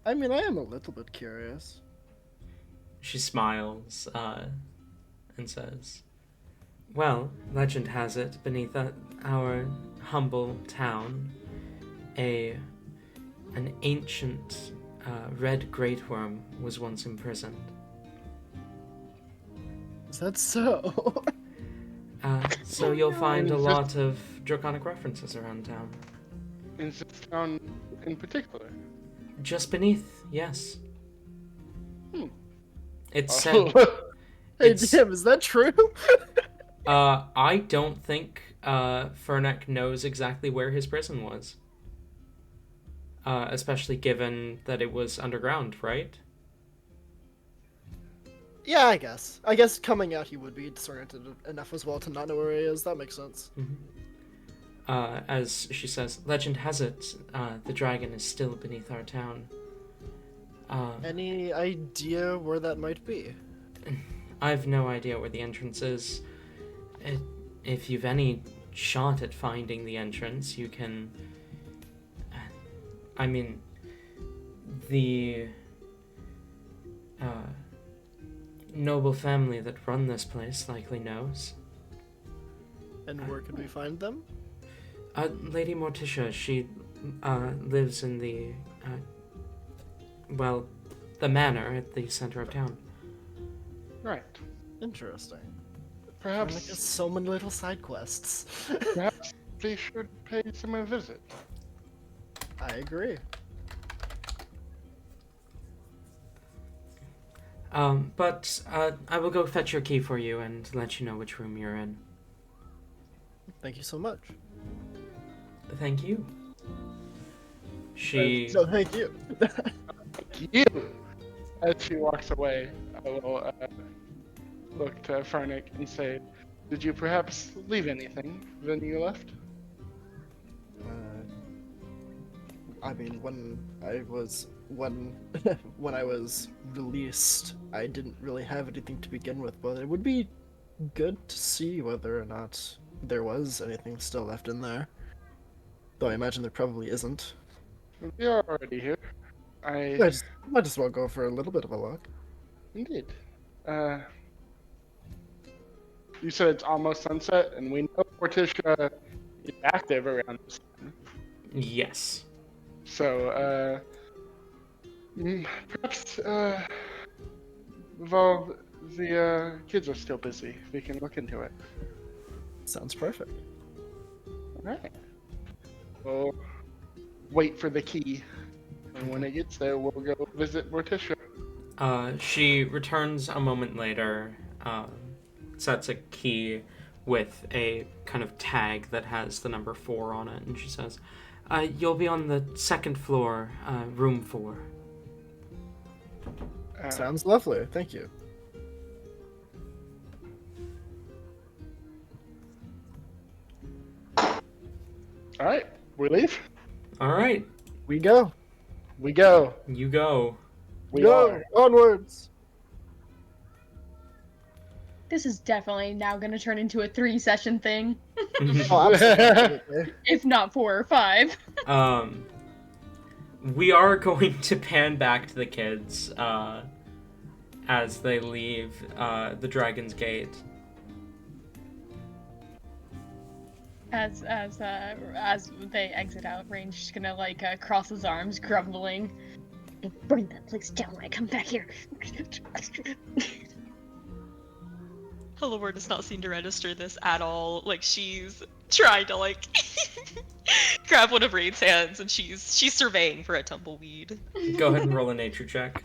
I mean, I am a little bit curious. She smiles and says, well, legend has it, beneath our humble town, an ancient red great worm was once imprisoned. Is that so? So you'll find a lot of draconic references around town. In this town in particular? Just beneath, yes. It's said. Hey, Jim, is that true? I don't think Fernek knows exactly where his prison was. Especially given that it was underground, right? Yeah, I guess. I guess coming out he would be disoriented enough as well to not know where he is. That makes sense. Mm-hmm. As she says, legend has it, the dragon is still beneath our town. Any idea where that might be? I've no idea where the entrance is. If you've any shot at finding the entrance, you can... I mean, the noble family that run this place likely knows. And where could we find them? Lady Morticia, she lives in the, the manor at the center of town. Right. Interesting. Perhaps Like, so many little side quests. perhaps they should pay them a visit. I agree. But I will go fetch your key for you and let you know which room you're in. Thank you so much. Thank you. She... So thank you. You! As she walks away, I will look to Farnick and say, did you perhaps leave anything when you left? I mean, when when I was released, I didn't really have anything to begin with, but it would be good to see whether or not there was anything still left in there. Though I imagine there probably isn't. You're already here. Might as well go for a little bit of a look. Indeed. You said it's almost sunset, and we know Morticia is active around this time. Yes. So, perhaps, while the kids are still busy, we can look into it. Sounds perfect. Alright. We'll wait for the key, and when it gets there, we'll go visit Morticia. She returns a moment later, sets a key with a kind of tag that has the number 4 on it, and she says, you'll be on the 2nd floor, room 4. Sounds lovely. Thank you. Alright, we leave? Alright, We go. We go. you go. We go are. onwards. This is definitely now going to turn into a 3-session thing, Oh, absolutely. if not 4 or 5. We are going to pan back to the kids, as they leave, the Dragon's Gate. As they exit out, Rain's just gonna like cross his arms, grumbling. Burn that place down when I come back here. Hello does not seem to register this at all. Like, she's trying to, like, grab one of Rain's hands, and she's surveying for a tumbleweed. Go ahead and roll a nature check.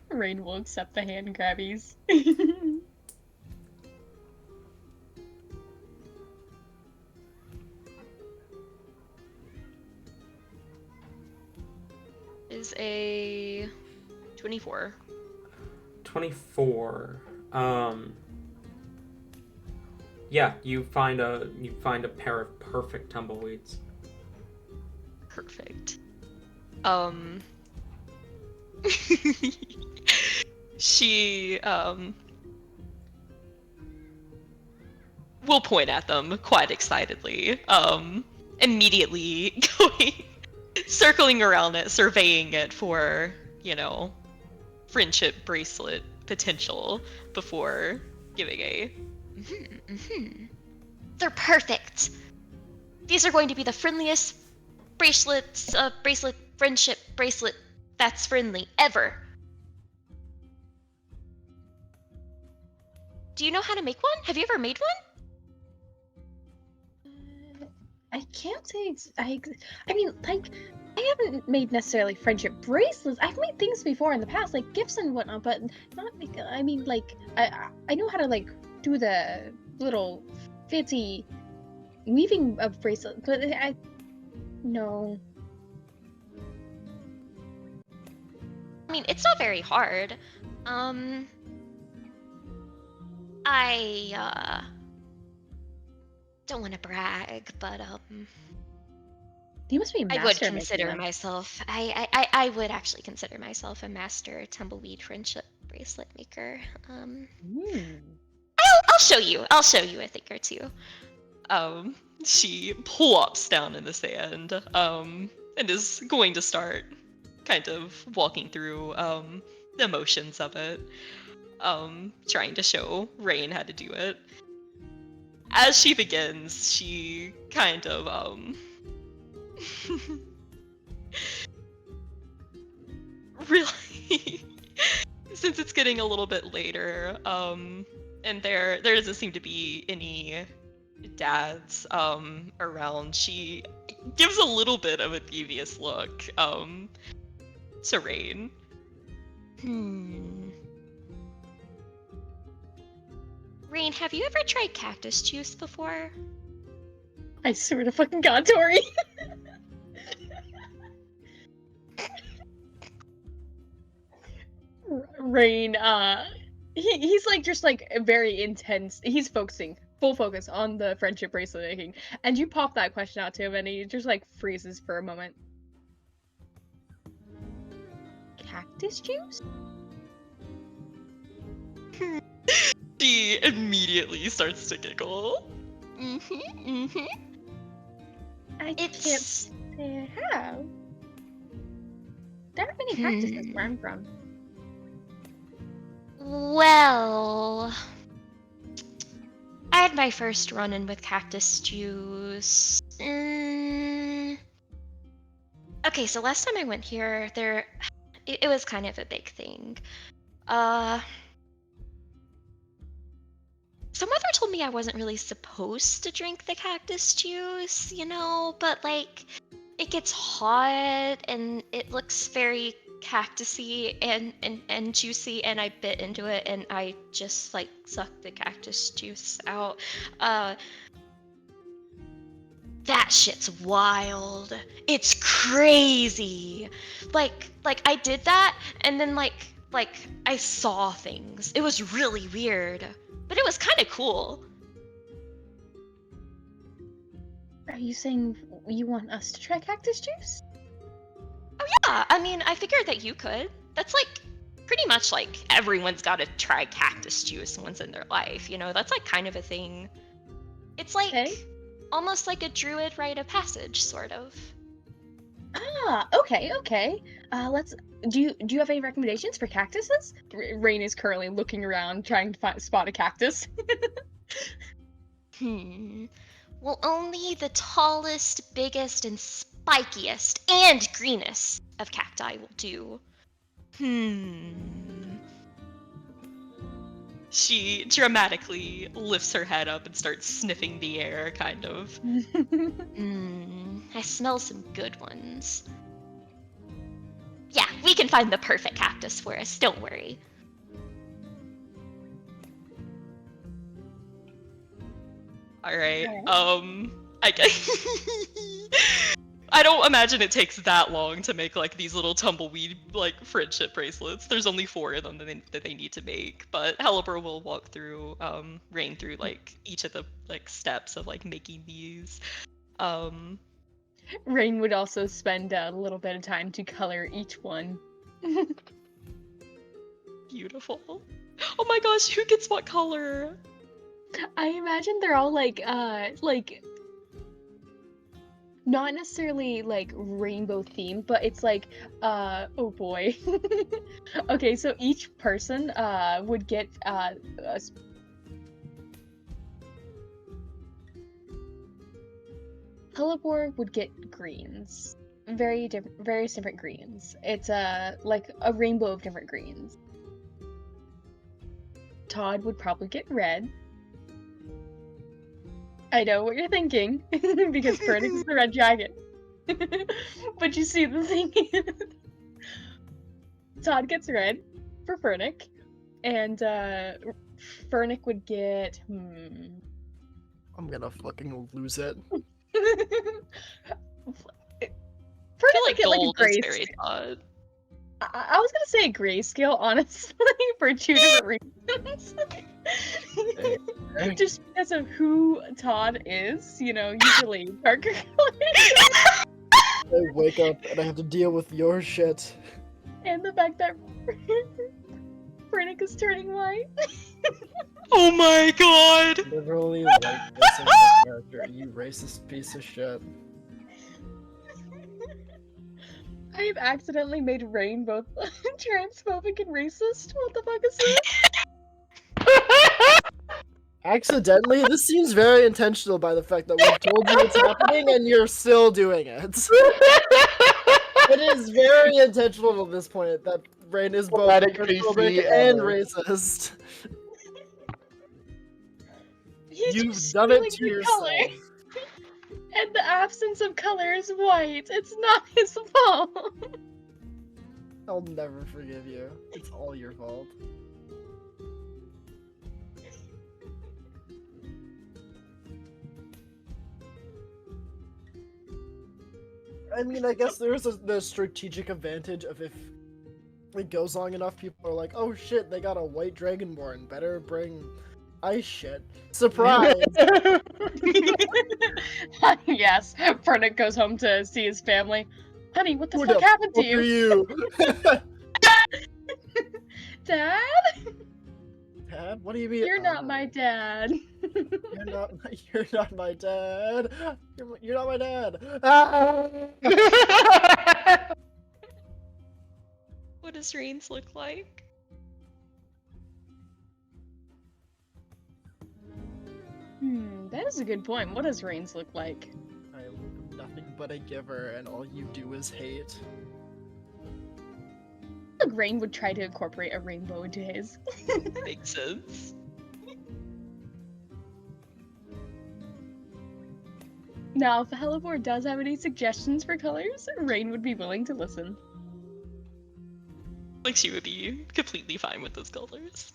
Rain will accept the hand grabbies. Is a 24. 24. Yeah, you find a pair of perfect tumbleweeds. Perfect. She will point at them quite excitedly. Immediately circling around it, surveying it for, friendship bracelet potential before giving a. They're perfect. These are going to be the friendliest friendship bracelet that's friendly ever. Do you know how to make one? Have you ever made one? I can't say. I mean, like, I haven't made necessarily friendship bracelets. I've made things before in the past, like gifts and whatnot, but not. I mean, like, I know how to like do the little fancy weaving of bracelets, but no. I mean, it's not very hard. I don't want to brag, but You must be a master. I would at making consider them. myself. I would actually consider myself a master tumbleweed friendship bracelet maker. I'll show you. I'll show you a thing or two. She plops down in the sand, and is going to start kind of walking through the motions of it, trying to show Rain how to do it. As she begins, she kind of really, since it's getting a little bit later, and there doesn't seem to be any dads around, she gives a little bit of a devious look to Rain. Rain, have you ever tried cactus juice before? I swear to fucking God, Tori. Rain, he's like just like very intense. He's focusing full focus on the friendship bracelet making, and you pop that question out to him, and he just like freezes for a moment. Cactus juice? She immediately starts to giggle. I It's- can't say how. There aren't many cactuses where I'm from. Well, I had my first run-in with cactus juice. Okay, so last time I went here, it was kind of a big thing. Some mother told me I wasn't really supposed to drink the cactus juice, but like, it gets hot and it looks very cactusy and juicy, and I bit into it and I just like sucked the cactus juice out. That shit's wild. It's crazy. Like I did that and then like I saw things. It was really weird, but it was kind of cool. Are you saying you want us to try cactus juice? Oh yeah, I mean, I figured that you could. That's like pretty much like everyone's got to try cactus juice once in their life, That's like kind of a thing. It's like Okay. almost like a druid rite of passage, sort of. Ah, okay. Do you have any recommendations for cactuses? Rain is currently looking around trying to spot a cactus. Well, only the tallest, biggest, and spikiest, and greenest of cacti will do. She dramatically lifts her head up and starts sniffing the air, kind of. I smell some good ones. Yeah, we can find the perfect cactus for us, don't worry. Alright, I guess... I don't imagine it takes that long to make, like, these little tumbleweed, like, friendship bracelets. There's only 4 of them that they need to make, but Helibur will walk through, Rain through, like, each of the, like, steps of, like, making these. Rain would also spend a little bit of time to color each one. Beautiful. Oh my gosh, who gets what color? I imagine they're all like not necessarily like rainbow themed, but it's like oh boy. Okay, so each person would get Helibor would get greens. Various different greens. It's like a rainbow of different greens. Todd would probably get red. I know what you're thinking, because Furnick is the red dragon. But you see, the thing is, Todd gets red for Furnick, and Furnick would get, I'm gonna fucking lose it. I Furnick feel would like get like a gold is gray very scale. odd. I was gonna say a grayscale, honestly, for 2 different reasons. Just because of who Todd is, usually darker colors. I wake up and I have to deal with your shit. And the fact that Furnick is turning white. Oh my god! Literally like this in my character, you racist piece of shit. I have accidentally made Rain both transphobic and racist. What the fuck is this? Accidentally? This seems very intentional by the fact that we've told you it's happening and you're still doing it. It is very intentional at this point that Rain is both Dramatic transphobic PC and ever. racist. He's You've just done it stealing to the yourself. color. And the absence of color is white. It's not his fault. I'll never forgive you. It's all your fault. I mean, I guess there's the strategic advantage of if it goes long enough, people are like, oh shit, they got a white dragonborn, better bring I shit. Surprise! Yes, Fernick goes home to see his family. Honey, what the Who fuck happened to fuck are you? you? Dad? Dad? What do you mean? You're not my dad. You're not. You're not my dad. You're not my dad. Ah! What does Reigns look like? That is a good point. What does Reigns look like? I am nothing but a giver, and all you do is hate. I think Rain would try to incorporate a rainbow into his. Makes sense. Now, if Hellebore does have any suggestions for colors, Rain would be willing to listen. Like she would be completely fine with those colors.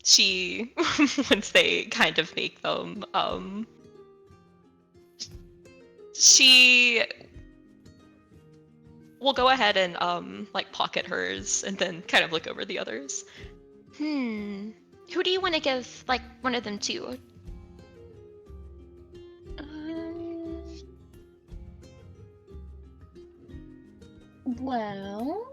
She, once they kind of make them, she will go ahead and, like, pocket hers and then kind of look over the others. Who do you want to give, like, one of them to? Well...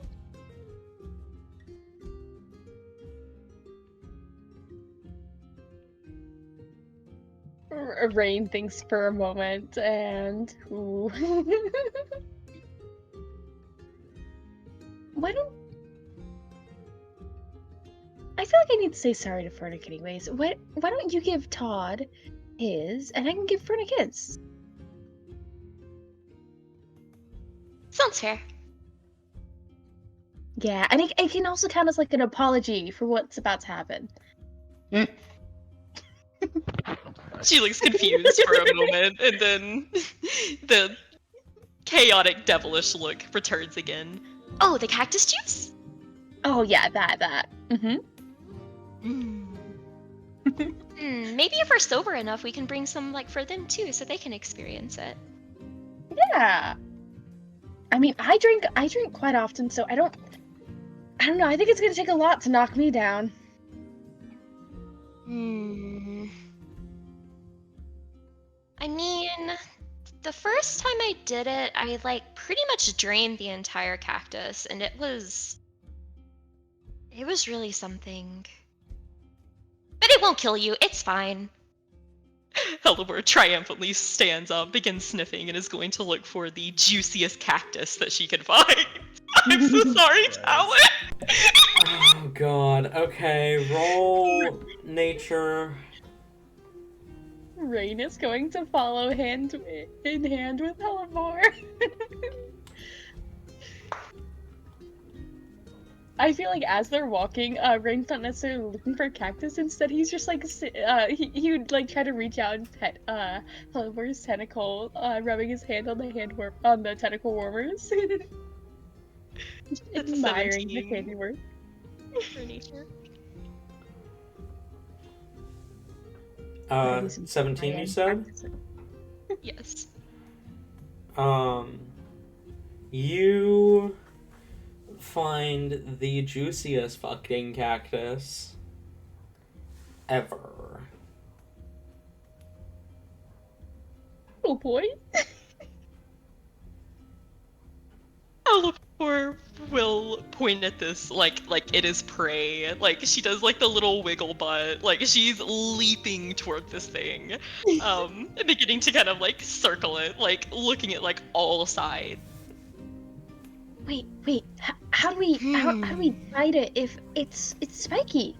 Rain thinks for a moment, and... Ooh. Why don't... I feel like I need to say sorry to Fernick anyways. Why don't you give Todd his, and I can give Fernick his? Sounds fair. Yeah, and it can also count as like an apology for what's about to happen. She looks confused for a moment, and then the chaotic, devilish look returns again. Oh, the cactus juice? Oh yeah, that. Maybe if we're sober enough, we can bring some, like, for them too, so they can experience it. Yeah. I mean, I drink quite often, so I don't know. I think it's gonna take a lot to knock me down. I mean, the first time I did it, I, like, pretty much drained the entire cactus, and it was really something. But it won't kill you, it's fine. Hellebore triumphantly stands up, begins sniffing, and is going to look for the juiciest cactus that she can find. I'm so sorry, Talon! Oh god. Okay, roll nature. Rain is going to follow hand in hand with Hellebore. I feel like as they're walking, Rain's not necessarily looking for a cactus. Instead, he's just like, he would like try to reach out and pet Hellebore's tentacle, rubbing his hand on the tentacle warmers. That's Admiring the 17. handiwork. For nature. 17 you said? Yes. You find the juiciest fucking cactus ever. Oh boy. Hellebore will point at this like it is prey. Like she does like the little wiggle butt. Like she's leaping toward this thing. And beginning to kind of like circle it, like looking at like all sides. Wait. How do we fight it if it's spiky?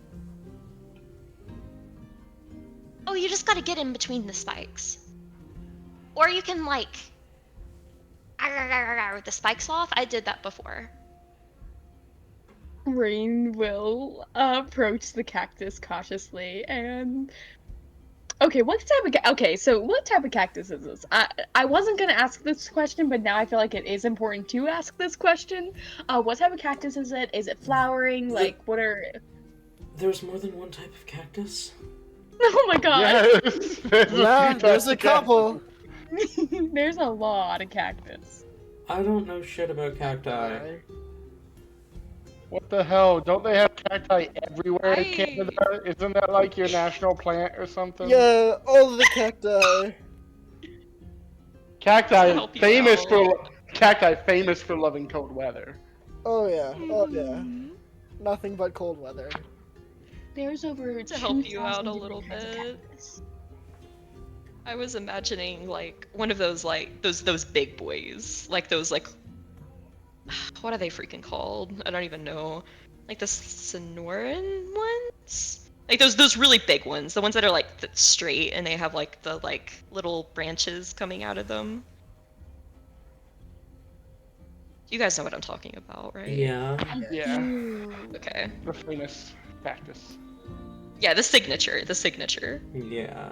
Oh, you just gotta get in between the spikes. Or you can, like, with the spikes off. I did that before. Rain will approach the cactus cautiously and... Okay, what type of cactus is this? I wasn't gonna ask this question, but now I feel like it is important to ask this question. What type of cactus is it? Is it flowering? Like, what are... There's more than one type of cactus? Oh my god! Yes, Yeah, there's a couple. There's a lot of cactus. I don't know shit about cacti. What the hell? Don't they have cacti everywhere in I- Canada? Isn't that like your national plant or something? Yeah, all of the cacti. Cacti help you famous out. for cacti famous for loving cold weather. Oh yeah, oh yeah. Mhm. Nothing but cold weather. There's over To help you 2,000 out a different little kinds of bit. cactus. I was imagining like one of those like those big boys, like those like what are they freaking called? I don't even know. Like the Sonoran ones? Like those really big ones, the ones that are like straight and they have like the like little branches coming out of them. You guys know what I'm talking about, right? Yeah. Yeah, Okay. the famous cactus. Yeah, the signature. Yeah.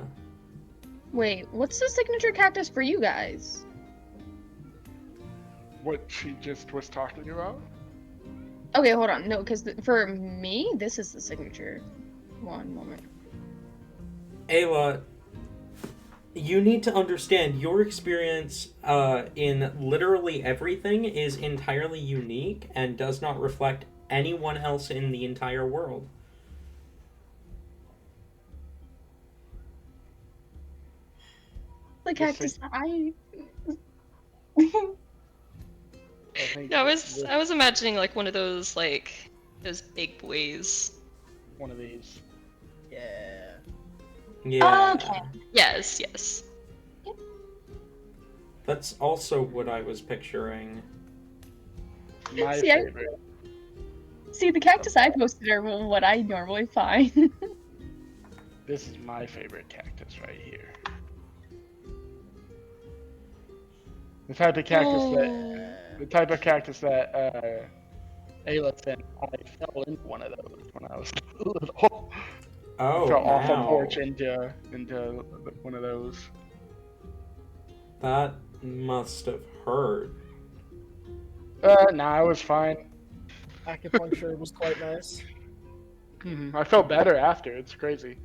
Wait, what's the signature cactus for you guys? What she just was talking about? Okay, hold on. No, because for me, this is the signature. One moment. Ayla, you need to understand your experience in literally everything is entirely unique and does not reflect anyone else in the entire world. The cactus I. I think Yeah, this- I was imagining like one of those like those big boys. one of these. Yeah. Yeah. Okay. Yes. That's also what I was picturing. My See, favorite. See, the cactus I posted are what I normally find. This is my favorite cactus right here. The type of cactus that Ayla sent. I fell into one of those when I was little. Oh, I fell off a wow. porch into one of those. That must have hurt. Nah, it was fine. Acupuncture was quite nice. I felt better after. It's crazy.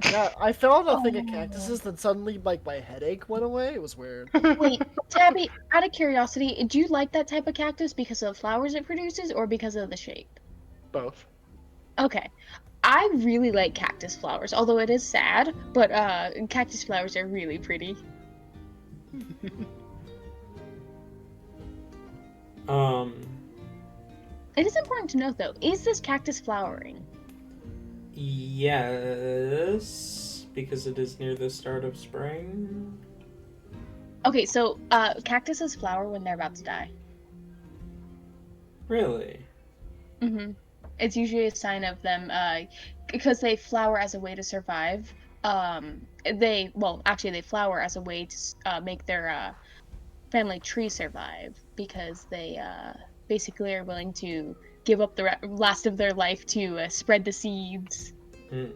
Yeah, I fell on a thing of cactuses, then suddenly, like, my headache went away. It was weird. Wait, Tabby, out of curiosity, do you like that type of cactus because of the flowers it produces or because of the shape? Both. Okay. I really like cactus flowers, although it is sad, but cactus flowers are really pretty. It is important to note though, is this cactus flowering? Yes, because it is near the start of spring. Okay, so cactuses flower when they're about to die. Really? Mm-hmm. It's usually a sign of them, because they flower as a way to survive. They flower as a way to make their family tree survive because they basically are willing to give up the last of their life to spread the seeds. Mm.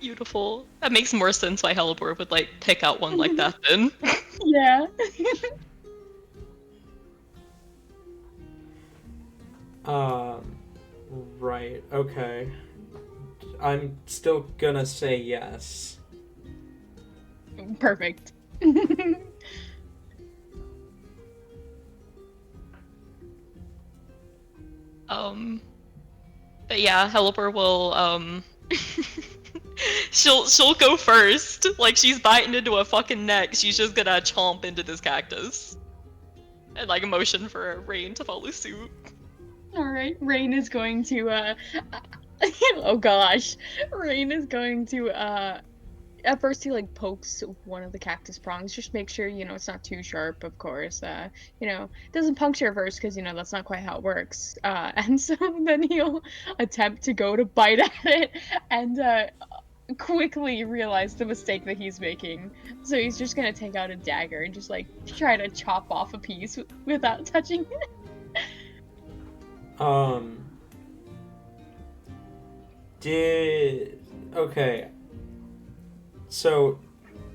Beautiful. That makes more sense why Hellebore would like pick out one like that then. Yeah. Right, okay. I'm still gonna say yes. Perfect. But yeah, Hellebore will she'll go first. Like she's biting into a fucking neck. She's just gonna chomp into this cactus. And like motion for Rain to follow suit. Alright, Rain is going to, oh gosh. Rain is going to, at first he, like, pokes one of the cactus prongs, just make sure, it's not too sharp, of course. Doesn't puncture first, because, that's not quite how it works. And so then he'll attempt to go to bite at it, and, quickly realize the mistake that he's making. So he's just gonna take out a dagger and just, like, try to chop off a piece without touching it. Okay. So,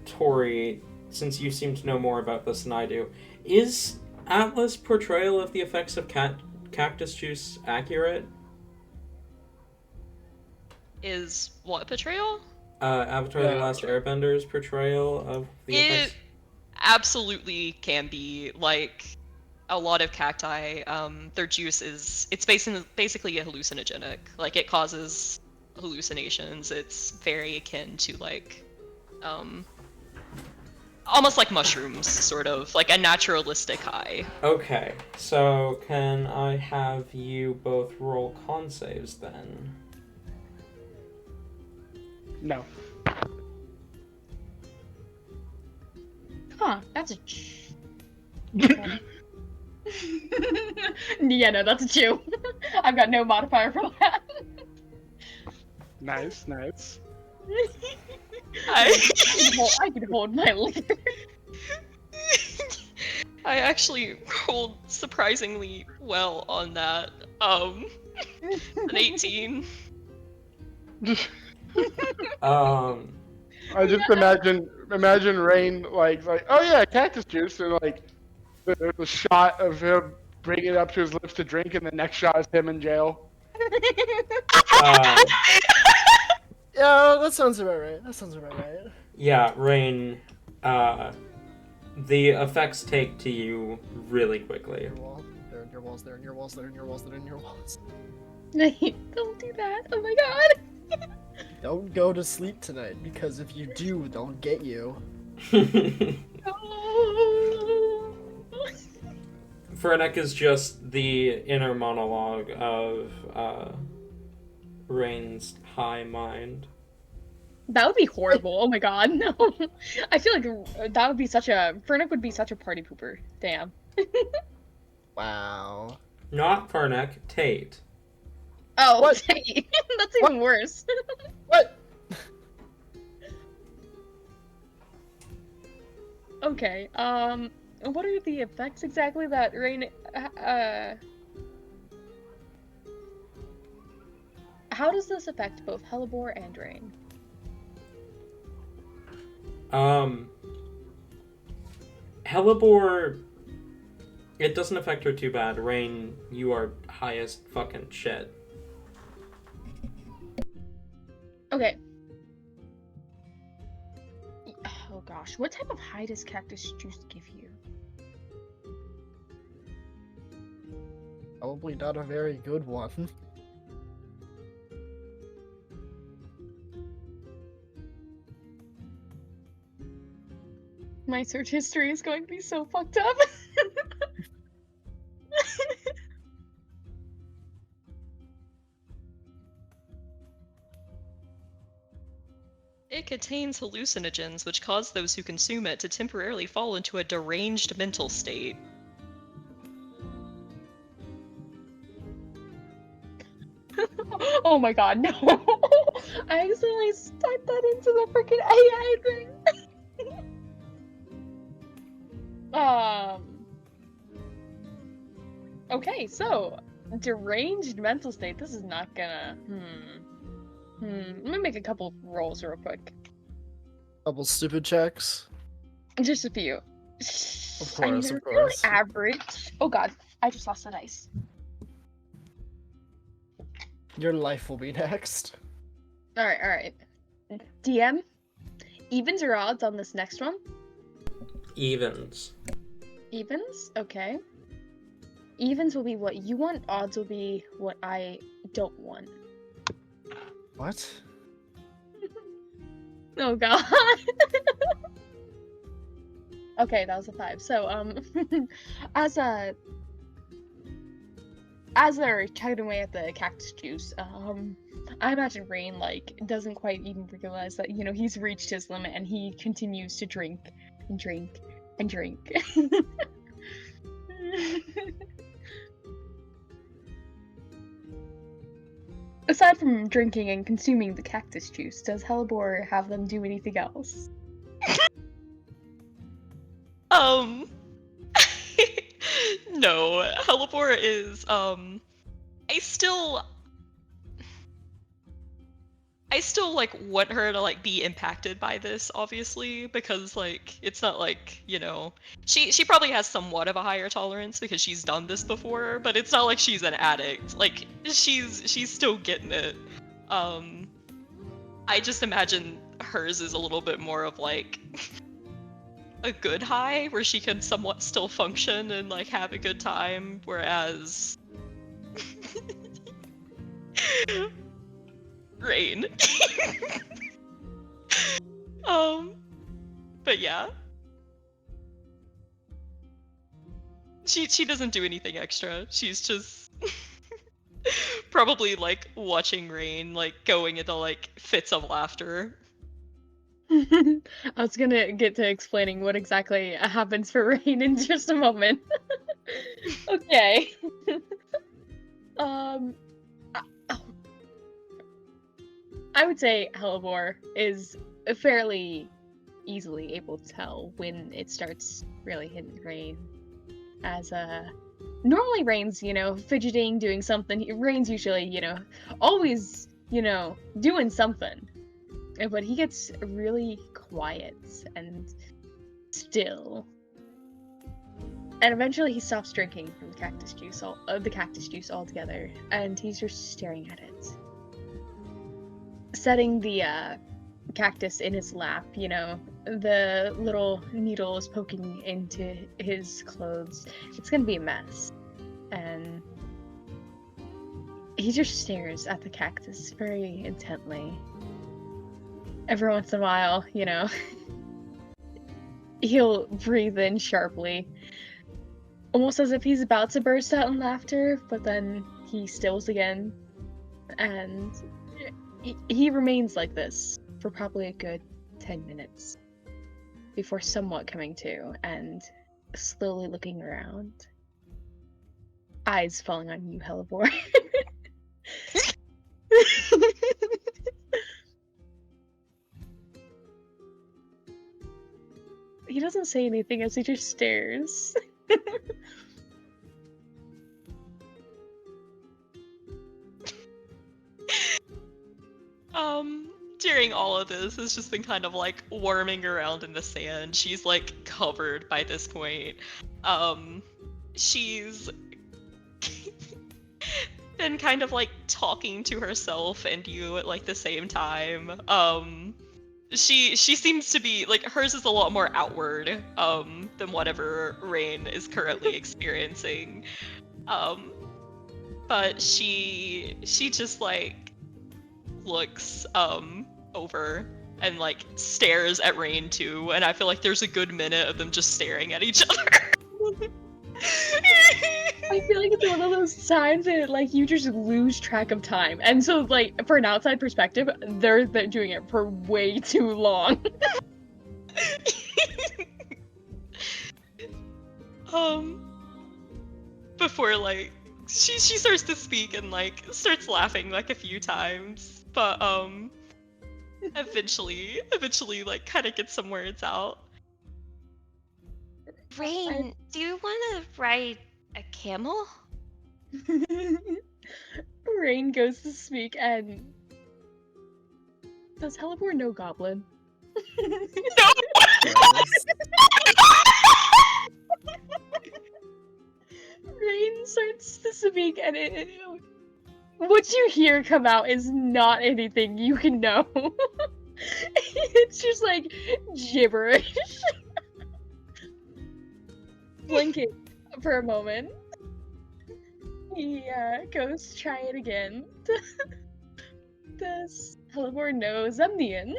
Tori, since you seem to know more about this than I do, is Atlas' portrayal of the effects of cactus juice accurate? Is what betrayal? Avatar: The Last Airbender's portrayal of the effects. absolutely can be. Like, a lot of cacti, their juice it's basically a hallucinogenic. Like, it causes hallucinations. It's very akin to, like, almost like mushrooms, sort of. Like a naturalistic high. Okay, so can I have you both roll con saves then? No. Huh, that's a yeah, no, that's a 2. I've got no modifier for that. Nice, nice. I can hold my liquor. I actually rolled surprisingly well on that. An 18. I just imagine Rain like, oh yeah, cactus juice, and like there's a shot of him bringing it up to his lips to drink, and the next shot is him in jail. Yeah, that sounds about right. That sounds about right. Yeah, Rain, the effects take to you really quickly. Your wall. They're in your walls. They're in your walls. They're in your walls. They're in your walls. Don't do that. Oh my god. Don't go to sleep tonight, because if you do, they'll get you. Oh. Fernek is just the inner monologue of Rain's high mind. That would be horrible. Oh my god, no. I feel like that would be Fernek would be such a party pooper. Damn. Wow. Not Fernek, Tate. Oh, What? That's even worse. What? Okay, what are the effects exactly that Rain, how does this affect both Hellebore and Rain? Hellebore, it doesn't affect her too bad. Rain, you are high as fucking shit. Okay. Oh gosh, what type of high does cactus juice give you? Probably not a very good one. My search history is going to be so fucked up. It contains hallucinogens, which cause those who consume it to temporarily fall into a deranged mental state. Oh my god, no. I accidentally typed that into the freaking AI thing. Okay, so deranged mental state. This is not gonna. Let me make a couple rolls real quick. Couple stupid checks. Just a few. Of I mean, course, they're of course. really average. Oh god, I just lost the dice. Your life will be next. Alright. DM, evens or odds on this next one? Evens. Evens? Okay. Evens will be what you want, odds will be what I don't want. What? Oh god. Okay, that was a 5. So, as they're chugging away at the cactus juice, I imagine Rain, like, doesn't quite even realize that, you know, he's reached his limit and he continues to drink and drink and drink. Aside from drinking and consuming the cactus juice, does Hellebore have them do anything else? No. Hellebore is, I still, like, want her to, like, be impacted by this, obviously, because, like, it's not like, you know, she probably has somewhat of a higher tolerance because she's done this before, but it's not like she's an addict. Like, she's still getting it. I just imagine hers is a little bit more of, like, a good high where she can somewhat still function and like have a good time, whereas Rain. But yeah. She doesn't do anything extra. She's just probably like watching Rain like going into like fits of laughter. I was gonna get to explaining what exactly happens for Rain in just a moment. Okay. um, I would say Hellebore is fairly easily able to tell when it starts really hitting Rain. As normally Rain's, fidgeting, doing something. Rain's usually, always, doing something. But he gets really quiet and still. And eventually he stops drinking from the cactus juice altogether, and he's just staring at it. Setting the cactus in his lap, the little needle is poking into his clothes. It's gonna be a mess. And he just stares at the cactus very intently. Every once in a while, he'll breathe in sharply, almost as if he's about to burst out in laughter, but then he stills again, and he remains like this for probably a good 10 minutes before somewhat coming to and slowly looking around. Eyes falling on you, Hellebore. He doesn't say anything as he just stares. During all of this has just been kind of like worming around in the sand. She's like covered by this point. She's been kind of like talking to herself and you at like the same time. She seems to be like, hers is a lot more outward than whatever Rain is currently experiencing. But she just like looks over and like stares at Rain too, and I feel like there's a good minute of them just staring at each other. I feel like it's one of those times that like you just lose track of time, and so like for an outside perspective, they're doing it for way too long. Before like she starts to speak and like starts laughing like a few times, but eventually like kind of gets some words out. Rain, do you want to ride a camel? Rain goes to speak, and does Hellebore know Goblin? No! Rain starts to speak, and what you hear come out is not anything you can know. It's just like gibberish. Blinking for a moment. He goes to try it again. Does Hellebore know Zemnian?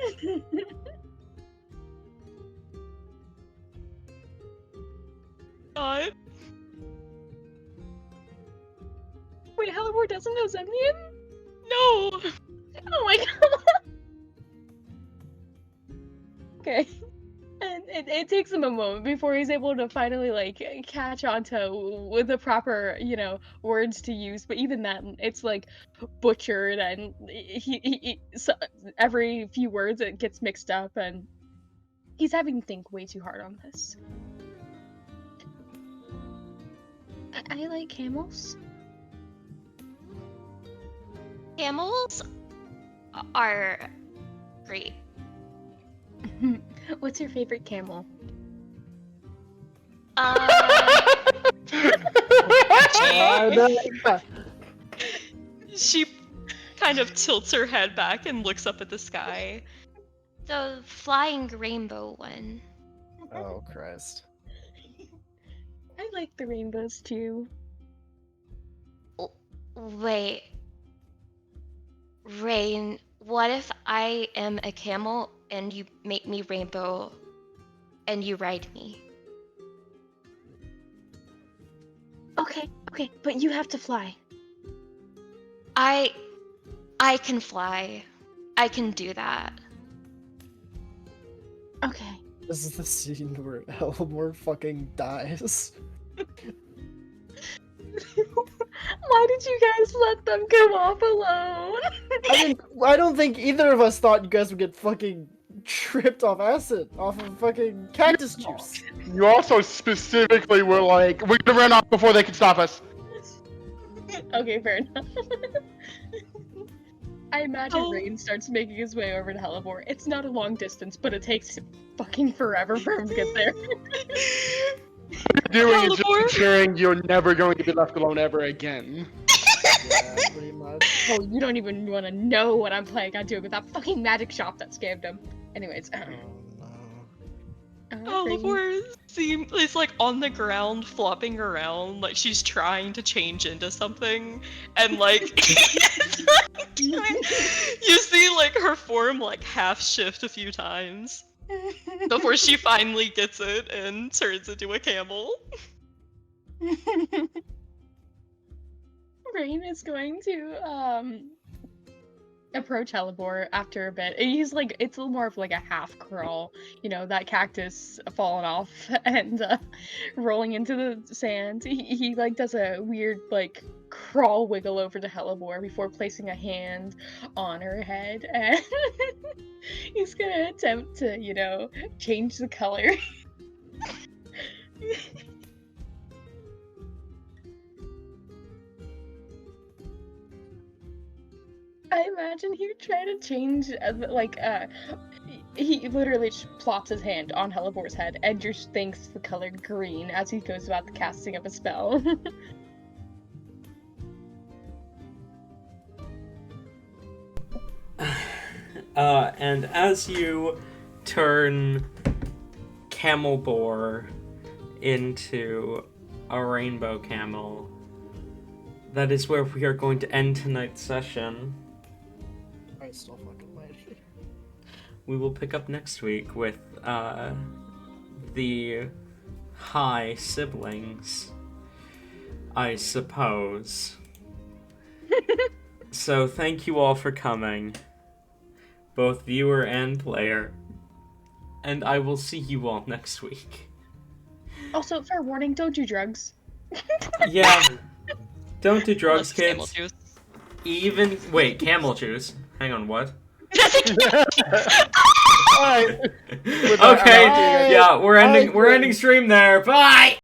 Wait, Hellebore doesn't know Zemnian? No! Oh my god! Okay. And it takes him a moment before he's able to finally like catch on to with the proper, words to use. But even that, it's like butchered, and so every few words it gets mixed up, and he's having to think way too hard on this. I like camels. Camels are great. What's your favorite camel? She kind of tilts her head back and looks up at the sky. The flying rainbow one. Oh Christ. I like the rainbows too. Wait, Rain, what if I am a camel and you make me rainbow and you ride me? Okay, but you have to fly. I can fly. I can do that. Okay. This is the scene where Elmore fucking dies. Why did you guys let them go off alone? I don't think either of us thought you guys would get fucking tripped off acid, off of fucking cactus juice. You also specifically were like, we're gonna run off before they can stop us. Okay, fair enough. I imagine Oh. Rain starts making his way over to Hellebore. It's not a long distance, but it takes fucking forever for him to get there. Doing is just Hellebore? ensuring you're never going to be left alone ever again. Yeah, pretty much. Oh, you don't even want to know what I'm planning on doing with that fucking magic shop that scammed him. Anyways, Oh no. Oliver is like on the ground flopping around like she's trying to change into something and like you see like her form like half shift a few times before she finally gets it and turns into a camel. Rain is going to approach Hellebore after a bit. He's like, it's a little more of like a half crawl, you know, that cactus falling off and rolling into the sand. He like does a weird like crawl wiggle over to Hellebore before placing a hand on her head, and he's gonna attempt to, you know, change the color. I imagine he would try to change, he literally just plops his hand on Hellebore's head and just thinks the color green as he goes about the casting of a spell. And as you turn Camelbore into a rainbow camel, that is where we are going to end tonight's session. I still fucking waiting. We will pick up next week with the high siblings, I suppose. So thank you all for coming, both viewer and player, and I will see you all next week. Also, fair warning, don't do drugs. Yeah, don't do drugs, Unless it's camel kids. juice. Wait, camel juice. Hang on, what? Alright. Okay, yeah, we're ending stream there. Bye.